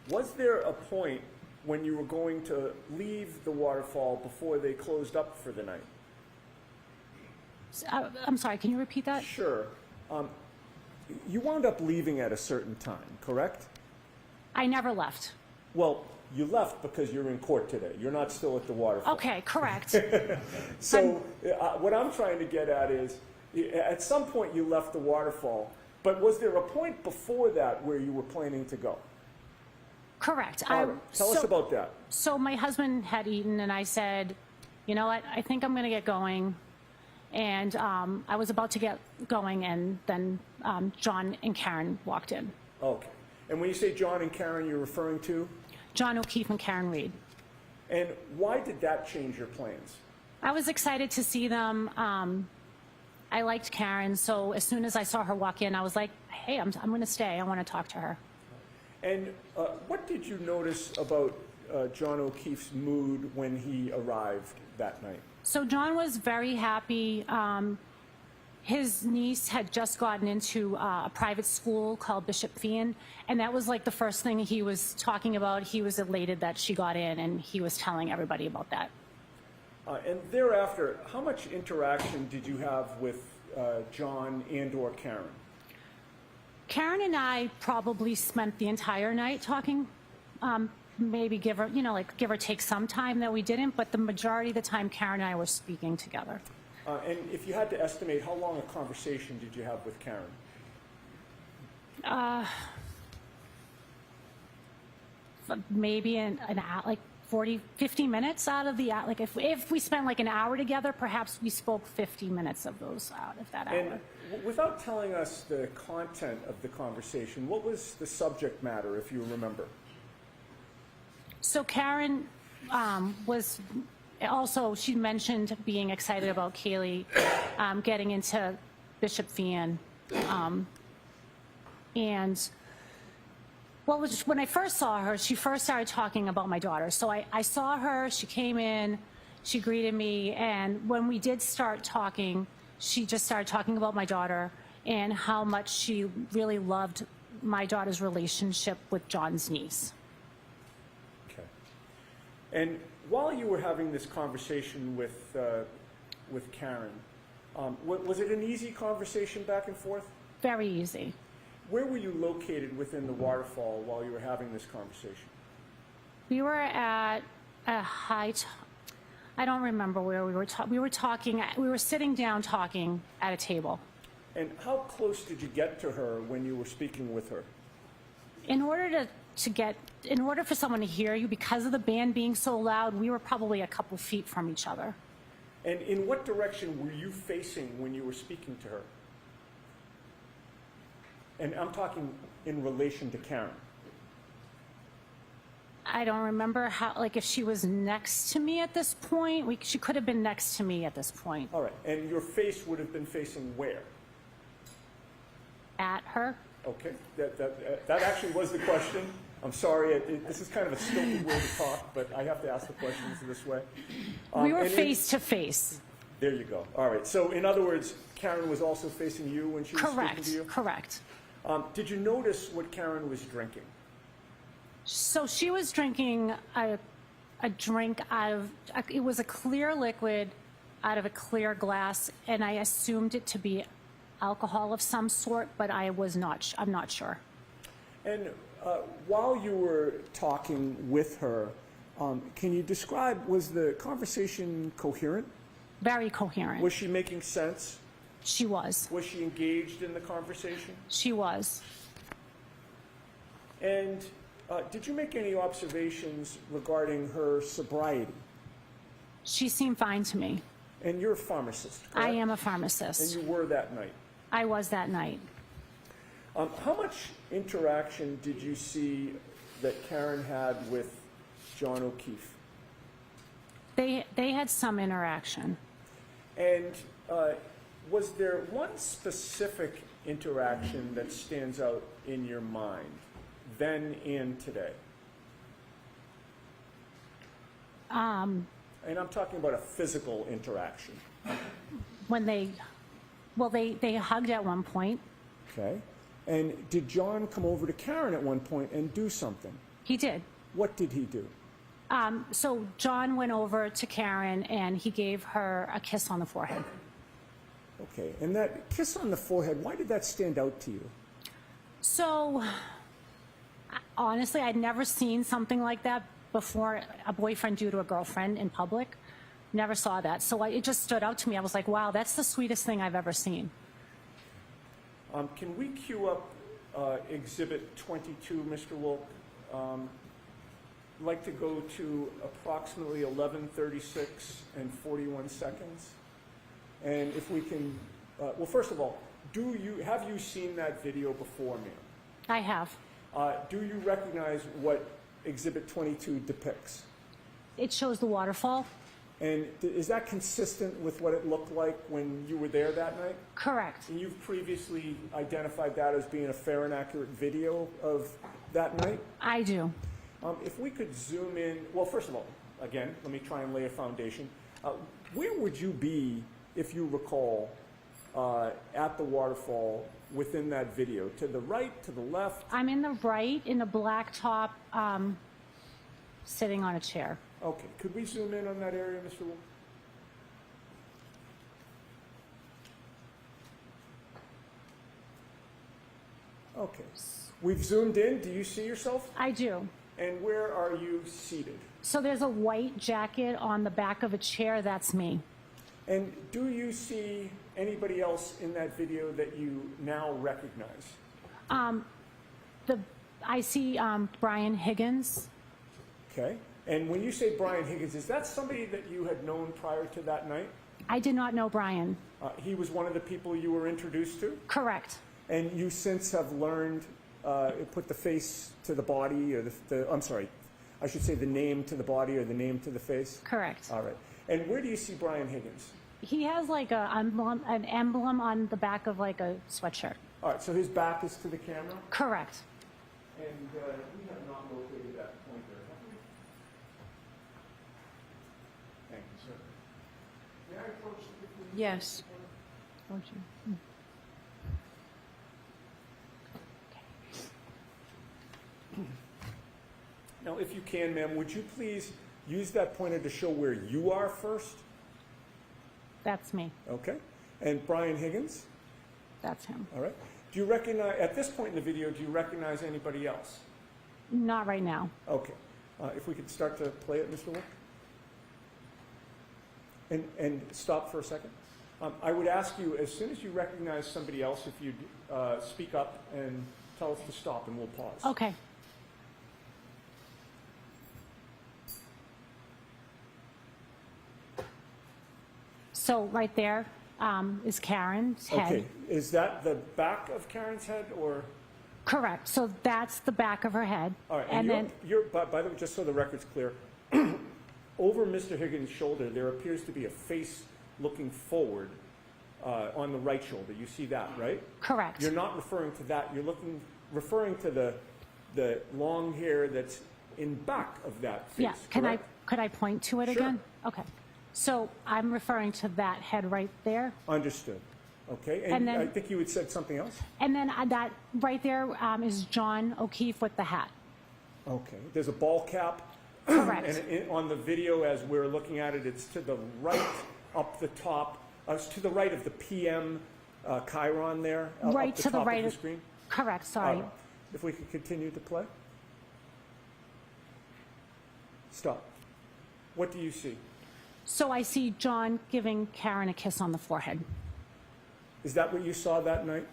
was there a point when you were going to leave the waterfall before they closed up for the night? I'm sorry, can you repeat that? Sure. You wound up leaving at a certain time, correct? I never left. Well, you left because you're in court today. You're not still at the waterfall. Okay, correct. So what I'm trying to get at is, at some point you left the waterfall, but was there a point before that where you were planning to go? Correct. All right. Tell us about that. So my husband had eaten, and I said, you know what, I think I'm going to get going. And I was about to get going, and then John and Karen walked in. Okay. And when you say John and Karen, you're referring to? John O'Keefe and Karen Reed. And why did that change your plans? I was excited to see them. I liked Karen, so as soon as I saw her walk in, I was like, hey, I'm going to stay. I want to talk to her. And what did you notice about John O'Keefe's mood when he arrived that night? So John was very happy. His niece had just gotten into a private school called Bishop Fian, and that was like the first thing he was talking about. He was elated that she got in, and he was telling everybody about that. And thereafter, how much interaction did you have with John and or Karen? Karen and I probably spent the entire night talking, maybe give or take some time that we didn't, but the majority of the time Karen and I were speaking together. And if you had to estimate, how long a conversation did you have with Karen? Maybe an hour, like 40, 50 minutes out of the hour. Like if we spent like an hour together, perhaps we spoke 50 minutes of those out of that hour. And without telling us the content of the conversation, what was the subject matter, if you remember? So Karen was also, she mentioned being excited about Kaylee getting into Bishop Fian. And well, when I first saw her, she first started talking about my daughter. So I saw her, she came in, she greeted me, and when we did start talking, she just started talking about my daughter and how much she really loved my daughter's relationship with John's niece. Okay. And while you were having this conversation with Karen, was it an easy conversation back and forth? Very easy. Where were you located within the waterfall while you were having this conversation? We were at a I don't remember where we were talking. We were sitting down talking at a table. And how close did you get to her when you were speaking with her? In order for someone to hear you, because of the band being so loud, we were probably a couple feet from each other. And in what direction were you facing when you were speaking to her? And I'm talking in relation to Karen. I don't remember if she was next to me at this point. She could have been next to me at this point. All right. And your face would have been facing where? At her. Okay. That actually was the question. I'm sorry. This is kind of a stilted way to talk, but I have to ask the questions this way. We were face to face. There you go. All right. So in other words, Karen was also facing you when she was speaking to you? Correct. Did you notice what Karen was drinking? So she was drinking a drink out of, it was a clear liquid out of a clear glass, and I assumed it to be alcohol of some sort, but I'm not sure. And while you were talking with her, can you describe, was the conversation coherent? Very coherent. Was she making sense? She was. Was she engaged in the conversation? She was. And did you make any observations regarding her sobriety? She seemed fine to me. And you're a pharmacist, correct? I am a And pharmacist. you were that night. I was that night. How much interaction did you see that Karen had with John O'Keefe? They had some interaction. And was there one specific interaction that stands out in your mind, then and today? And I'm talking about a physical interaction. When they hugged at one point. Okay. And did John come over to Karen at one point and do something? He did. What did he do? So John went over to Karen and he gave her a kiss on the forehead. Okay. And that kiss on the forehead, why did that stand out to you? So honestly, I'd never seen something like that before, a boyfriend do to a girlfriend in public. Never saw that. So it just stood out to me. I was like, wow, that's the sweetest thing I've ever seen. Can we cue up Exhibit 22, Mr. Wolk? I'd like to go to approximately 11:36 and 41 seconds. And if we can, well, first of all, have you seen that video before, ma'am? I have. Do you recognize what Exhibit 22 depicts? It shows the waterfall. And is that consistent with what it looked like when you were there that night? Correct. And you've previously identified that as being a fair and accurate video of that night? I do. If we could zoom in, well, first of all, again, let me try and lay a foundation. Where would you be, if you recall, at the waterfall within that video? To the right, to the left? I'm in the right, in the black top, sitting on a chair. Okay, could we zoom in on that area, Mr. Wolf? Okay, we've zoomed in. Do you see yourself? I do. And where are you seated? So there's a white jacket on the back of a chair. That's me. And do you see anybody else in that video that you now recognize? I see Brian Higgins. Okay. And when you say Brian Higgins, is that somebody that you had known prior to that night? I did not know Brian. He was one of the people you were introduced to? Correct. And you since have learned, put the face to the body, or I'm sorry, I should say the name to the body or the name to the face? Correct. All right. And where do you see Brian Higgins? He has like an emblem on the back of like a sweatshirt. All right, so his back is to the camera, Correct. and we have not located that pointer, have we? Thank you, sir. May I approach the picture? Yes. Don't you? Now, if you can, ma'am, would you please use that pointer to show where you are first? That's me. Okay. And Brian Higgins? That's him. All right. Do you recognize, at this point in the video, do you recognize anybody else? Not right now. Okay. If we could start to play it, Mr. Wolf? And stop for a second. I would ask you, as soon as you recognize somebody else, if you'd speak up and tell us to stop, and we'll pause. Okay. So right there is Karen's head. Okay. Is that the back of Karen's head, or? Correct. So that's the back of her head. All right. And then by the way, just so the record's clear, over Mr. Higgins' shoulder, there appears to be a face looking forward on the right shoulder. You see that, right? correct. You're not referring to that. You're referring to the long hair that's in back of that face. Yeah. Could I point to it Sure. again? Okay. So I'm referring to that head right there. Understood. Okay. And And then- I think you had said something else? And then that right there is John O'Keefe with the hat. Okay. There's a ball cap. Correct. And on the video, as we're looking at it, it's to the right, up the top. It's to the right of the PM chyron there. Right up the to the top right of the screen. Correct. Sorry. If we could continue to play. Stop. What do you see? So I see John giving Karen a kiss on the forehead. Is that what you saw that night?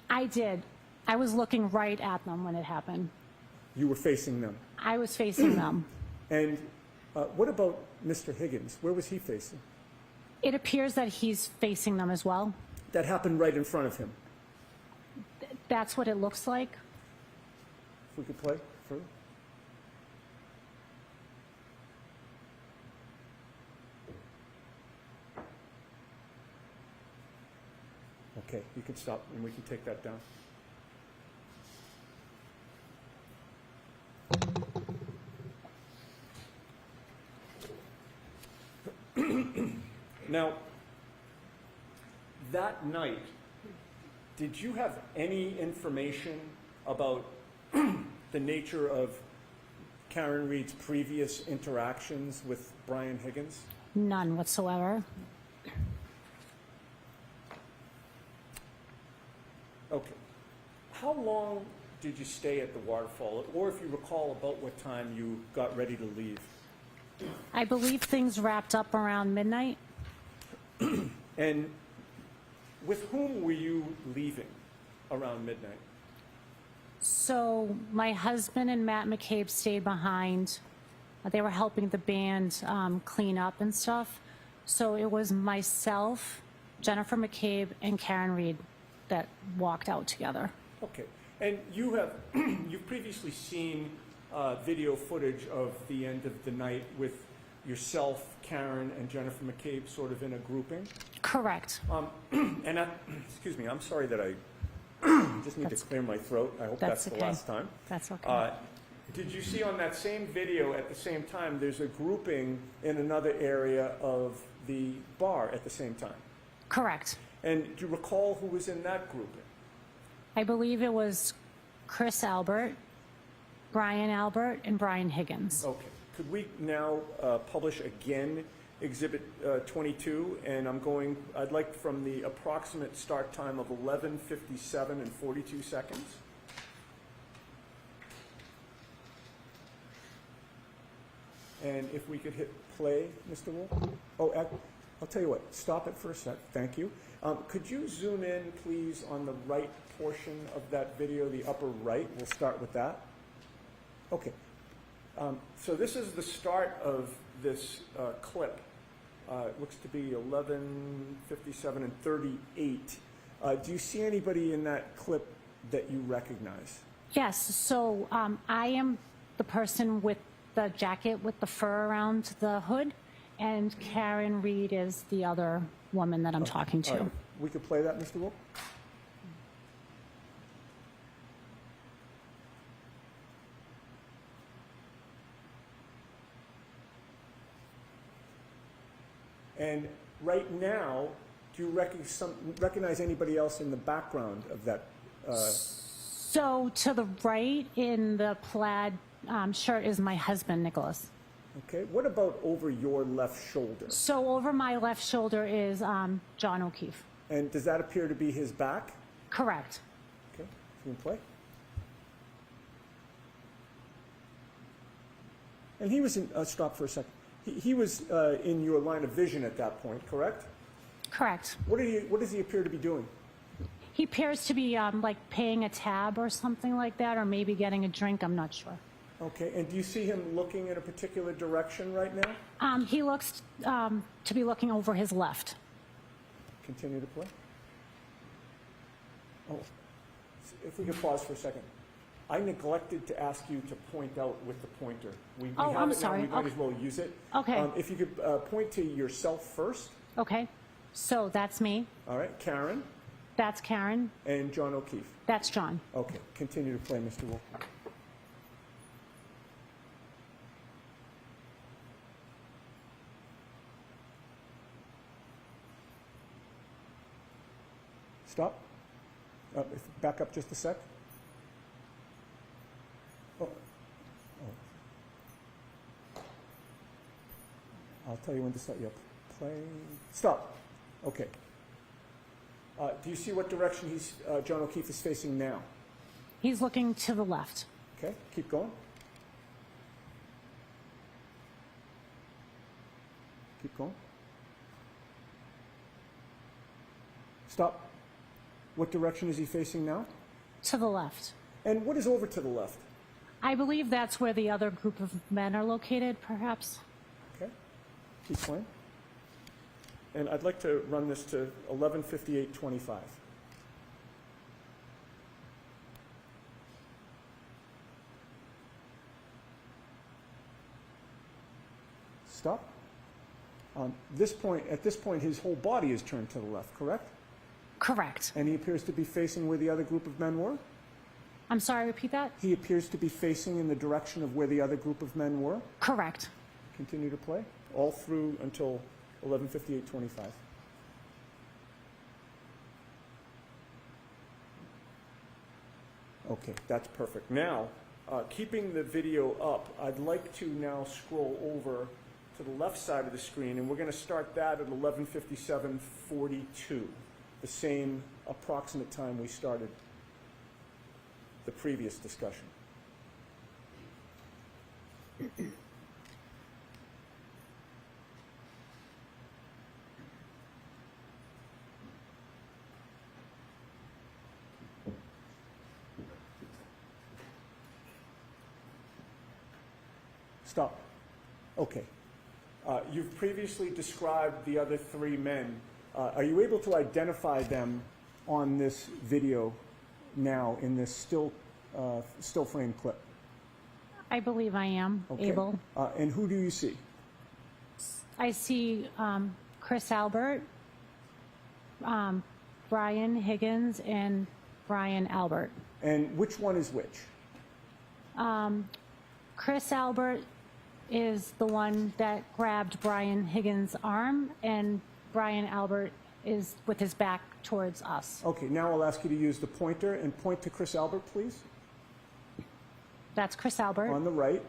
I did. I was looking right at them when it happened. You were facing them. I was facing them. And what about Mr. Higgins? Where was he facing? It appears that he's facing them as well. That happened right in front of him. That's what it looks like. If we could play further. Okay, you can stop and we can take that down. Now, that night, did you have any information about the nature of Karen Reed's previous interactions with Brian Higgins? None whatsoever. Okay. How long did you stay at the waterfall? Or if you recall, about what time you got ready to leave? I believe things wrapped up around midnight. And with whom were you leaving around midnight? So my husband and Matt McCabe stayed behind. They were helping the band clean up and stuff. So it was myself, Jennifer McCabe, and Karen Reed that walked out together. Okay. And you've previously seen video footage of the end of the night with yourself, Karen, and Jennifer McCabe sort of in a grouping. Correct. And excuse me, I'm sorry that I just need to clear my throat. I hope that's the okay. last time. That's okay. Did you see on that same video at the same time, there's a grouping in another area of the bar at the same time? Correct. And do you recall who was in that grouping? I believe it was Chris Albert, Brian Albert, and Brian Higgins. Okay. Could we now publish again Exhibit 22? And I'd like from the approximate start time of 11:57 and 42 seconds. And if we could hit play, Mr. Wolf? Oh, I'll tell you what, stop it for a sec. Thank you. Could you zoom in, please, on the right portion of that video, the upper right? We'll start with that. Okay. So this is the start of this clip. It looks to be 11:57 and 38. Do you see anybody in that clip that you recognize? Yes, so I am the person with the jacket with the fur around the hood, and Karen Reed is the other woman that I'm talking All to. right. We could play that, Mr. Wolf? And right now, do you recognize anybody else in the background of that? So to the right in the plaid shirt is my husband, Nicholas. Okay. What about over your left shoulder? So over my left shoulder is John O'Keefe. And does that appear to be his back? Correct. Okay. You can play. And he was in, stop for a second. He was in your line of vision at that point, correct? Correct. What does he appear to be doing? He appears to be like paying a tab or something like that, or maybe getting a drink. I'm not sure. Okay, and do you see him looking in a particular direction right now? He looks to be looking over his left. Continue to play. Oh, if we could pause for a second. I neglected to ask you to point out with the pointer. We Oh, have I'm it now, sorry. we might Okay. as well use it. Okay. If you could point to yourself first. Okay. So that's me. All right, Karen That's Karen. and John O'Keefe. That's John. Okay, continue to play, Mr. Wolf. Stop. Back up just a sec. Oh. I'll tell you when to start. Yep. Play. Stop. Okay. Do you see what direction John O'Keefe is facing now? He's looking to the left. Okay, keep going. Keep going. Stop. What direction is he facing now? To the left. And what is over to the left? I believe that's where the other group of men are located, perhaps. Okay, keep playing. And I'd like to run this to 11:58:25. Stop. At this point, his whole body is turned to the left, correct? Correct. And he appears to be facing where the other group of men were? I'm sorry, repeat that? He appears to be facing in the direction of where the other group of men were? Correct. Continue to play, all through until 11:58:25. Okay, that's perfect. Now, keeping the video up, I'd like to now scroll over to the left side of the screen, and we're going to start that at 11:57:42, the same approximate time we started the previous discussion. Stop. Okay. You've previously described the other three men. Are you able to identify them on this video now in this still frame clip? I believe I am Okay. able. And who do you see? I see Chris Albert, Brian Higgins, and Brian Albert. And which one is which? Chris Albert is the one that grabbed Brian Higgins' arm, and Brian Albert is with his back towards us. Okay, now I'll ask you to use the pointer and point to Chris Albert, please. That's Chris Albert. On the right.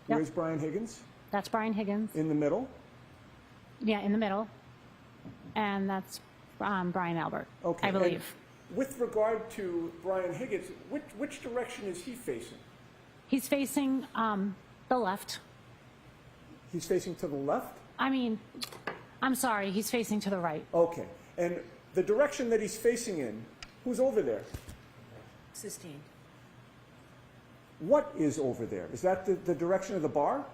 Yep. Where's Brian Higgins? That's Brian Higgins. In the middle? Yeah, in the middle. And that's Brian Albert, Okay. I believe. And with regard to Brian Higgins, which direction is he facing? He's facing the left. He's facing to the left? I mean, I'm sorry, he's facing to the right. Okay. And the direction that he's facing in, who's over there? Sustained. What is over there? Is that the direction of the bar?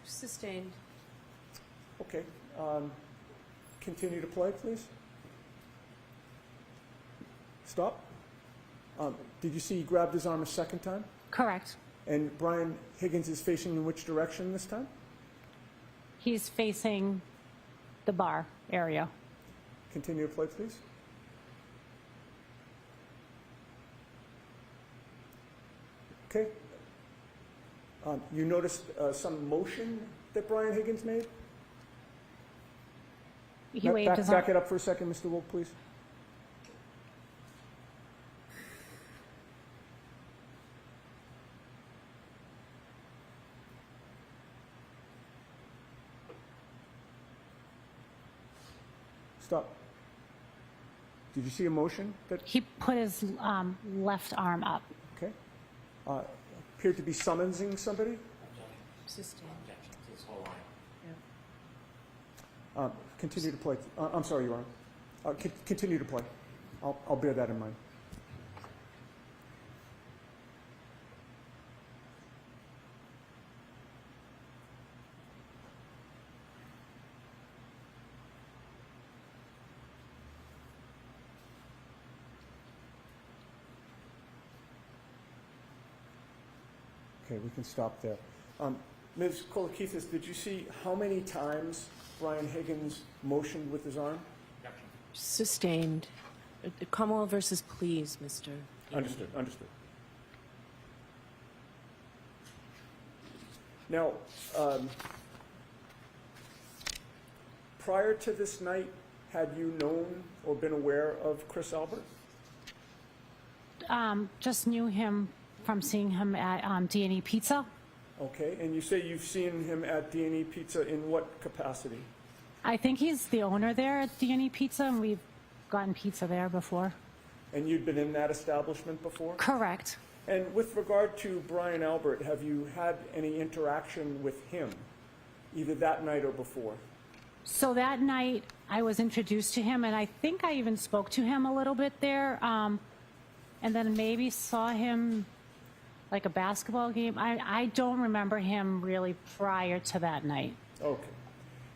Sustained. Okay. Continue to play, please. Stop. Did you see he grabbed his arm a second time? Correct. And Brian Higgins is facing in which direction this time? He's facing the bar area. Continue to play, please. Okay. You noticed some motion that Brian Higgins made? He waved his arm. Back it up for a second, Mr. Wolk, please. Stop. Did you see a motion that, He put his left arm up. okay, appeared to be summoning somebody? Sustained. Continue to play. I'm sorry, Your Honor. Continue to play. I'll bear that in mind. Okay, we can stop there. Ms. Kolithas, did you see how many times Brian Higgins motioned with his arm? Sustained. Commonwealth versus please, Mr. Understood, understood. Now, prior to this night, had you known or been aware of Chris Albert? Just knew him from seeing him at D&E Pizza. Okay, and you say you've seen him at D&E Pizza in what capacity? I think he's the owner there at D&E Pizza, and we've gotten pizza there before. And you'd been in that establishment before? Correct. And with regard to Brian Albert, have you had any interaction with him, either that night or before? So that night, I was introduced to him, and I think I even spoke to him a little bit there, and then maybe saw him like a basketball game. I don't remember him really prior to that night. Okay.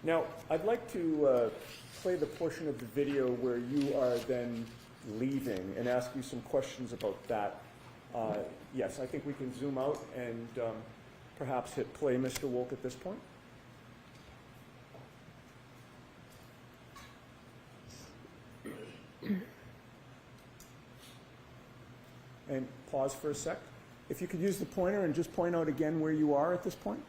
Now, I'd like to play the portion of the video where you are then leaving and ask you some questions about that. Yes, I think we can zoom out and perhaps hit play, Mr. Wolk, at this point. And pause for a sec. If you could use the pointer and just point out again where you are at this point.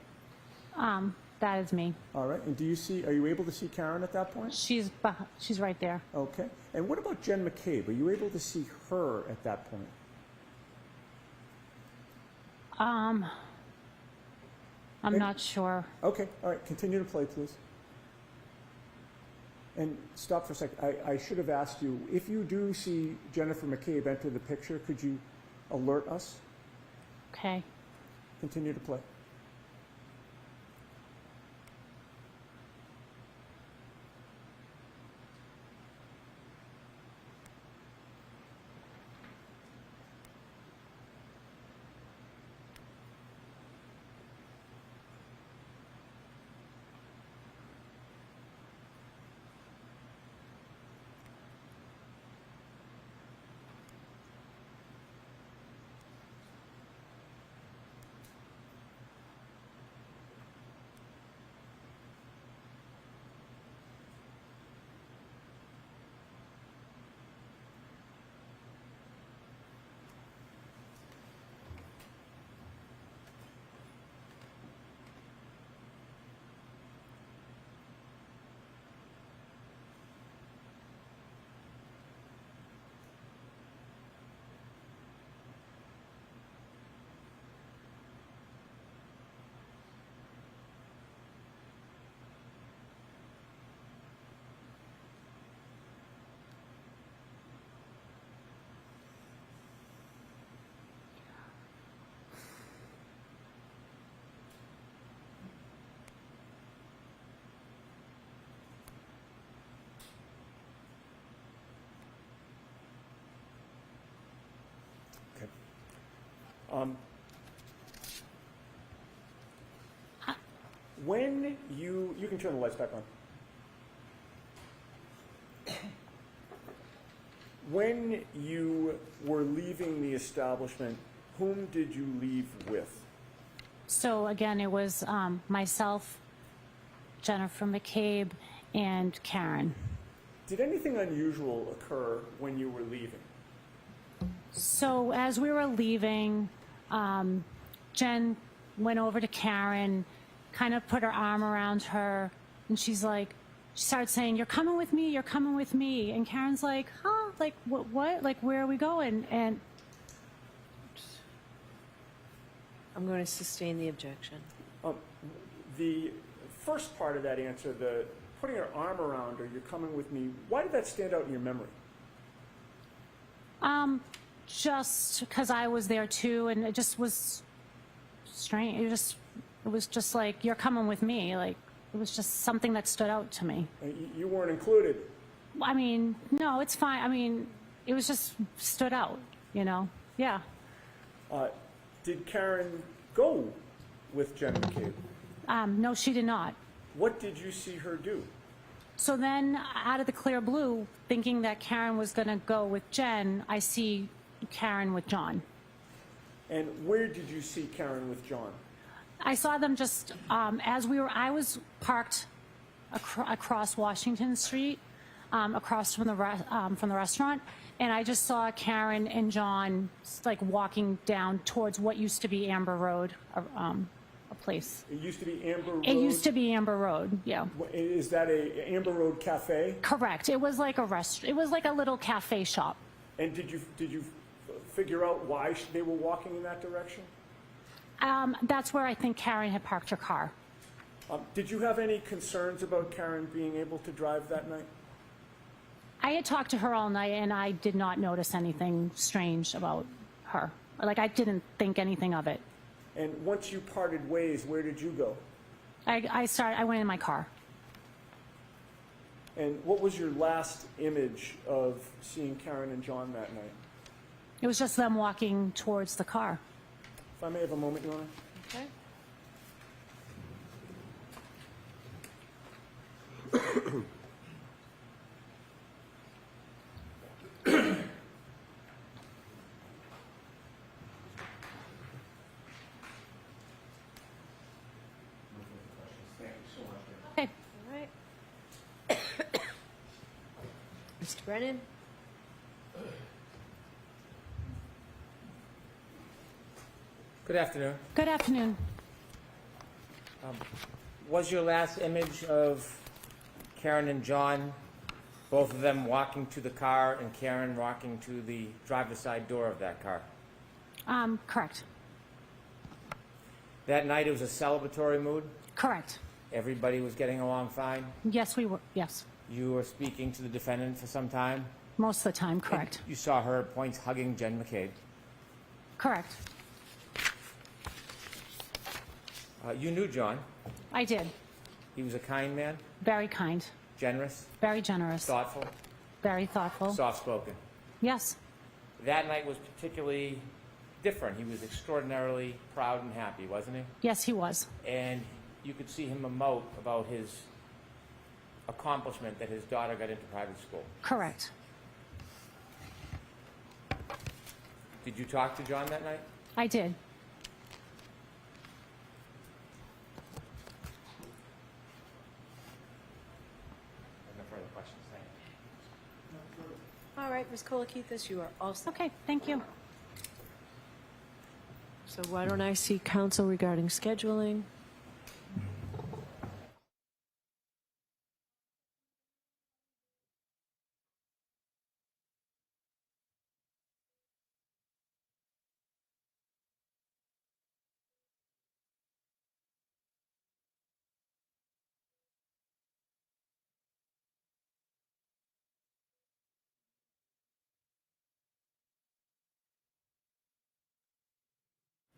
That is me. All right. And are you able to see Karen at that point? She's right there. Okay. And what about Jen McCabe? Are you able to see her at that point? I'm not sure. Okay. All right. Continue to play, please. And stop for a second. I should have asked you, if you do see Jennifer McCabe enter the picture, could you alert us? Okay. Continue to play. When you can turn the lights back on. When you were leaving the establishment, whom did you leave with? So again, it was myself, Jennifer McCabe, and Karen. Did anything unusual occur when you were leaving? So as we were leaving, Jen went over to Karen, kind of put her arm around her, and she started saying, "You're coming with me, you're coming with me." And Karen's like, "Huh? Like, what? Like, where are we going?" And I'm going to sustain the objection. The first part of that answer, the putting her arm around her, "You're coming with me," why did that stand out in your memory? just because I was there too, and it just was strange. It was just like, "You're coming with me." Like, it was just something that stood out to me. You weren't included. I mean, no, it's fine. I mean, it was just stood out, you know? Yeah. Did Karen go with Jen McCabe? No, she did not. What did you see her do? So then, out of the clear blue, thinking that Karen was going to go with Jen, I see Karen with John. And where did you see Karen with John? I saw them just I was parked across Washington Street, across from the restaurant, and I just saw Karen and John like walking down towards what used to be Amber Road, a place. It used to be Amber Road? It used to be Amber Road, yeah. Is that a Amber Road cafe? Correct. It was like a restaurant. It was like a little cafe shop. And did you figure out why they were walking in that direction? That's where I think Karen had parked her car. Did you have any concerns about Karen being able to drive that night? I had talked to her all night, and I did not notice anything strange about her. Like, I didn't think anything of it. And once you parted ways, where did you go? I went in my car. And what was your last image of seeing Karen and John that night? It was just them walking towards the car. If I may have a moment, Your Honor. Okay. Okay. All right. Mr. Brennan? Good afternoon. Good afternoon. Was your last image of Karen and John, both of them walking to the car and Karen walking to the driver's side door of that car? Correct. That night it was a celebratory mood? Correct. Everybody was getting along fine? Yes, we were. Yes. You were speaking to the defendant for some time? Most of the time, correct. You saw her at points hugging Jen McCabe? Correct. You knew John. I did. He was a kind man, Very kind. generous, Very generous. thoughtful, Very thoughtful. soft-spoken. Yes. That night was particularly different. He was extraordinarily proud and happy, wasn't he? Yes, he was. And you could see him emote about his accomplishment that his daughter got into private school. Correct. Did you talk to John that night? I did. No further questions, thank you. All right, Ms. Kolithas, you are all set. Okay, thank you. So why don't I see counsel regarding scheduling?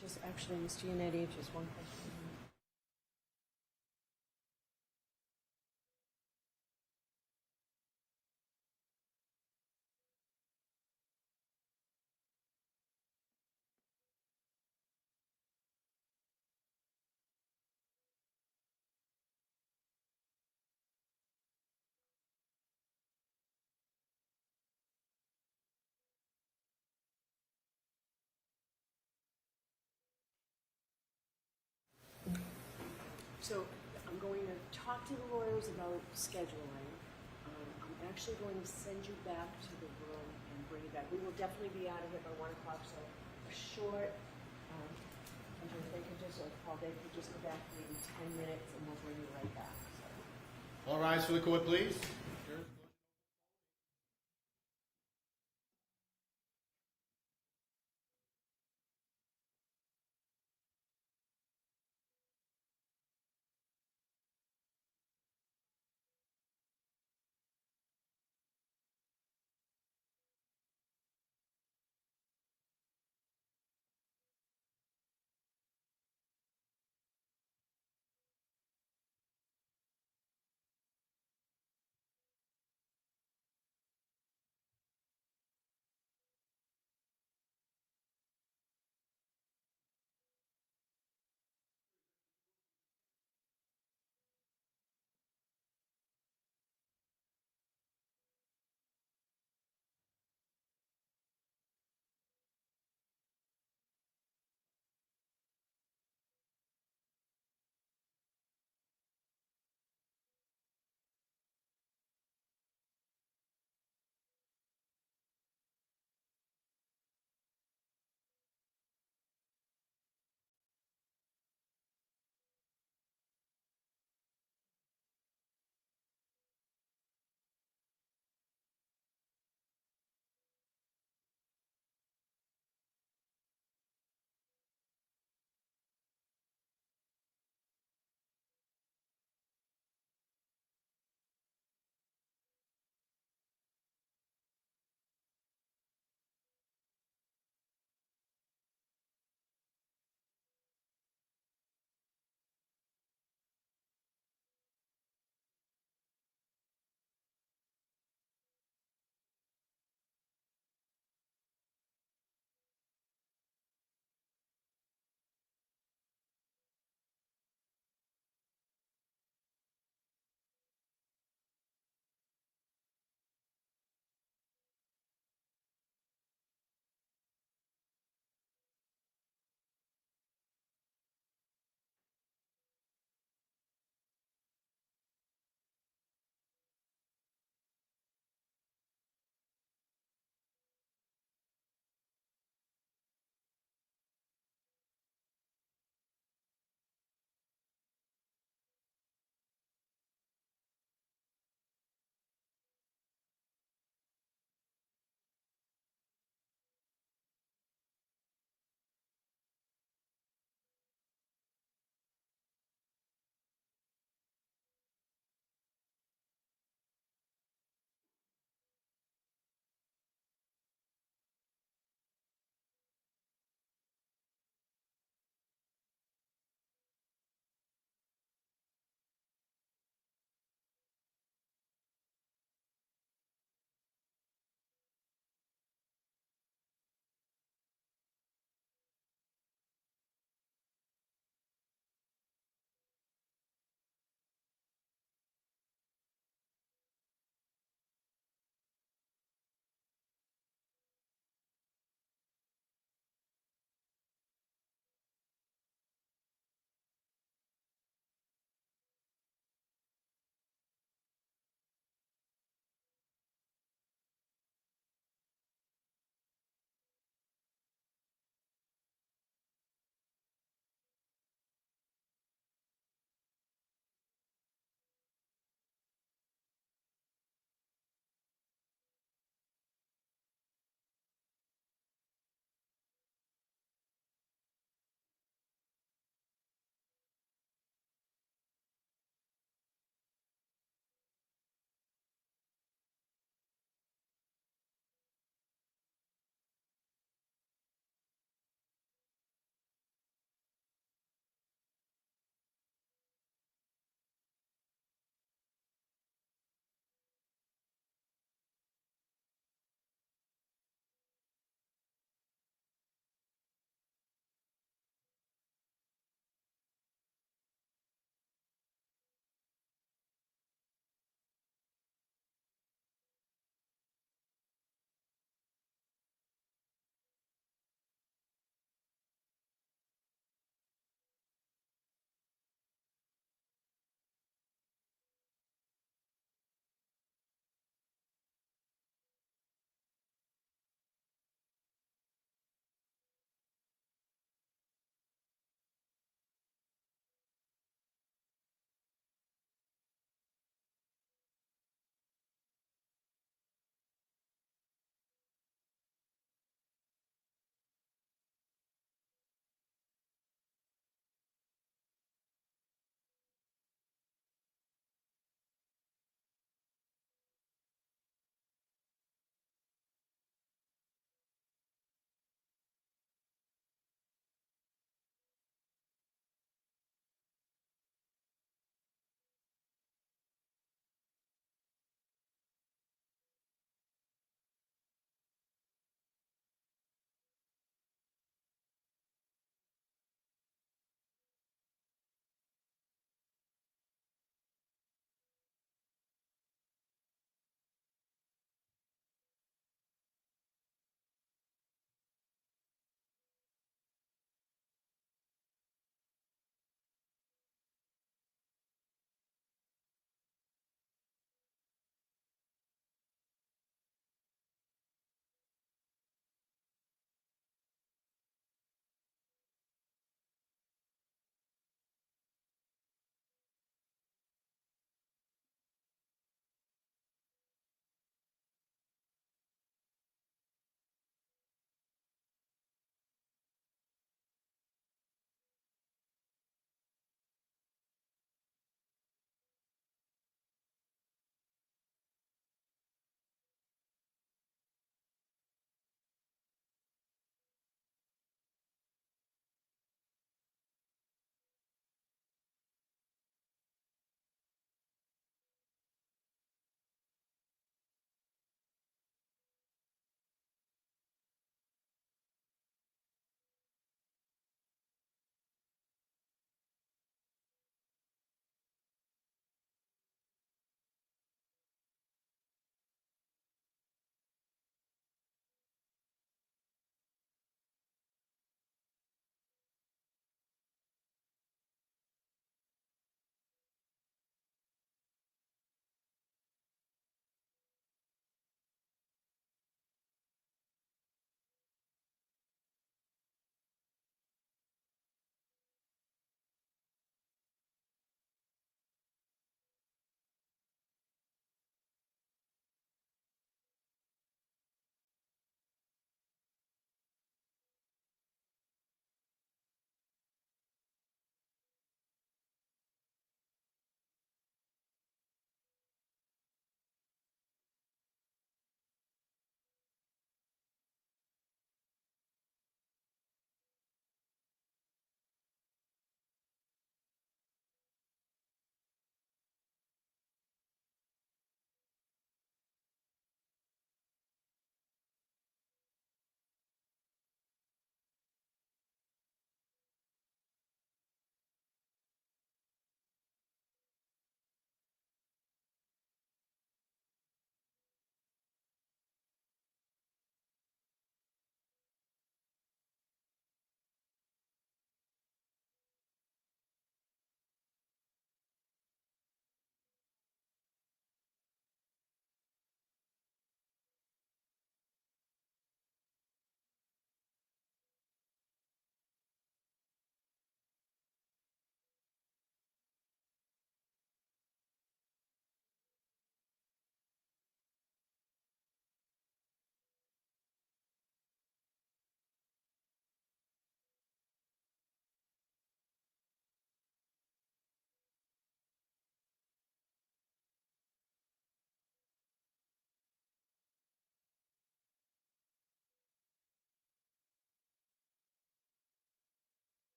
Just actually, Ms. Giannetti, just one question. So I'm going to talk to the lawyers about scheduling. I'm actually going to send you back to the room and bring you back. We will definitely be out of here by 1 o'clock, so a short, if they could just, or Paul, they could just go back maybe 10 minutes and we'll bring you right back. So. All rise for the court, please.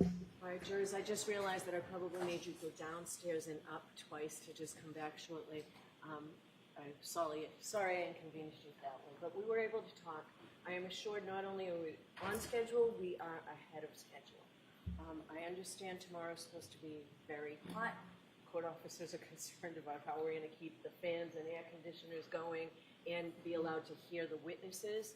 All right, jurors, I just realized that I probably made you go downstairs and up twice to just come back shortly. I'm sorry I inconvenienced you that way, but we were able to talk. I am assured not only are we on schedule, we are ahead of schedule. I understand tomorrow's supposed to be very hot. Court officers are concerned about how we're going to keep the fans and air conditioners going and be allowed to hear the witnesses.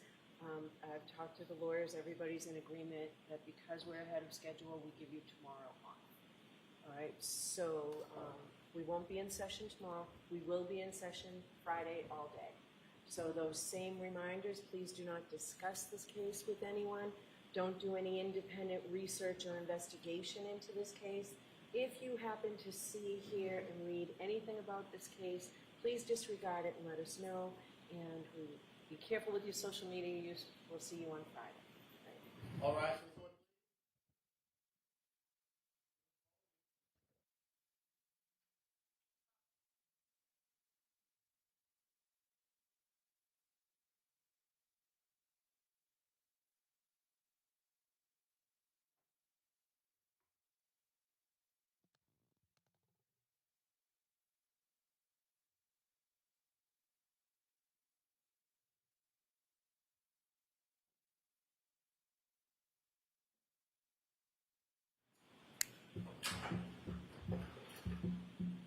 I've talked to the lawyers. Everybody's in agreement that because we're ahead of schedule, we give you tomorrow off. All right, so we won't be in session tomorrow. We will be in session Friday all day. So those same reminders, please do not discuss this case with anyone. Don't do any independent research or investigation into this case. If you happen to see, hear, and read anything about this case, please disregard it and let us know. And be careful with your social media use. We'll see you on Friday. All right.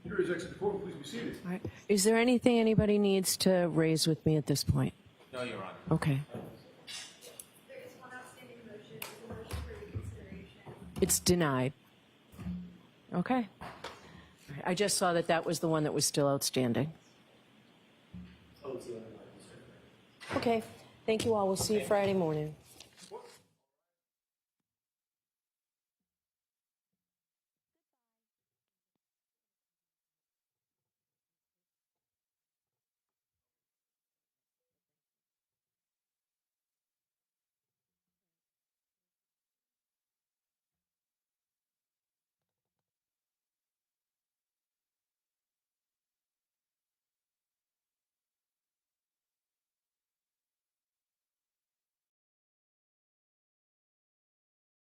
Jurors exit the court, please be seated. All right. Is there anything anybody needs to raise with me at this point? No, Your Honor. Okay. There is one outstanding motion, it's a motion for reconsideration. It's denied. Okay. All right. I just saw that that was the one that was still outstanding. Okay. Thank you all. We'll see you Friday morning.